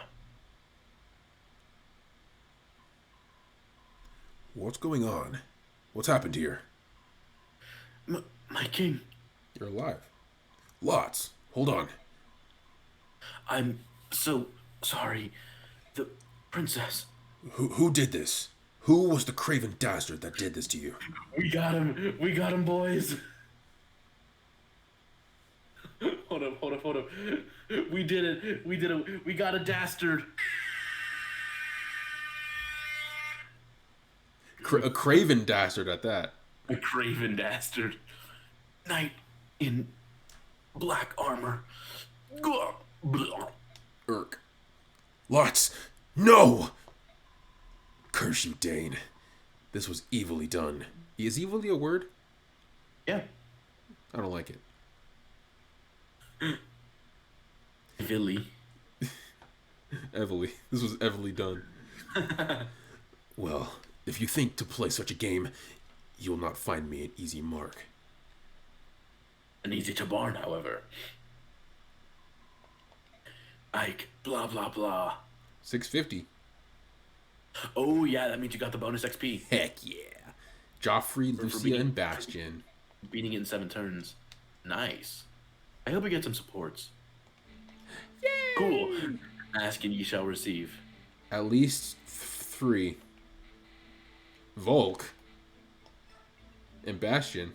What's going on? What's happened here? My king. You're alive. Lots. Hold on. I'm so sorry. The princess. Who did this? Who was the craven dastard that did this to you? We got him. We got him, boys. Hold up. We did it. We got a dastard. A craven dastard at that. A craven dastard. Knight in black armor. Irk. Lots. No! Curse you, Dane. This was evilly done. Is evilly a word? Yeah. I don't like it. Villy. Evilly. This was evilly done. Well, if you think to play such a game, you'll not find me an easy mark. An easy to barn, however. Ike, blah blah blah. 650. Oh yeah, that means you got the bonus XP. Heck yeah. Joffrey, For Lucia, beating- and Bastion. Beating it in 7 turns. Nice. I hope we get some supports. Yay! Cool. Ask and ye shall receive. At least 3. Volk. And Bastion.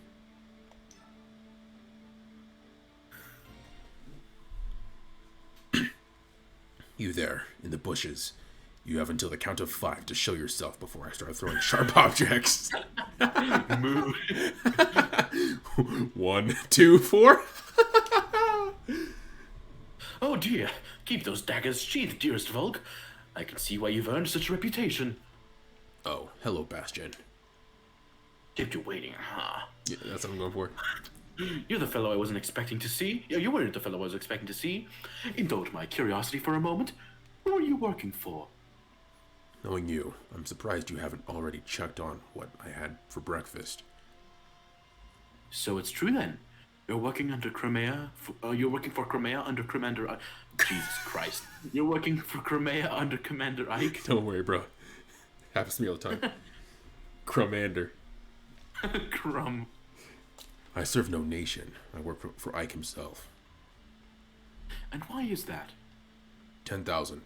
You there, in the bushes. You have until the count of 5 to show yourself before I start throwing sharp objects. Move. 1, 2, 4. Oh dear. Keep those daggers sheathed, dearest Volk. I can see why you've earned such a reputation. Oh, hello, Bastion. Kept you waiting, huh? Yeah, that's what I'm going for. You're the fellow I wasn't expecting to see. Yeah, you weren't the fellow I was expecting to see. Indulge my curiosity for a moment. Who are you working for? Knowing you, I'm surprised you haven't already checked on what I had for breakfast. So it's true then. You're working under Crimea. You're working for Crimea under Commander. Jesus Christ. You're working for Crimea under Commander Ike. Don't worry, bro. Happens to me all the time. Crumander. Crumb. I serve no nation. I work for Ike himself. And why is that? 10,000.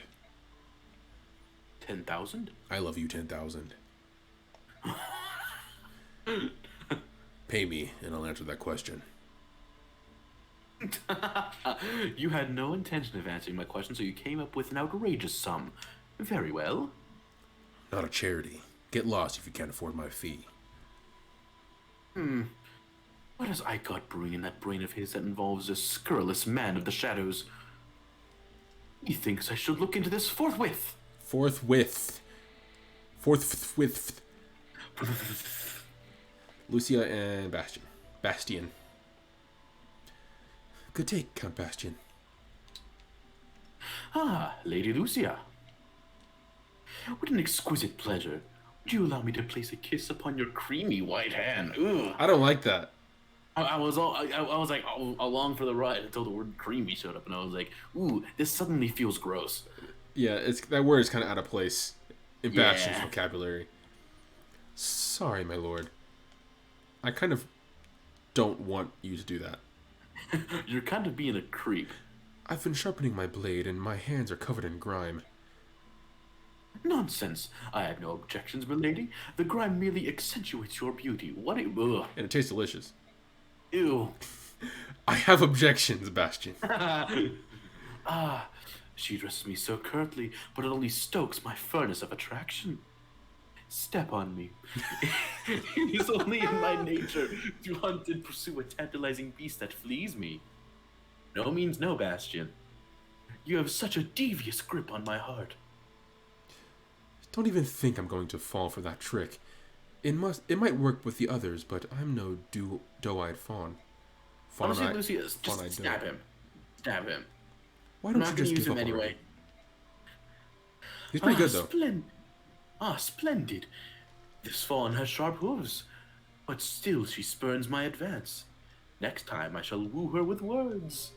10,000? I love you, 10,000. Pay me, and I'll answer that question. You had no intention of answering my question, so you came up with an outrageous sum. Very well. Not a charity. Get lost if you can't afford my fee. What has Ike got brewing in that brain of his that involves a scurrilous man of the shadows? He thinks I should look into this forthwith. Forthwith. Forthwith. Lucia and Bastion. Bastion. Good take, Count Bastion. Ah, Lady Lucia. What an exquisite pleasure. Would you allow me to place a kiss upon your creamy white hand? Ugh. I don't like that. I was like along for the ride until the word creamy showed up, and I was like, ooh, this suddenly feels gross. Yeah, it's that word is kind of out of place in Bastion's Yeah. vocabulary. Sorry, my lord. I kind of don't want you to do that. You're kind of being a creep. I've been sharpening my blade, and my hands are covered in grime. Nonsense. I have no objections, milady. The grime merely accentuates your beauty. What a... Ugh. And it tastes delicious. Ew. I have objections, Bastion. Ah, she addresses me so curtly, but it only stokes my furnace of attraction. Step on me. It is only in my nature to hunt and pursue a tantalizing beast that flees me. No means no, Bastion. You have such a devious grip on my heart. Don't even think I'm going to fall for that trick. It might work with the others, but I'm no doe-eyed fawn. Honestly, Fawn-eyed- Lucia, fawn-eyed just doe. stab him. Stab him. Why I'm don't you not going just to use give him up anyway. already? He's pretty good, though. Splendid. This fawn has sharp hooves, but still she spurns my advance. Next time I shall woo her with words.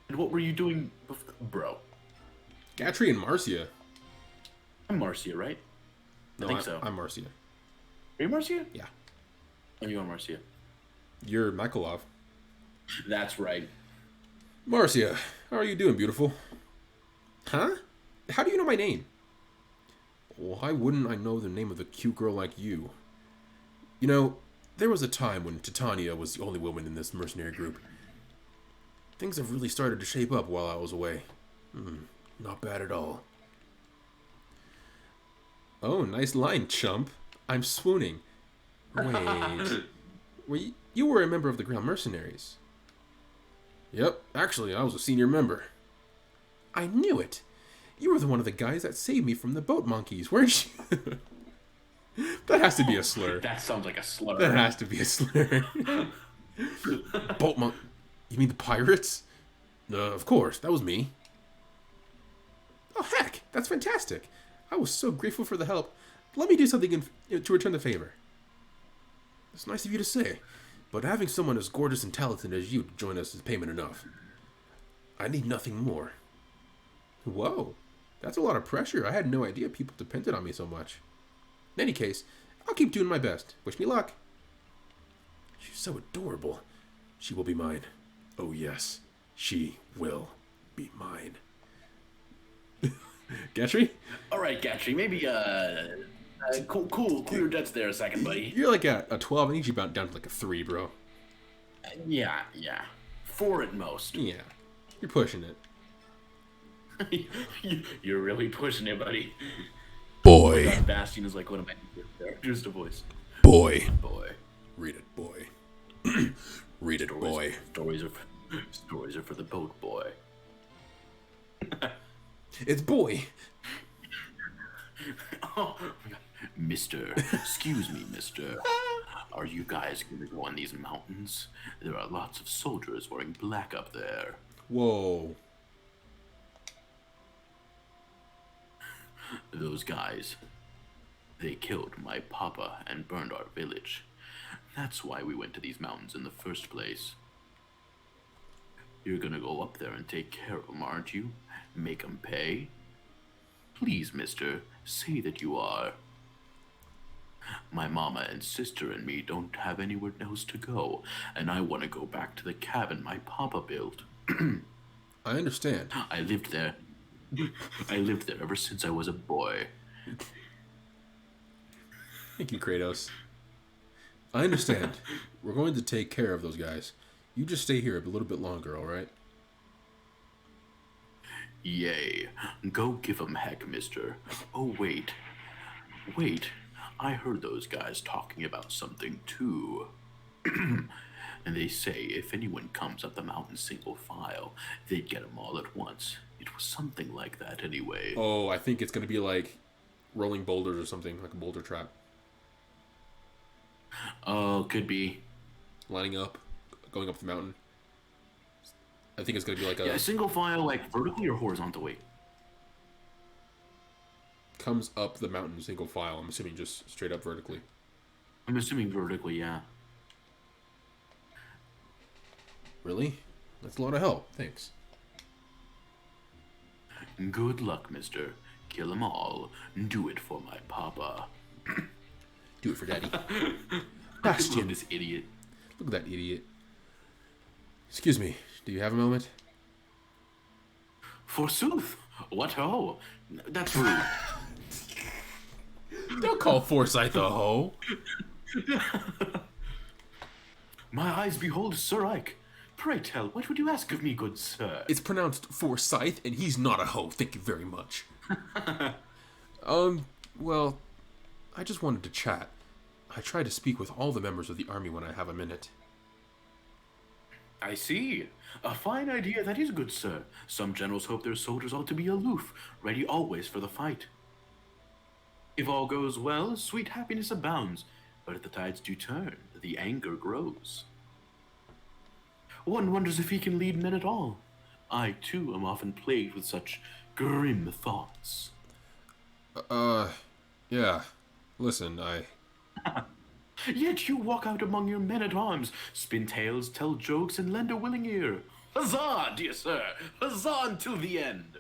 And what were you doing bro? Gatry and Marcia. I'm Marcia, right? No, I think so. I'm Marcia. Are you Marcia? Yeah. Oh, you are Marcia. You're Michaelov. That's right. Marcia, how are you doing, beautiful? Huh? How do you know my name? Why wouldn't I know the name of a cute girl like you? You know, there was a time when Titania was the only woman in this mercenary group. Things have really started to shape up while I was away. Not bad at all. Oh, nice line, chump. I'm swooning. Wait. You were a member of the Ground Mercenaries. Yep, actually, I was a senior member. I knew it. You were one of the guys that saved me from the boat monkeys, weren't you? That has to be a slur. That sounds like a slur. That has to be a slur. Boat monk. You mean the pirates? Of course, that was me. Oh, heck, that's fantastic. I was so grateful for the help. Let me do something to return the favor. It's nice of you to say, but having someone as gorgeous and talented as you join us is payment enough. I need nothing more. Whoa, that's a lot of pressure. I had no idea people depended on me so much. In any case, I'll keep doing my best. Wish me luck. She's so adorable. She will be mine. Oh yes, she will be mine. Gatry? All right, Gatry, maybe cool your jets there a second, buddy. You're like a 12. I need you down to like a 3, bro. Yeah. 4 at most. Yeah, you're pushing it. You're really pushing it, buddy. Boy. Bastion is like one of my favorite characters to voice. Boy. Read it, boy. Read it, boy. Stories are for the boat, boy. It's boy. Oh, Mister, excuse me, mister. Are you guys gonna go on these mountains? There are lots of soldiers wearing black up there. Whoa. Those guys, they killed my papa and burned our village. That's why we went to these mountains in the first place. You're gonna go up there and take care of them, aren't you? Make them pay? Please, mister, say that you are. My mama and sister and me don't have anywhere else to go, and I want to go back to the cabin my papa built. I understand. I lived there ever since I was a boy. Thank you, Kratos. I understand. We're going to take care of those guys. You just stay here a little bit longer, alright? Yay. Go give 'em heck, mister. Oh, wait. I heard those guys talking about something, too. And they say if anyone comes up the mountain single file, they'd get 'em all at once. It was something like that, anyway. Oh, I think it's going to be like rolling boulders or something, like a boulder trap. Oh, could be. Lining up, going up the mountain. I think it's going to be like a... Yeah, single file, like vertically or horizontally? Comes up the mountain single file. I'm assuming just straight up vertically. I'm assuming vertically, yeah. Really? That's a lot of help. Thanks. Good luck, mister. Kill 'em all. Do it for my papa. Do it for daddy. Bastion, this idiot. Look at that idiot. Excuse me. Do you have a moment? Forsooth. What ho? That's rude. Don't call Forsyth a hoe. My eyes behold Sir Ike. Pray tell, what would you ask of me, good sir? It's pronounced Forsyth, and he's not a hoe. Thank you very much. Well, I just wanted to chat. I try to speak with all the members of the army when I have a minute. I see. A fine idea that is, good sir. Some generals hope their soldiers ought to be aloof, ready always for the fight. If all goes well, sweet happiness abounds, but if the tides do turn, the anger grows. One wonders if he can lead men at all. I, too, am often plagued with such grim thoughts. Yeah. Listen, Yet you walk out among your men-at-arms, spin tales, tell jokes, and lend a willing ear. Huzzah, dear sir! Huzzah until the end!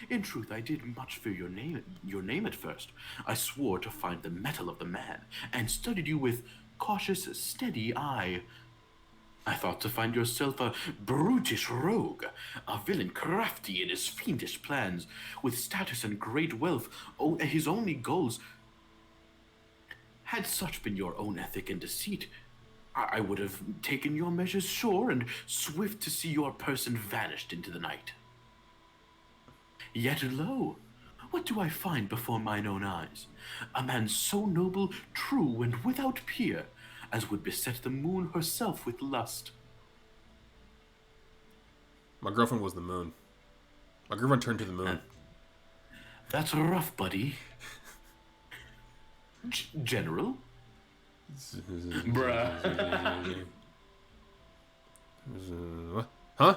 In truth, I did much fear your name at first. I swore to find the mettle of the man, and studied you with cautious, steady eye. I thought to find yourself a brutish rogue, a villain crafty in his fiendish plans, with status and great wealth, his only goals. Had such been your own ethic and deceit, I would have taken your measures sure and swift to see your person vanished into the night. Yet lo, What do I find before mine own eyes? A man so noble, true, and without peer, as would beset the moon herself with lust. My girlfriend was the moon. My girlfriend turned to the moon. That's rough, buddy. General? Bruh. Huh?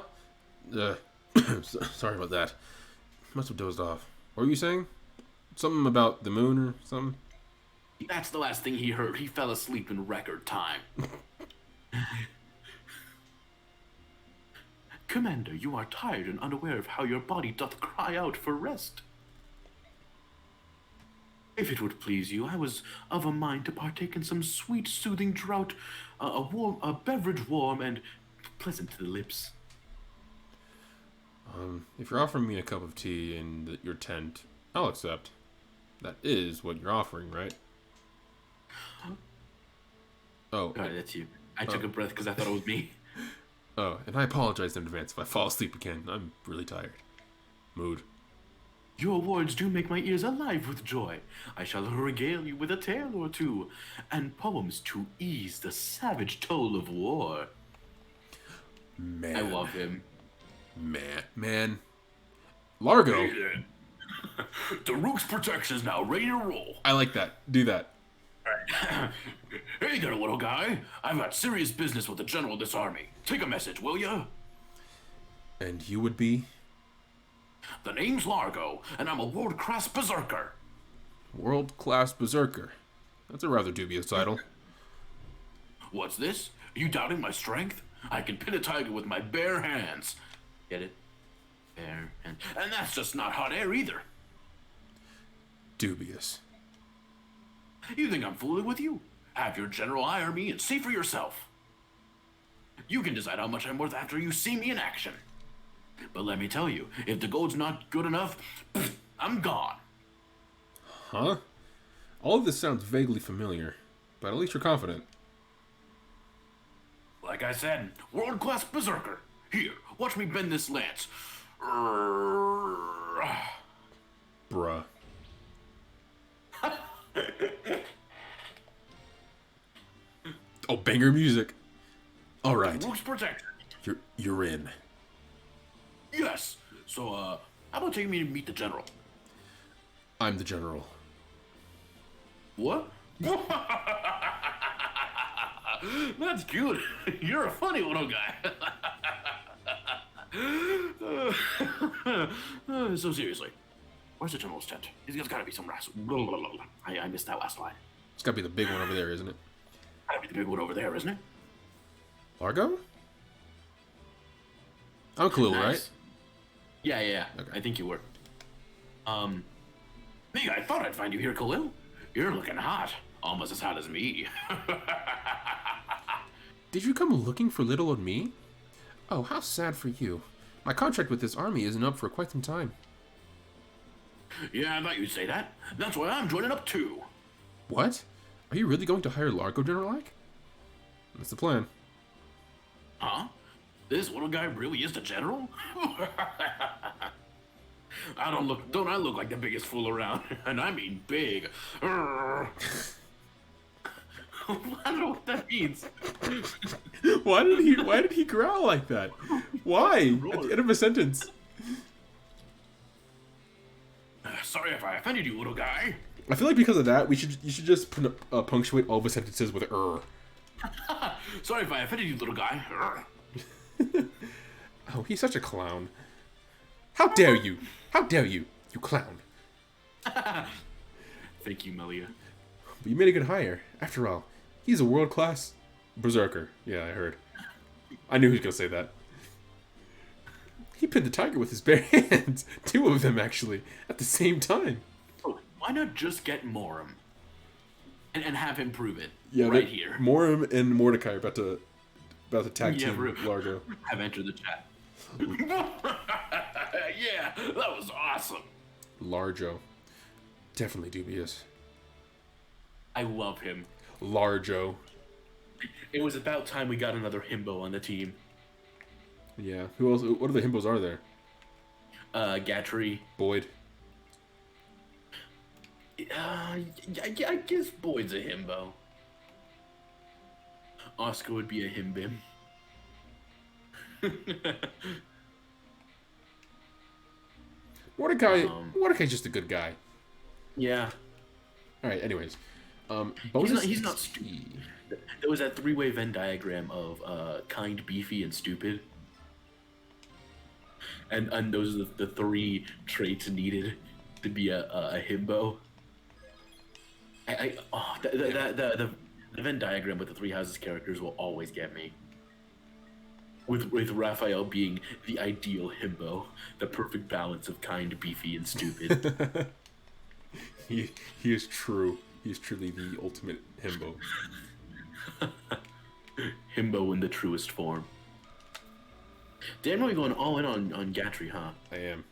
Sorry about that. Must have dozed off. What were you saying? Something about the moon or something? That's the last thing he heard. He fell asleep in record time. Commander, you are tired and unaware of how your body doth cry out for rest. If it would please you, I was of a mind to partake in some sweet, soothing draught, a beverage warm and pleasant to the lips. If you're offering me a cup of tea in your tent, I'll accept. That is what you're offering, right? Oh. Alright, that's you. I took a breath because I thought it was me. Oh, and I apologize in advance if I fall asleep again. I'm really tired. Mood. Your words do make my ears alive with joy. I shall regale you with a tale or two, and poems to ease the savage toll of war. Man. I love him. Man. Largo. Hey then. The Rook's protection is now ready to roll. I like that. Do that. Hey there, little guy. I've got serious business with the general of this army. Take a message, will ya? And you would be? The name's Largo, and I'm a world-class berserker. World-class berserker. That's a rather dubious title. What's this? Are you doubting my strength? I can pin a tiger with my bare hands. Get it? Bare hands. And that's just not hot air either. Dubious. You think I'm fooling with you? Have your general hire me and see for yourself. You can decide how much I'm worth after you see me in action. But let me tell you, if the gold's not good enough, I'm gone. Huh? All of this sounds vaguely familiar, but at least you're confident. Like I said, world-class berserker. Here, watch me bend this lance. Bruh. Oh, banger music. All right. Rook's protection. You're in. Yes. So, how about taking me to meet the general? I'm the general. What? That's cute. You're a funny little guy. So seriously, where's the general's tent? There's gotta be some rascal. I missed that last line. It's gotta be the big one over there, isn't it? Gotta be the big one over there, isn't it? Largo? I'm Khalil, Nice. right? Yeah. Okay. I think you were. Me, I thought I'd find you here, Khalil. You're looking hot. Almost as hot as me. Did you come looking for little old me? Oh, how sad for you. My contract with this army isn't up for quite some time. Yeah, I thought you'd say that. That's why I'm joining up too. What? Are you really going to hire Largo, General-like? That's the plan. Huh? This little guy really is the general? Don't I look like the biggest fool around? And I mean big. I don't know what that means. Why did he growl like that? Why? At the end of a sentence. Sorry if I offended you, little guy. I feel like because of that, you should just punctuate all of his sentences with Sorry if I offended you, little guy. Oh, he's such a clown. How dare you? How dare you, you clown. Thank you, Melia. But you made a good hire. After all, he's a world-class berserker. Yeah, I heard. I knew he was going to say that. He pinned the tiger with his bare hands. 2 of them, actually, at the same time. Oh, why not just get Morum and have him prove it here? Morum and Mordecai are about to tag team Largo. Have entered the chat. Yeah, that was awesome. Largo. Definitely dubious. I love him. Largo. It was about time we got another himbo on the team. Yeah. Who else? What other himbos are there? Gatry. Boyd. I guess Boyd's a himbo. Oscar would be a himbim. Mordecai's just a good guy. Yeah. All right. Anyways, bonus. He's not stupid. There was that three-way Venn diagram of kind, beefy, and stupid. And those are the three traits needed to be a himbo. The Venn diagram with the three houses characters will always get me. With Raphael being the ideal himbo, the perfect balance of kind, beefy, and stupid. he is true. He is truly the ultimate himbo. Himbo in the truest form. Damn, really going all in on Gatry, huh? I am.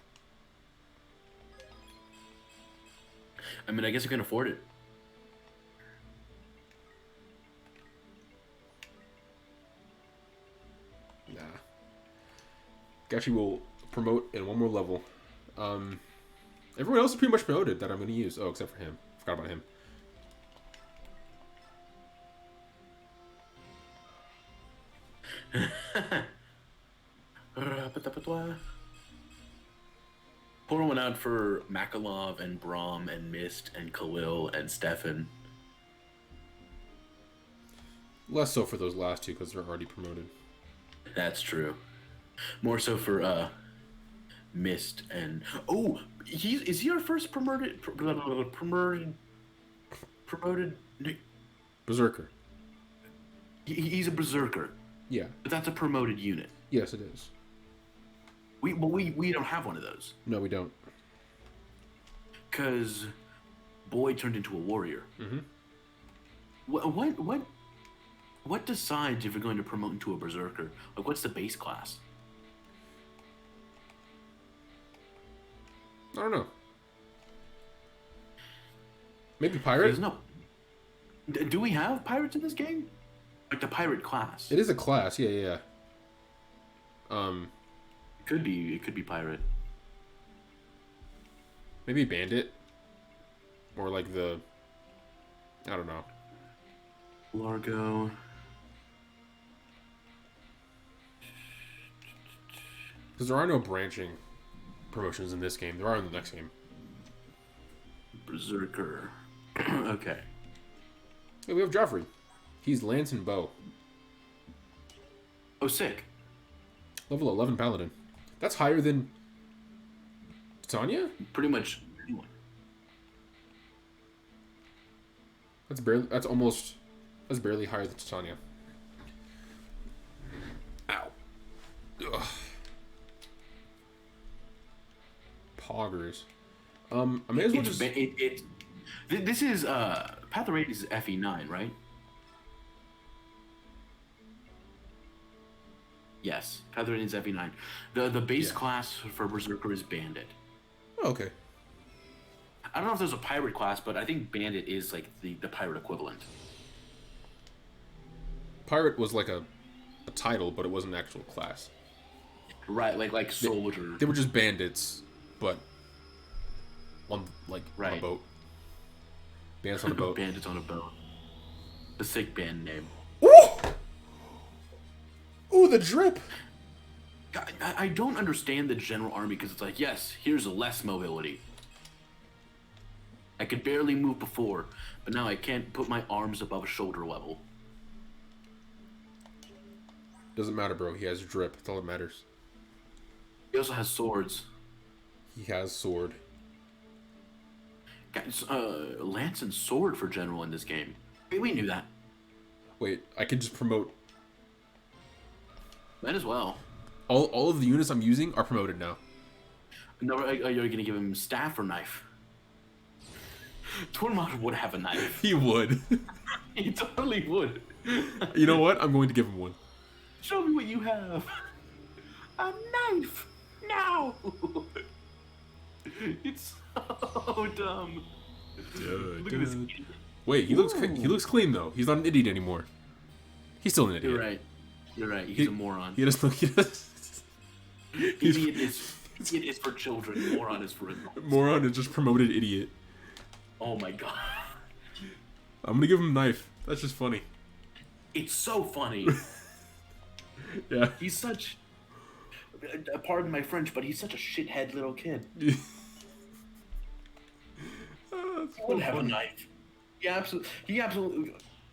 I mean, I guess I can afford it. Nah. Gatry will promote in one more level. Everyone else is pretty much promoted that I'm going to use. Oh, except for him. Forgot about him. Pour one out for Makalov and Braum and Mist and Khalil and Stefan. Less so for those last two because they're already promoted. That's true. More so for Mist and is he our first promoted Berserker. He's a berserker. Yeah. But that's a promoted unit. Yes, it is. We don't have one of those. No, we don't. Cause Boyd turned into a warrior. Mm-hmm. What decides if you're going to promote into a berserker? Like, what's the base class? I don't know. Maybe pirate? No. Do we have pirates in this game? Like the pirate class? It is a class. Yeah. It could be pirate. Maybe bandit. Or like I don't know. Largo. Because there are no branching promotions in this game. There are in the next game. Berserker. Okay. Hey, we have Joffrey. He's lance and bow. Oh, sick. Level 11 paladin. That's higher than Titania? Pretty much. That's barely higher than Titania. Ow. Ugh. Poggers. I may as well just... This is, Path of Radiance is FE9, right? Yes, Path of Radiance is FE9. The base class for Berserker is Bandit. Oh, okay. I don't know if there's a pirate class, but I think Bandit is like the pirate equivalent. Pirate was like a title, but it wasn't an actual class. Right, like soldier. They were just bandits, but on on a boat. Bandits on a boat. Bandits on a boat. The sick band name. Ooh! Ooh, the drip! I don't understand the general army because it's like, yes, here's less mobility. I could barely move before, but now I can't put my arms above shoulder level. Doesn't matter, bro. He has drip. That's all that matters. He also has swords. He has sword. Guys, lance and sword for general in this game. We knew that. Wait, I can just promote... Might as well. All of the units I'm using are promoted now. No, are you going to give him staff or knife? Tormod would have a knife. He would. He totally would. You know what? I'm going to give him one. Show me what you have. A knife. Now. It's so dumb. Look at this. Wait, he looks clean though. He's not an idiot anymore. He's still an idiot. You're right. He's a moron. He doesn't look. Idiot is for children. Moron is for adults. Moron is just promoted idiot. Oh my god. I'm gonna give him a knife. That's just funny. It's so funny. Yeah. He's such. Pardon my French, but he's such a shithead little kid. Oh, that's He so would have a funny. knife. He absolutely.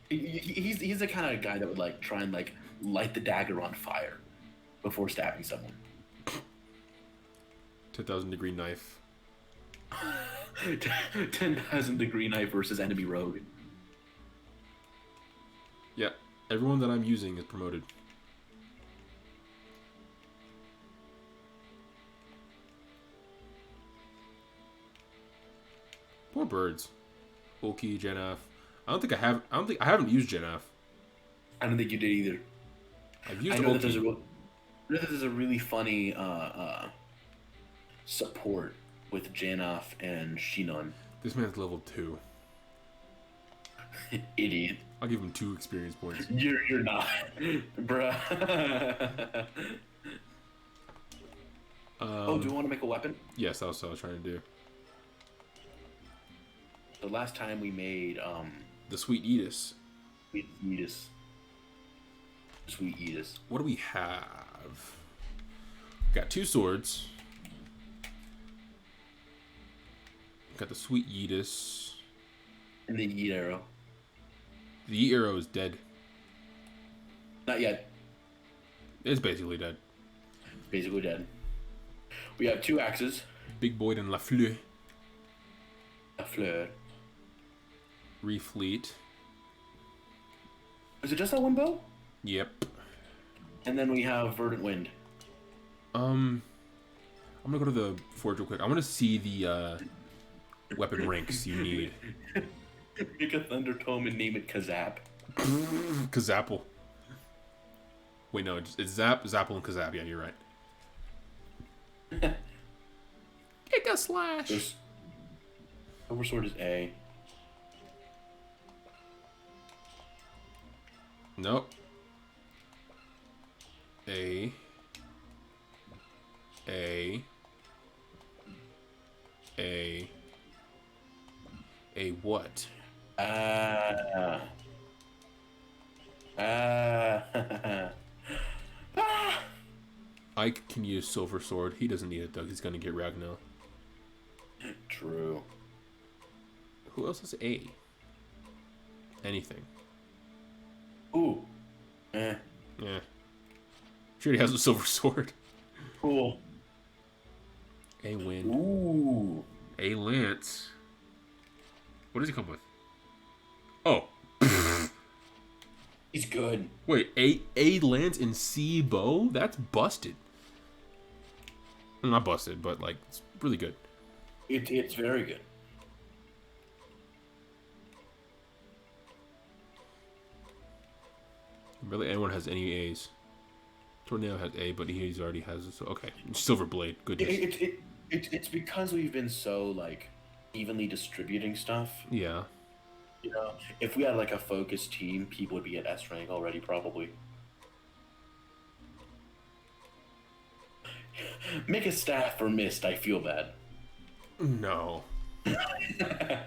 He's the kind of guy that would like try and like light the dagger on fire before stabbing someone. 10,000-degree knife. 10,000-degree knife versus enemy rogue. Yeah. Everyone that I'm using is promoted. Poor birds. Ulki, Genaf. I don't think I haven't used Genaf. I don't think you did either. I've used I know that there's Ulki. a really funny support with Janov and Shinon. This man's level 2. Idiot. I'll give him 2 experience points. You're not, bruh. Oh, do you want to make a weapon? Yes, that's what I was trying to do. The last time we made The Sweet Edis. Sweet Edis. What do we have? Got 2 swords. Got the Sweet Edis. And the Yeet arrow. The Yeet arrow is dead. Not yet. It's basically dead. Basically dead. We have 2 axes. Big Boyd and Lafleur. A fleur. Refleet. Is it just that one bow? Yep. And then we have Verdant Wind. I'm gonna go to the forge real quick. I want to see the weapon ranks you need. Make a Thunder Tome and name it Kazap. Kazapple. Wait, no, it's Zap, Zapple, and Kazap. Yeah, you're right. Kick a slash. Oversword is A. Nope. A. A. A. A what? Ike can use Silver Sword. He doesn't need it though. He's gonna get Ragnar. True. Who else has A? Anything. Ooh. Eh. Yeah. Sure he has a Silver Sword. Cool. A Wind. Ooh. A Lance. What does he come with? Oh. He's good. Wait, A Lance and C Bow? That's busted. Not busted, but like it's really good. It's very good. Really, anyone has any A's? Tornado has A, but he already has it. So okay, Silver Blade, goodness. It's because we've been so like evenly distributing stuff. Yeah. You know, if we had like a focused team, people would be at S rank already probably. Make a staff for Mist. I feel bad. No. I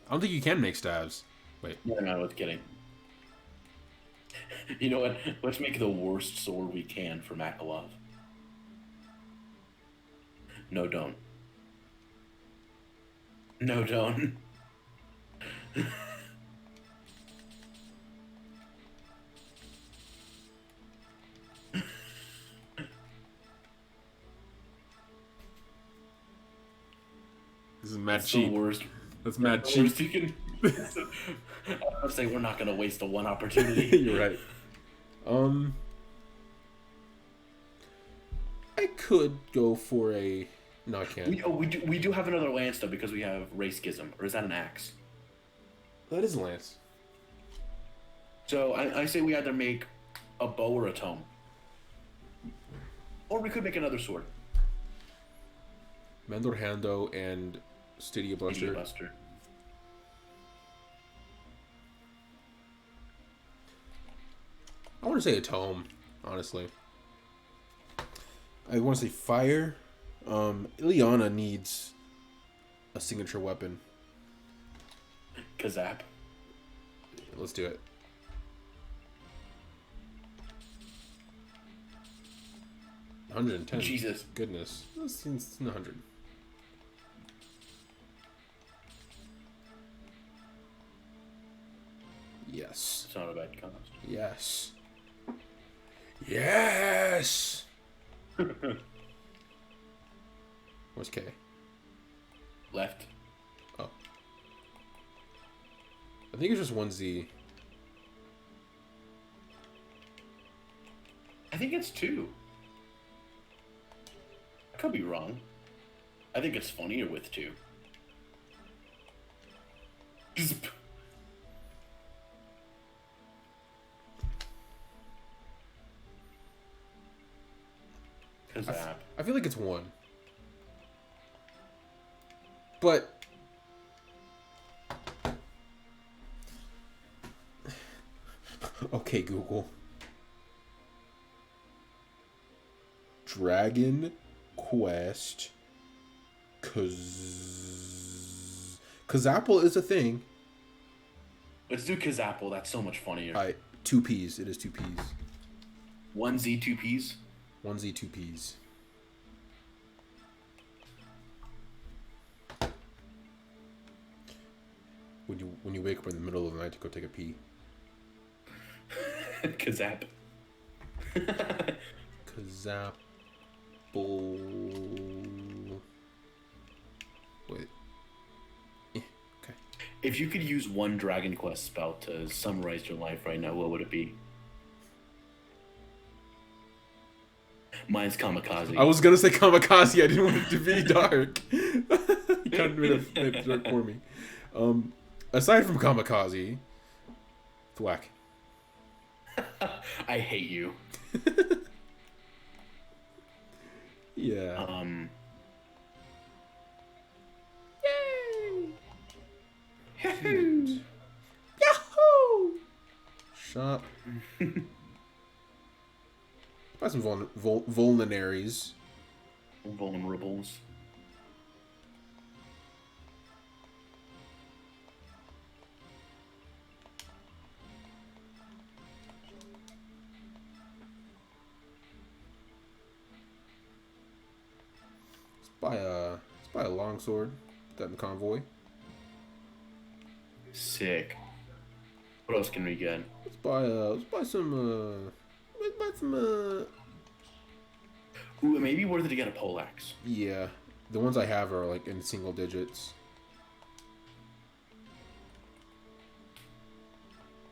don't think you can make stabs. Wait. No, I was kidding. You know what? Let's make the worst sword we can for Makalov. No, don't. No, don't. This is mad That's cheap. the worst. That's mad The cheap. worst you can. I was saying we're not gonna waste the one opportunity. You're right. I could go for a. No, I can't. We do have another lance though because we have Ray Schism, or is that an axe? That is Lance. So I say we either make a bow or a tome, or we could make another sword. Mandor Hando and Stydia Buster. Idiot Buster. I want to say a tome, honestly. I want to say fire. Ileana needs a signature weapon. Kazap. Let's do it. $110. Jesus. Goodness. That seems 100. Yes. It's not a bad cost. Yes. Yes! Where's K? Left. Oh. I think it's just 1Z. I think it's 2. I could be wrong. I think it's funnier with 2. Kazap. I feel like it's 1. But... Okay, Google. Dragon Quest Kazapple is a thing. Let's do Kazapple. That's so much funnier. Alright, 2 P's. It is 2 P's. 1Z, 2 Ps. 1Z, 2 P's. When you wake up in the middle of the night to go take a pee. Kazap. Kazapple. Wait. Okay. If you could use one Dragon Quest spell to summarize your life right now, what would it be? Mine's Kamikaze. I was gonna say Kamikaze. I didn't want it to be dark. You kind of made it dark for me. Aside from Kamikaze, thwack. I hate you. Yeah. Yay! Yahoo! Shop. Buy some vulneraries. Vulnerables. Let's buy a longsword. Put that in convoy. Sick. What else can we get? Let's buy some Ooh, it may be worth it to get a poleaxe. yeah. The ones I have are like in single digits.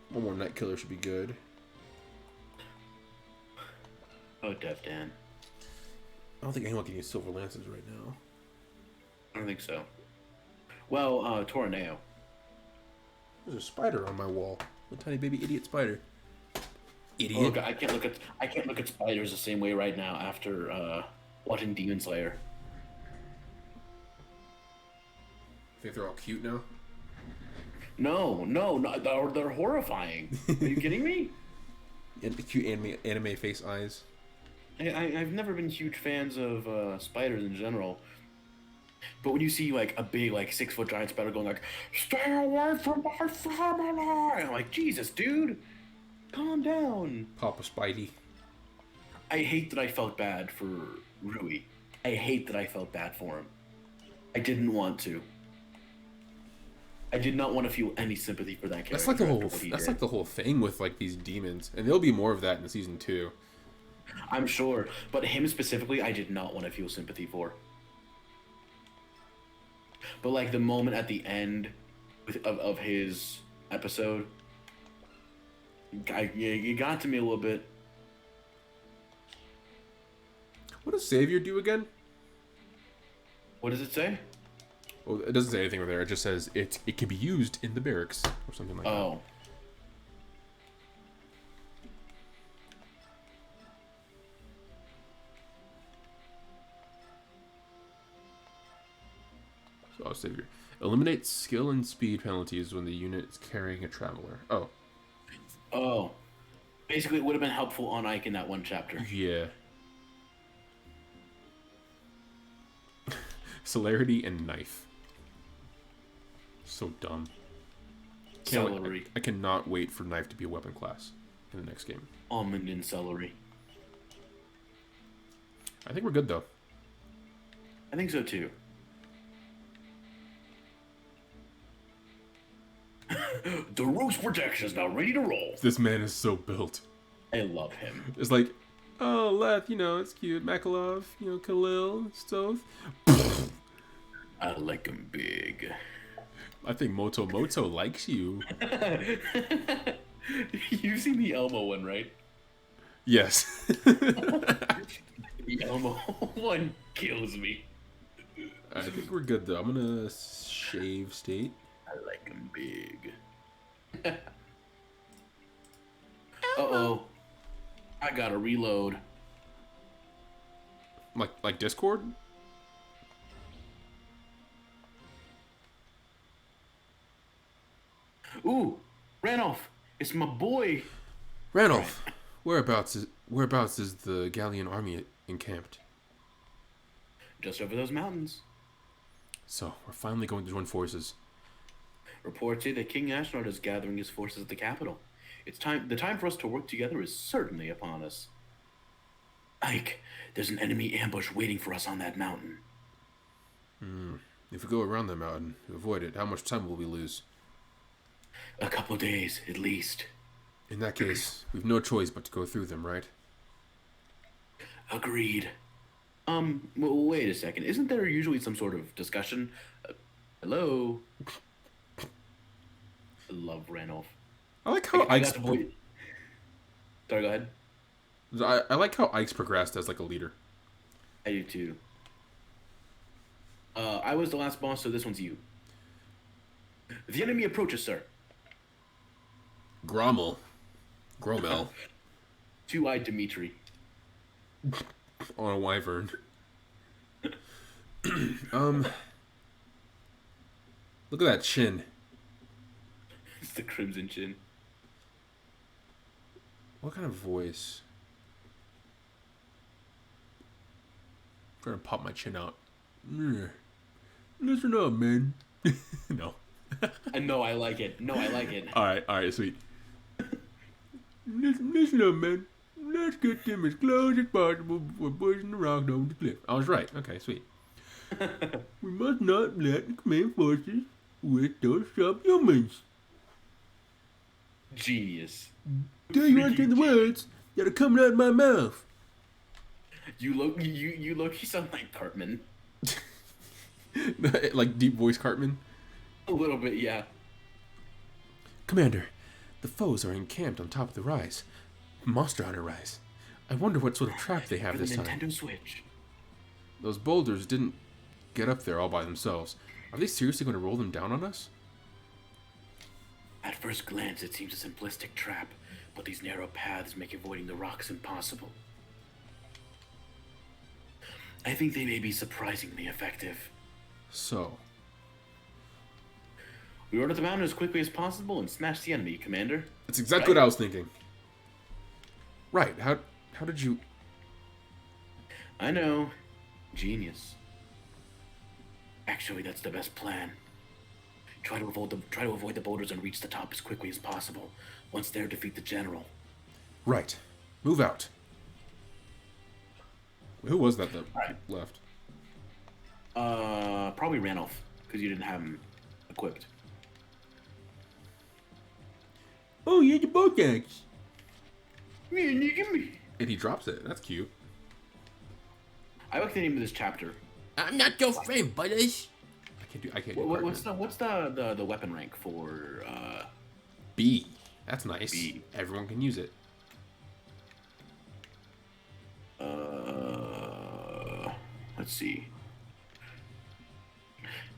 One more night killer should be good. Oh, Dev Dan. I don't think anyone can use silver lances right now. I don't think so. Well, Tornado. There's a spider on my wall. A tiny baby idiot spider. Idiot. Oh, look, I can't look at spiders the same way right now after watching Demon Slayer. Think they're all cute now? No, they're horrifying. Are you kidding me? And the cute anime face eyes. I've never been huge fans of spiders in general. But when you see like a big 6-foot giant spider going like, "Stay away from my family," I'm like, Jesus, dude, calm down. Papa Spidey. I hate that I felt bad for Rui. I hate that I felt bad for him. I didn't want to. I did not want to feel any sympathy for that character. That's like the whole. That's like the whole thing with like these demons, and there'll be more of that in season 2. I'm sure, but him specifically, I did not want to feel sympathy for. But like the moment at the end of his episode, it got to me a little bit. What does Savior do again? What does it say? Well, it doesn't say anything over there. It just says it can be used in the barracks or something like that. Oh. So, Savior. Eliminate skill and speed penalties when the unit is carrying a traveler. Oh. Oh. Basically, it would have been helpful on Ike in that one chapter. Yeah. Celerity and knife. So dumb. can't celery. I cannot wait for knife to be a weapon class in the next game. Almond and celery. I think we're good though. I think so too. The Roost protection is now ready to roll. This man is so built. I love him. It's like, oh, Leth, it's cute. Makalov, Khalil, Stoth. I like him big. I think Moto likes you. You've seen the Elmo one, right? Yes. The Elmo one kills me. I think we're good though. I'm gonna shave state. I like him big. Uh-oh. I gotta reload. Like Discord? Ooh, Ranulph, it's my boy. Ranulph, whereabouts is the Galleon army encamped? Just over those mountains. So, we're finally going to join forces. Reports say that King Ashnard is gathering his forces at the capital. The time for us to work together is certainly upon us. Ike, there's an enemy ambush waiting for us on that mountain. If we go around the mountain to avoid it, how much time will we lose? A couple days, at least. In that case, we've no choice but to go through them, right? Agreed. Wait a second. Isn't there usually some sort of discussion? Hello? I love Ranulph. I like how Ike's... Sorry, go ahead. I like how Ike's progressed as like a leader. I do too. I was the last boss, so this one's you. The enemy approaches, sir. Gromel. Two-eyed Dimitri. On a wyvern. Look at that chin. It's the Crimson Chin. What kind of voice? I'm trying to pop my chin out. Listen up, man. No. No, I like it. Alright, sweet. Listen up, man. Let's get them as close as possible before pushing the rock over the cliff. I was right. Okay, sweet. We must not let the command forces with those subhumans. Genius. Do you understand the words that are coming out of my mouth? You look sound like Cartman. Like deep voice Cartman? A little bit, yeah. Commander, the foes are encamped on top of the rise. Monster Hunter rise. I wonder what sort of trap they have For the this time. Nintendo Switch. Those boulders didn't get up there all by themselves. Are they seriously going to roll them down on us? At first glance, it seems a simplistic trap, but these narrow paths make avoiding the rocks impossible. I think they may be surprisingly effective. So, We rode up the mountain as quickly as possible and smashed the enemy, Commander. that's exactly what I was thinking. Right, how did you... I know. Genius. Actually, that's the best plan. Try to avoid the boulders and reach the top as quickly as possible. Once there, defeat the general. Right. Move out. Who was that Right. left? Probably Ranulph, because you didn't have him equipped. Oh, you had your bow axe. Me. And he drops it. That's cute. I like the name of this chapter. I'm not your friend, buddies. I can't do What's the weapon rank for B. That's nice. B. Everyone can use it. Let's see.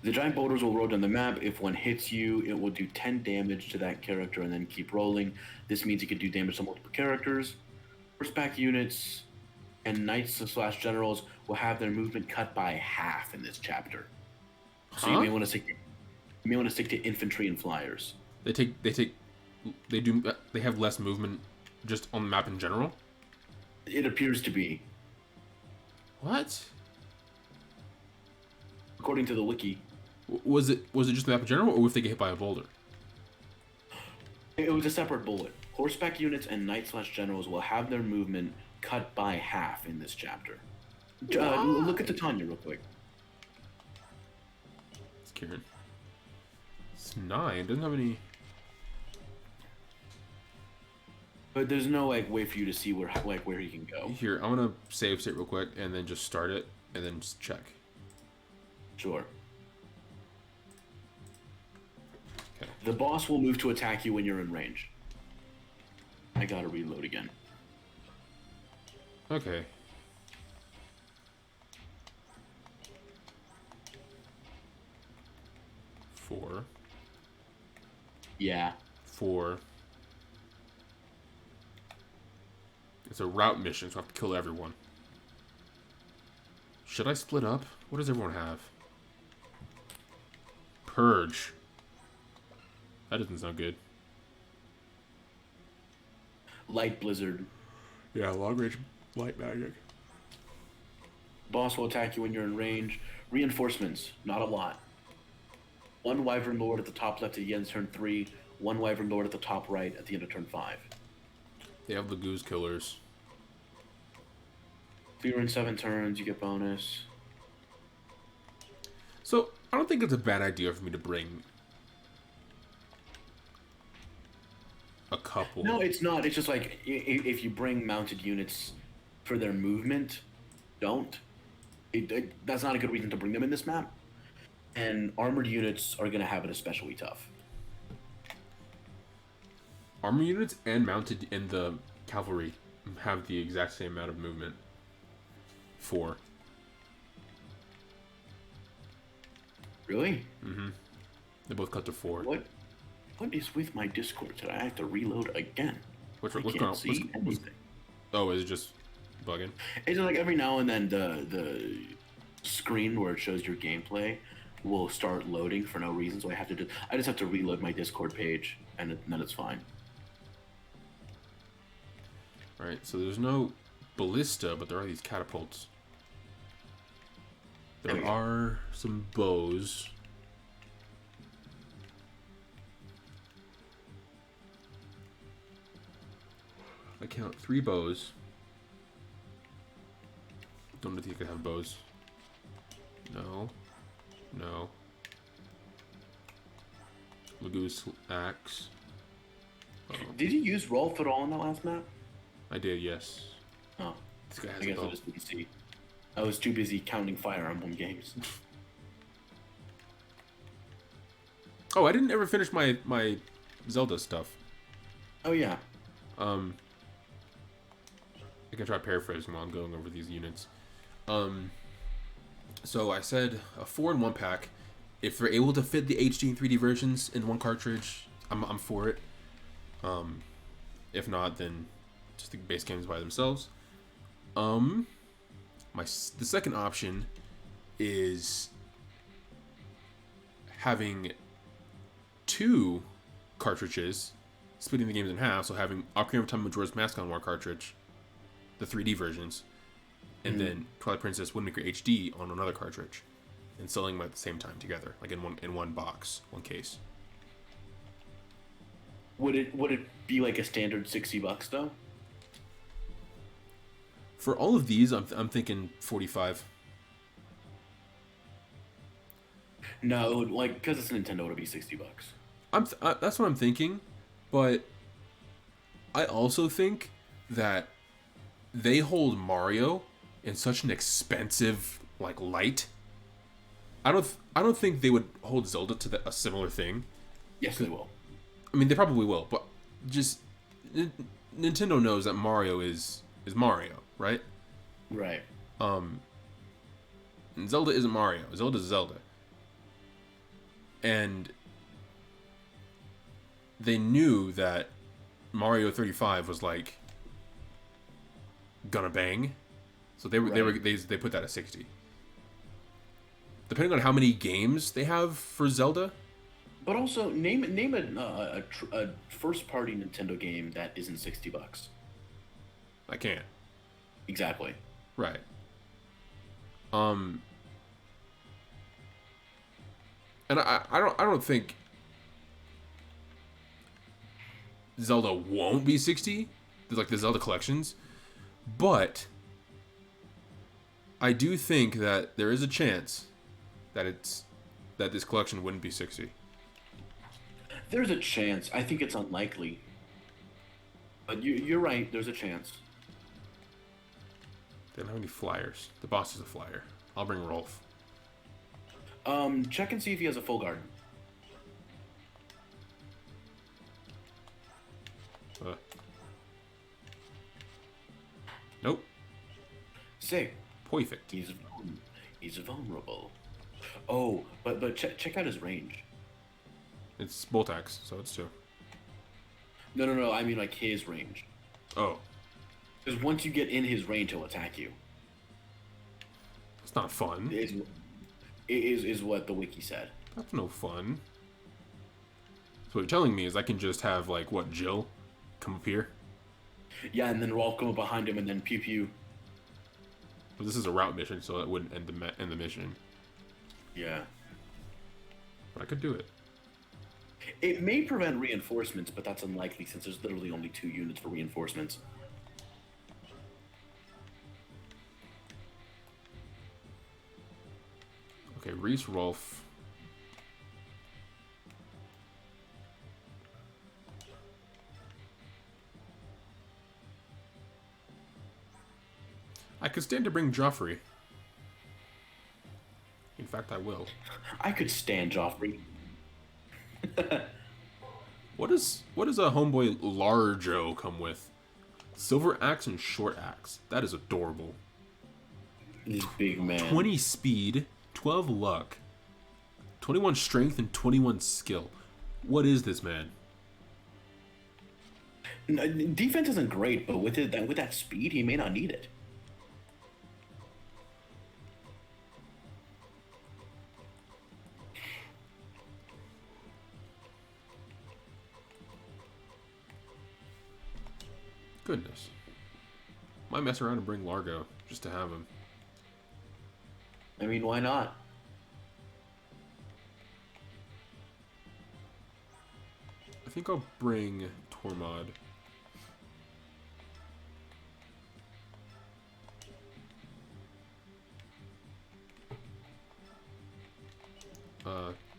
The giant boulders will roll down the map. If one hits you, it will do 10 damage to that character and then keep rolling. This means you can do damage to multiple characters. Horseback units and knights/generals will have their movement cut by half in this chapter. So you may want to stick to infantry and flyers. They have less movement just on the map in general? It appears to be, What? according to the wiki. Was it just the map in general, or if they get hit by a boulder? It was a separate bullet. Horseback units and knights/generals will have their movement cut by half in this chapter. Look at Titania real quick. It's Kieran. It's 9. Doesn't have any. But there's no like way for you to see where he can go. Here, I'm gonna save state real quick and then just start it and then just check. Sure. Okay. The boss will move to attack you when you're in range. I gotta reload again. Okay. Four. Yeah. 4. It's a route mission, so I have to kill everyone. Should I split up? What does everyone have? Purge. That doesn't sound good. Light blizzard. Yeah, long range light magic. Boss will attack you when you're in range. Reinforcements, not a lot. 1 Wyvern Lord at the top left at the end of turn 3. 1 Wyvern Lord at the top right at the end of turn 5. They have the goose killers. If you're in 7 turns, you get bonus. So, I don't think it's a bad idea for me to bring a couple. No, it's not. It's just like if you bring mounted units for their movement, don't. That's not a good reason to bring them in this map. And armored units are going to have it especially tough. Armor units and mounted and the cavalry have the exact same amount of movement. 4. Really? Mm-hmm. They both cut to 4. What is with my Discord today? I have to reload again. What's I going can't on? see anything. Oh, is it just bugging? It's just like every now and then the screen where it shows your gameplay will start loading for no reason. So I just have to reload my Discord page, and then it's fine. Right, so there's no ballista, but there are these catapults. There are some bows. I count 3 bows. Don't think you could have bows. No. No. Lagoose axe. Did you use Rolf at all in that last map? I did, yes. Oh, This guy has I a guess I bow. just didn't see. I was too busy counting Fire Emblem games. Oh, I didn't ever finish my Zelda stuff. Oh yeah. I can try paraphrasing while I'm going over these units. So I said a 4 in 1 pack. If they're able to fit the HD and 3D versions in one cartridge, I'm for it. If not, then just the base games by themselves. The second option is having 2 cartridges, splitting the games in half. So having Ocarina of Time Majora's Mask on one cartridge, the 3D versions, and then Twilight Princess Windmaker HD on another cartridge, and selling them at the same time together, like in one box, one case. Would it be like a standard $60 though? For all of these, I'm thinking 45. No, like because it's Nintendo, it'll be $60. That's what I'm thinking, but I also think that they hold Mario in such an expensive light. I don't think they would hold Zelda to a similar thing. Yes, they will. I mean, they probably will, but just Nintendo knows that Mario is Mario, right? Right. And Zelda isn't Mario. Zelda's Zelda. And they knew that Mario 35 was gonna bang, so they put that at 60. Depending on how many games they have for Zelda. But also name a first party Nintendo game that isn't $60. I can't. Exactly. Right. And I don't think Zelda won't be 60. There's like the Zelda collections. But I do think that there is a chance that this collection wouldn't be 60. There's a chance. I think it's unlikely. But you're right. There's a chance. They don't have any flyers. The boss is a flyer. I'll bring Rolf. Check and see if he has a full guard. Nope. Sick. Perfect. He's vulnerable. Oh, but check out his range. It's bolt axe, so it's 2. No. I mean like his range. Oh. Because once you get in his range, he'll attack you. It's not fun. Is what the wiki said. That's no fun. So what you're telling me is I can just have, like, what, Jill come up here? Yeah, and then Rolf come up behind him and then pew pew. But this is a route mission, so it wouldn't end the mission. Yeah. But I could do it. It may prevent reinforcements, but that's unlikely since there's literally only 2 units for reinforcements. Okay, Reese, Rolf. I could stand to bring Joffrey. In fact, I will. I could stand Joffrey. What does a homeboy Larjo come with? Silver axe and short axe. That is adorable. This big man. 20 speed, 12 luck, 21 strength, and 21 skill. What is this man? Defense isn't great, but with that speed, he may not need it. Goodness. Might mess around and bring Largo just to have him. I mean, why not? I think I'll bring Tormod.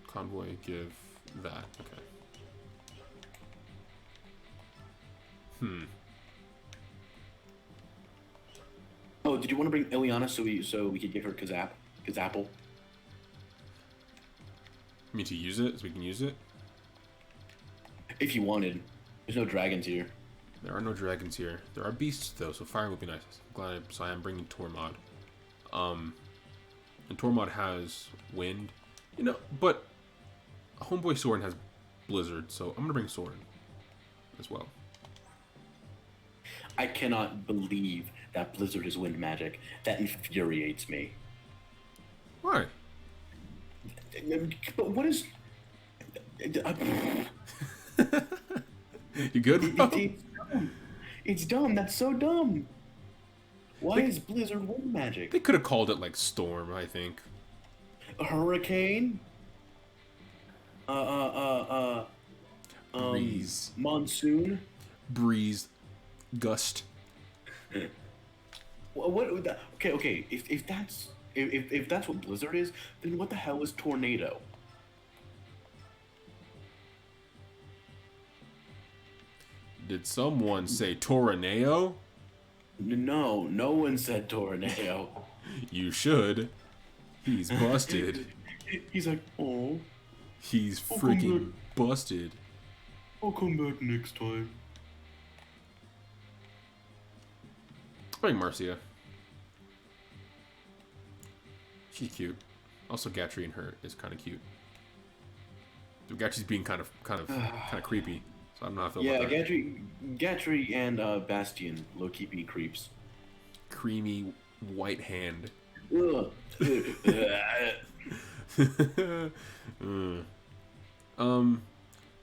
Convoy, give that. Okay. Oh, did you want to bring Ileana so we could give her Kazapple? I mean to use it, so we can use it? If you wanted. There's no dragons here. There are no dragons here. There are beasts though, so fire would be nice. So I am bringing Tormod. And Tormod has wind. You know, but Homeboy Soren has blizzard, so I'm gonna bring Soren as well. I cannot believe that blizzard is wind magic. That infuriates me. Why? But what is... You good, bro? It's dumb. That's so dumb. Why is blizzard wind magic? They could have called it like storm, I think. A hurricane? Breeze. Monsoon? Breeze. Gust. What? Okay. If that's what blizzard is, then what the hell is tornado? Did someone say Tornado? No one said tornado. You should. He's busted. He's like, oh, He's freaking busted. I'll come back next time. Bring Marcia. She's cute. Also, Gatry and her is kind of cute. Gatry's being kind of creepy. So I don't know how I feel about that. Gatry and Bastion low-key being creeps. Creamy white hand. Ugh.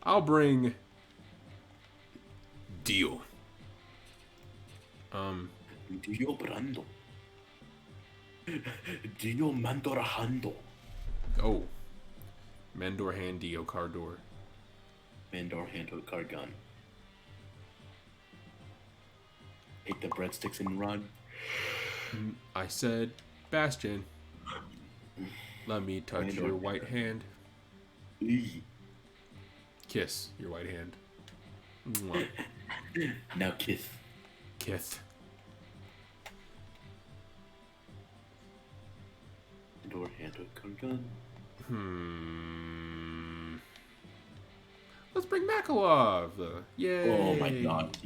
I'll bring Dio. Dio Brando. Dio Mandorahando. Oh. Mandor hand Dio Cardor. Mandor Hando card gun. Take the breadsticks and run. I said, Bastion, let me touch Hand your on- white hand. Eee. Kiss your white hand. Mwah. Now kiss. Kiss. Door handle gun. Let's bring Makalov. Yay. Oh my god.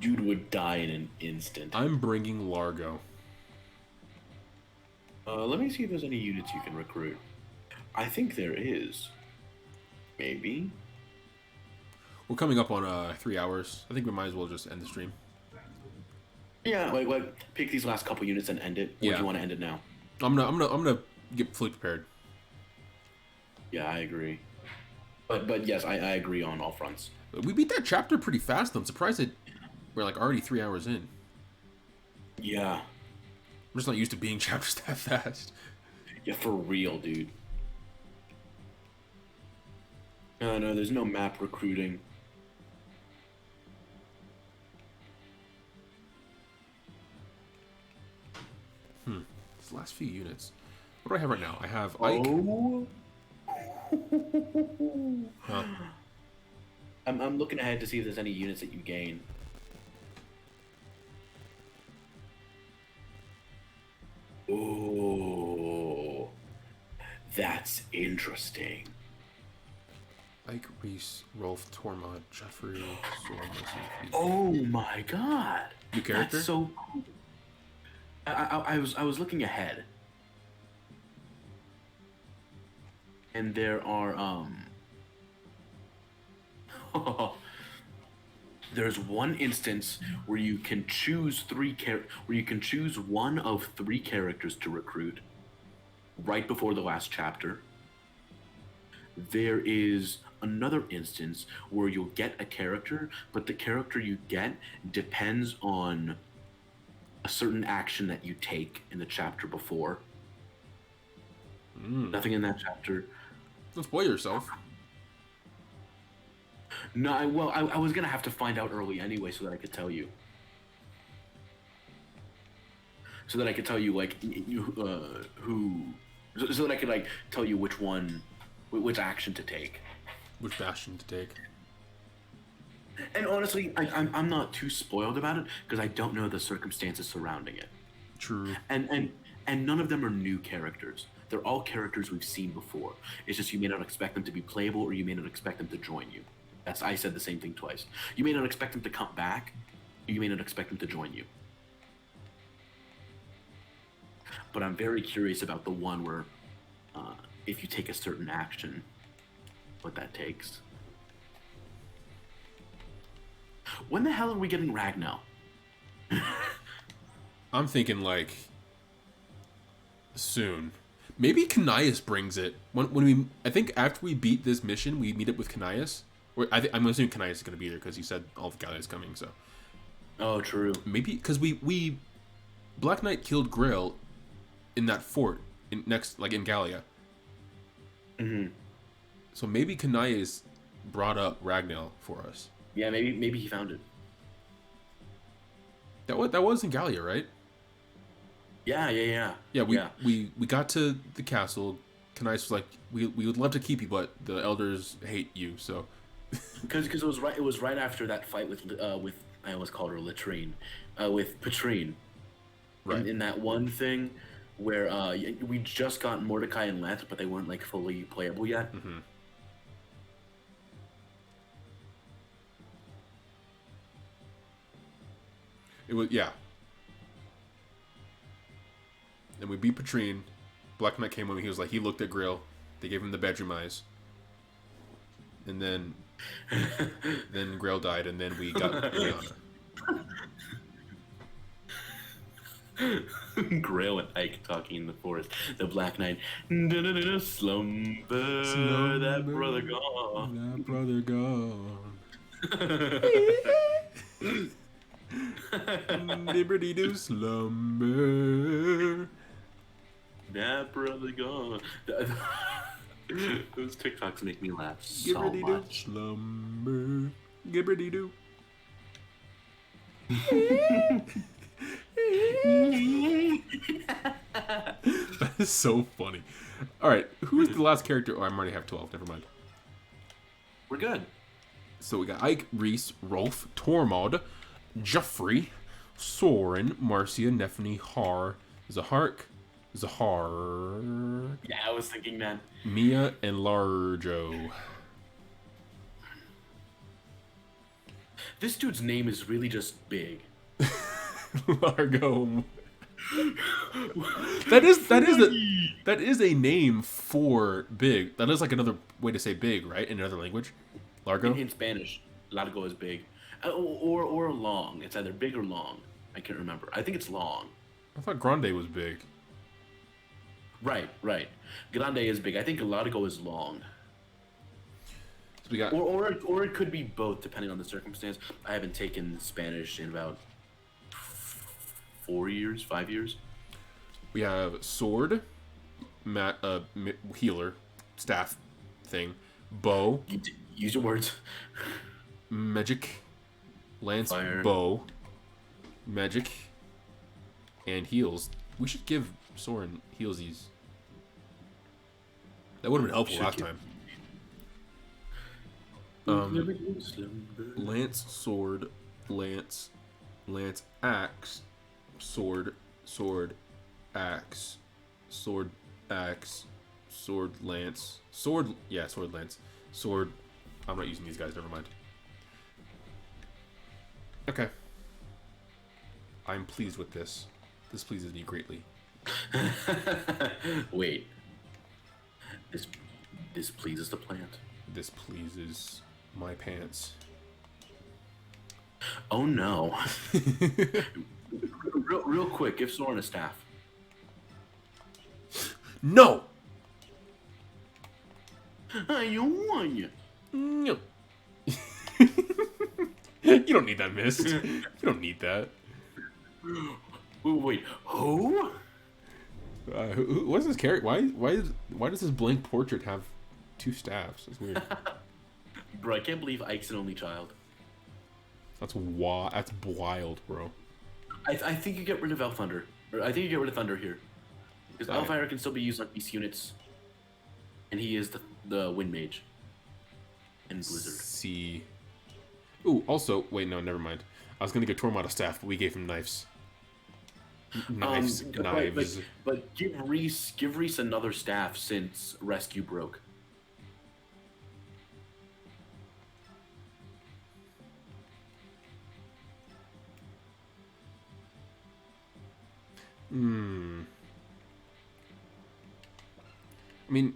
Dude would die in an instant. I'm bringing Largo. Let me see if there's any units you can recruit. I think there is. Maybe. We're coming up on 3 hours. I think we might as well just end the stream. Yeah, like pick these last couple units and end it. Or Yeah. do you want to end it now? I'm gonna get fully prepared. Yeah, I agree. But yes, I agree on all fronts. We beat that chapter pretty fast. Though. I'm surprised that we're like already 3 hours in. Yeah. I'm just not used to being chapters that fast. Yeah, for real, dude. No, there's no map recruiting. These last few units. What do I have right now? I have Ike. Oh. Huh. I'm looking ahead to see if there's any units that you gain. Oh, that's interesting. Ike, Reese, Rolf, Tormod, Jeffrey, Zorma, Oh my god. New character? That's so cool. I was looking ahead. And there are there's one instance where you can choose one of 3 characters to recruit right before the last chapter. There is another instance where you'll get a character, but the character you get depends on a certain action that you take in the chapter before. Nothing in that chapter. Don't spoil yourself. No, I was gonna have to find out early anyway, so that I could tell you. So that I could tell you like so that I could like tell you which action to take. Which bastion to take? And honestly, I'm not too spoiled about it because I don't know the circumstances surrounding it. True. And none of them are new characters. They're all characters we've seen before. It's just you may not expect them to be playable, or you may not expect them to join you. I said the same thing twice. You may not expect them to come back, or you may not expect them to join you. But I'm very curious about the one where, if you take a certain action, what that takes. When the hell are we getting Ragnar? I'm thinking like soon. Maybe Canias brings it. I think after we beat this mission, we meet up with Canias. I'm assuming Canias is going to be there because he said all the guys coming. So. Oh, true. Maybe because we Black Knight killed Grail in that fort in Gallia. Mm-hmm. So maybe Canias brought up Ragnar for us. Yeah, maybe he found it. That was in Gallia, right? Yeah. Yeah, we got to the castle. Canias was like, we would love to keep you, but the elders hate you. So because it was right after that fight with I almost called her Latrine, with Patrine. Right. In that one thing where we just got Mordecai and Leth, but they weren't like fully playable yet. Mm-hmm. It was, yeah. And we beat Patrine. Black Knight came when he was like, he looked at Grail. They gave him the bedroom eyes. And then Grail died, and then we got Rihanna. Grail and Ike talking in the forest. The Black Knight. Slumber, that brother gone. That brother gone. Liberty do slumber. That brother gone. Those TikToks make me laugh so Gibberty do much. slumber. Gibberty do. That is so funny. All right, who is the last character? Oh, I already have 12. Never mind. We're good. So we got Ike, Reese, Rolf, Tormod, Joffrey, Soren, Marcia, Nephany, Har, Zahar, Yeah, I was thinking that. Mia, and Larjo. This dude's name is really just big. Largo. That is a name for big. That is like another way to say big, right? In another language. Largo. In Spanish, largo is big, or long. It's either big or long. I can't remember. I think it's long. I thought Grande was big. Right. Grande is big. I think largo is long. So we got Or it could be both, depending on the circumstance. I haven't taken Spanish in about 5 years. we have sword, healer, staff thing, bow, Use your words. magic, lance, Fire. bow, magic, and heals. We should give Soren healsies. That would have been helpful Should last give- time. Lance, sword, lance, axe, sword, axe, lance, sword. I'm not using these guys. Never mind. Okay. I'm pleased with this. This pleases me greatly. Wait. This pleases the plant. This pleases my pants. Oh no. real quick, give Soren a staff. No. I don't want you. No. You don't need that, Mist. You don't need that. Wait, who? What's this character? Why does this blank portrait have 2 staffs? That's weird. Bro, I can't believe Ike's an only child. That's wild, bro. I think you get rid of Elthunder. Or I think you get rid of Thunder here. Because Alright. Elfire can still be used on these units. And he is the Wind Mage. And Blizzard. See. Ooh, also, wait, no, never mind. I was gonna get Tormod a staff, but we gave him knives. Knives. But give Reese another staff since Rescue broke. I mean,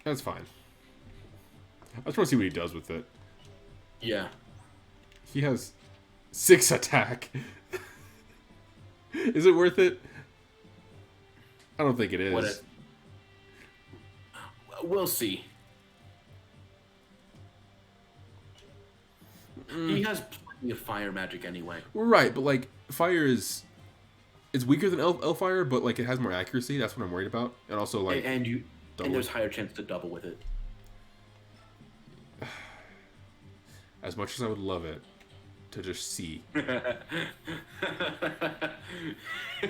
that's fine. I just want to see what he does with it. Yeah. He has 6 attack. Is it worth it? I don't think it is. We'll see. He has plenty of fire magic anyway. Right, but like fire is weaker than Elfire, but like it has more accuracy. That's what I'm worried about. And also like And double. there's higher chance to double with it. As much as I would love it to just see.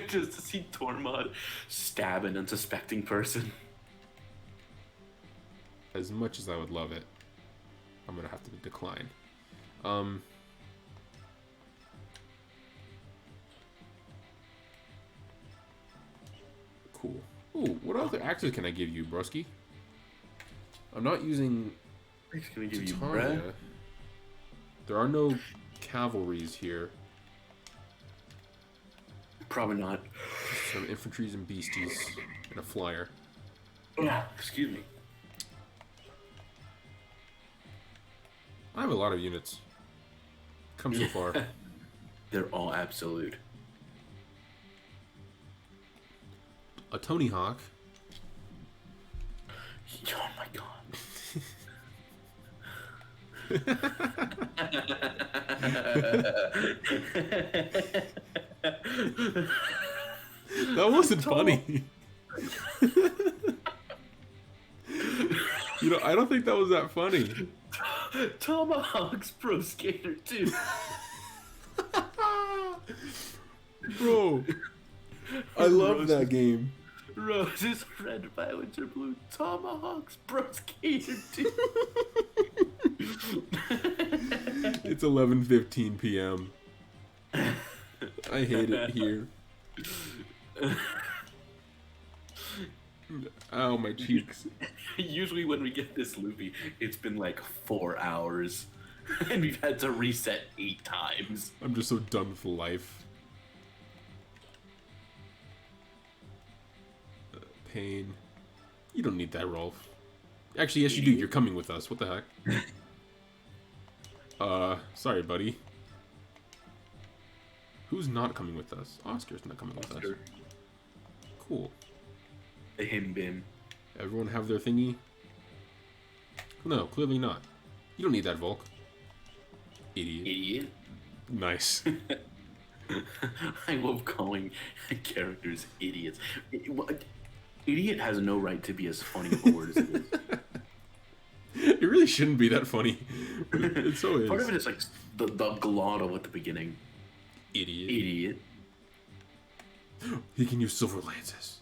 Just to see Tormod stab an unsuspecting person. As much as I would love it, I'm gonna have to decline. Cool. Ooh, what other axes can I give you, broski? I'm not using He's gonna give you Titania. bread. There are no cavalries here. Probably not. Some infantries and beasties and a flyer. Excuse me. I have a lot of units. Come so far. They're all absolute. A Tony Hawk. Oh my god. That wasn't funny. You know, I don't think that was that funny. Tomahawk's Pro Skater 2. Bro, I love Roses. that game. Roses, red, violets, or blue. Tomahawk's Pro Skater 2. It's 11:15 p.m. I hate it here. Ow, my cheeks. Usually when we get this loopy, it's been like 4 hours. And we've had to reset 8 times. I'm just so done with life. Pain. You don't need that, Rolf. Actually, yes, you do. You're coming with us. What the heck? Sorry, buddy. Who's not coming with us? Oscar's not coming with us. Cool. Him, Bim. Everyone have their thingy? No, clearly not. You don't need that, Volk. Idiot. Idiot. Nice. I love calling characters idiots. Idiot has no right to be as funny of a word as it is. It really shouldn't be that funny. It so is. Part of it is like the glottal at the beginning. Idiot. Idiot. He can use silver lances.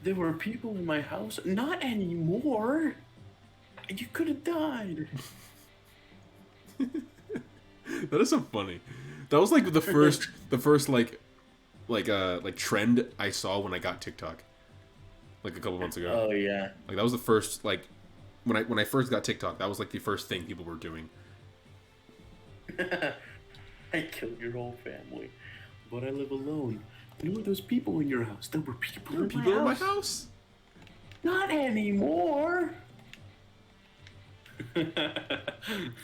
There were people in my house. Not anymore. You could have died. That is so funny. That was like the first like trend I saw when I got TikTok. Like a couple months ago. Oh yeah. Like that was the first like when I first got TikTok, that was like the first thing people were doing. I killed your whole family, but I live alone. There were those people in your house. There were people, In my house? Not anymore.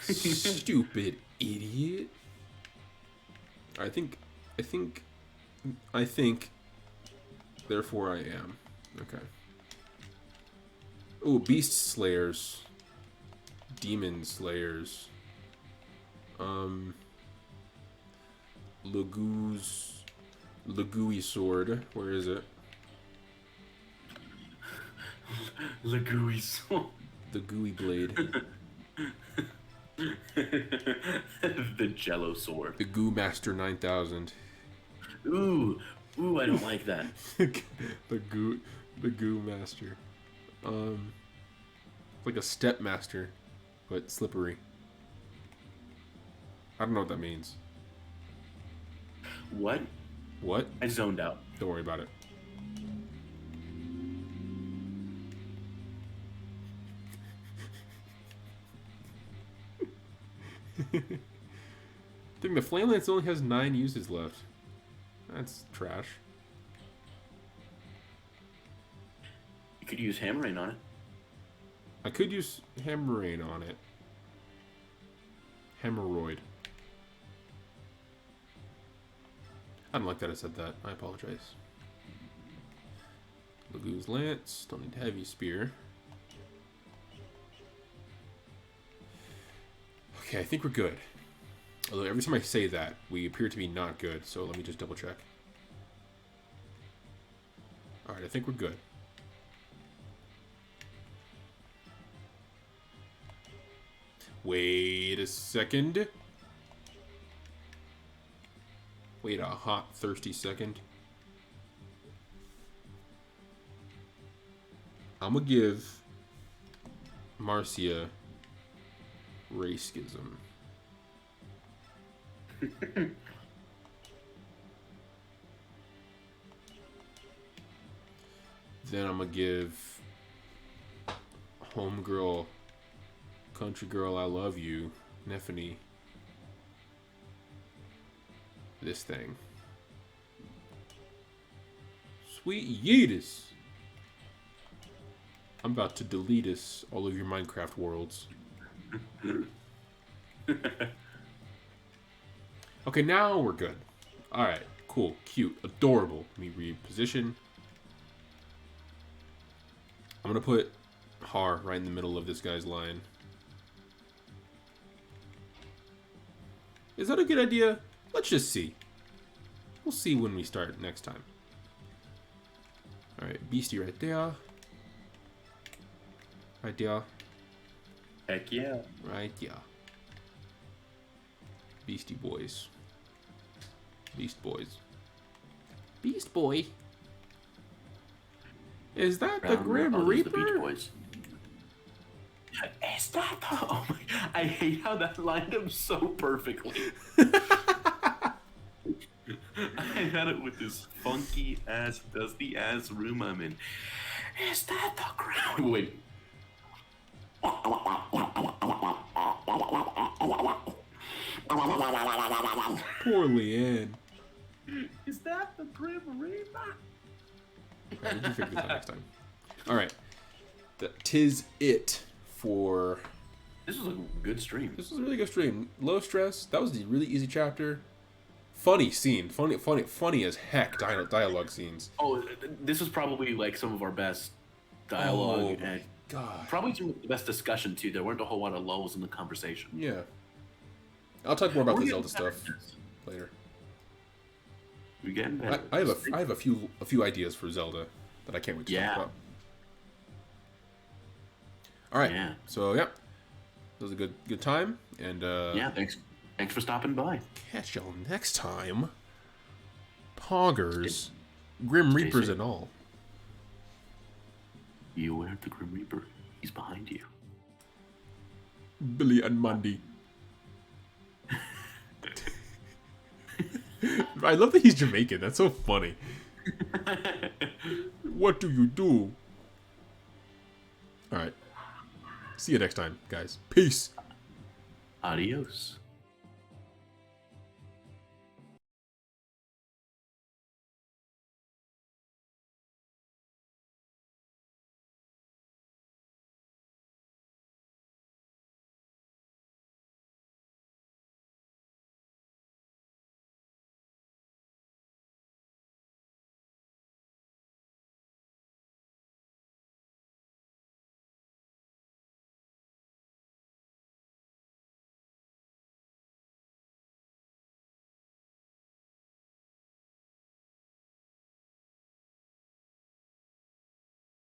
Stupid idiot. I think therefore I am. Okay. Oh, beast slayers. Demon slayers. Lagooey sword. Where is it? Lagooey sword. The gooey blade. The Jello sword. The Goo Master 9000. Ooh, I don't like that. the Goo Master. Like a step master, but slippery. I don't know what that means. What? What? I zoned out. Don't worry about it. I think the Flame Lance only has 9 uses left. That's trash. You could use Hammering on it. I could use Hammering on it. Hemorrhoid. I don't like that I said that. I apologize. Lagoo's Lance. Don't need Heavy Spear. Okay, I think we're good. Although every time I say that, we appear to be not good. So let me just double check. Alright, I think we're good. Wait a second. Wait a hot, thirsty second. I'm gonna give Marcia Racism. Then I'm gonna give Homegirl, Country Girl, I Love You, Neffany, this thing. Sweet Yeetus! I'm about to delete us all of your Minecraft worlds. Okay, now we're good. Alright, cool, cute, adorable. Let me reposition. I'm gonna put Har right in the middle of this guy's line. Is that a good idea? Let's just see. We'll see when we start next time. Alright, Beastie right there. Right there. Heck yeah. Right, yeah. Beastie Boys. Beast Boys. Beast Boy. Is that the Grim those are the Beach Reaper? Boys. Is that the? Oh my! I hate how that lined up so perfectly. I had it with this funky ass, dusty ass room I'm in. Is that the ground? Wait. Poor Leanne. Is that the Grim Reaper? Alright, we can figure this out next time. Alright. Tis it for... This was a good stream. This was a really good stream. Low stress. That was the really easy chapter. Funny scene. Funny as heck dialogue scenes. Oh, this was probably like some of our best dialogue Oh my and God. probably some of the best discussion too. There weren't a whole lot of lulls in the conversation. Yeah. I'll talk more about the We're Zelda getting better stuff at this. later. We're getting better. I have a few ideas for Zelda that I can't wait to Yeah. talk about. All right. Yeah. So yeah, it was a good time, and Yeah, thanks for stopping by. catch y'all next time. Poggers, Grim Reapers, safe. and all. Be aware of the Grim Reaper. He's behind you. Billy and Mandy. I love that he's Jamaican. That's so funny. What do you do? All right. See you next time, guys. Peace. Adios.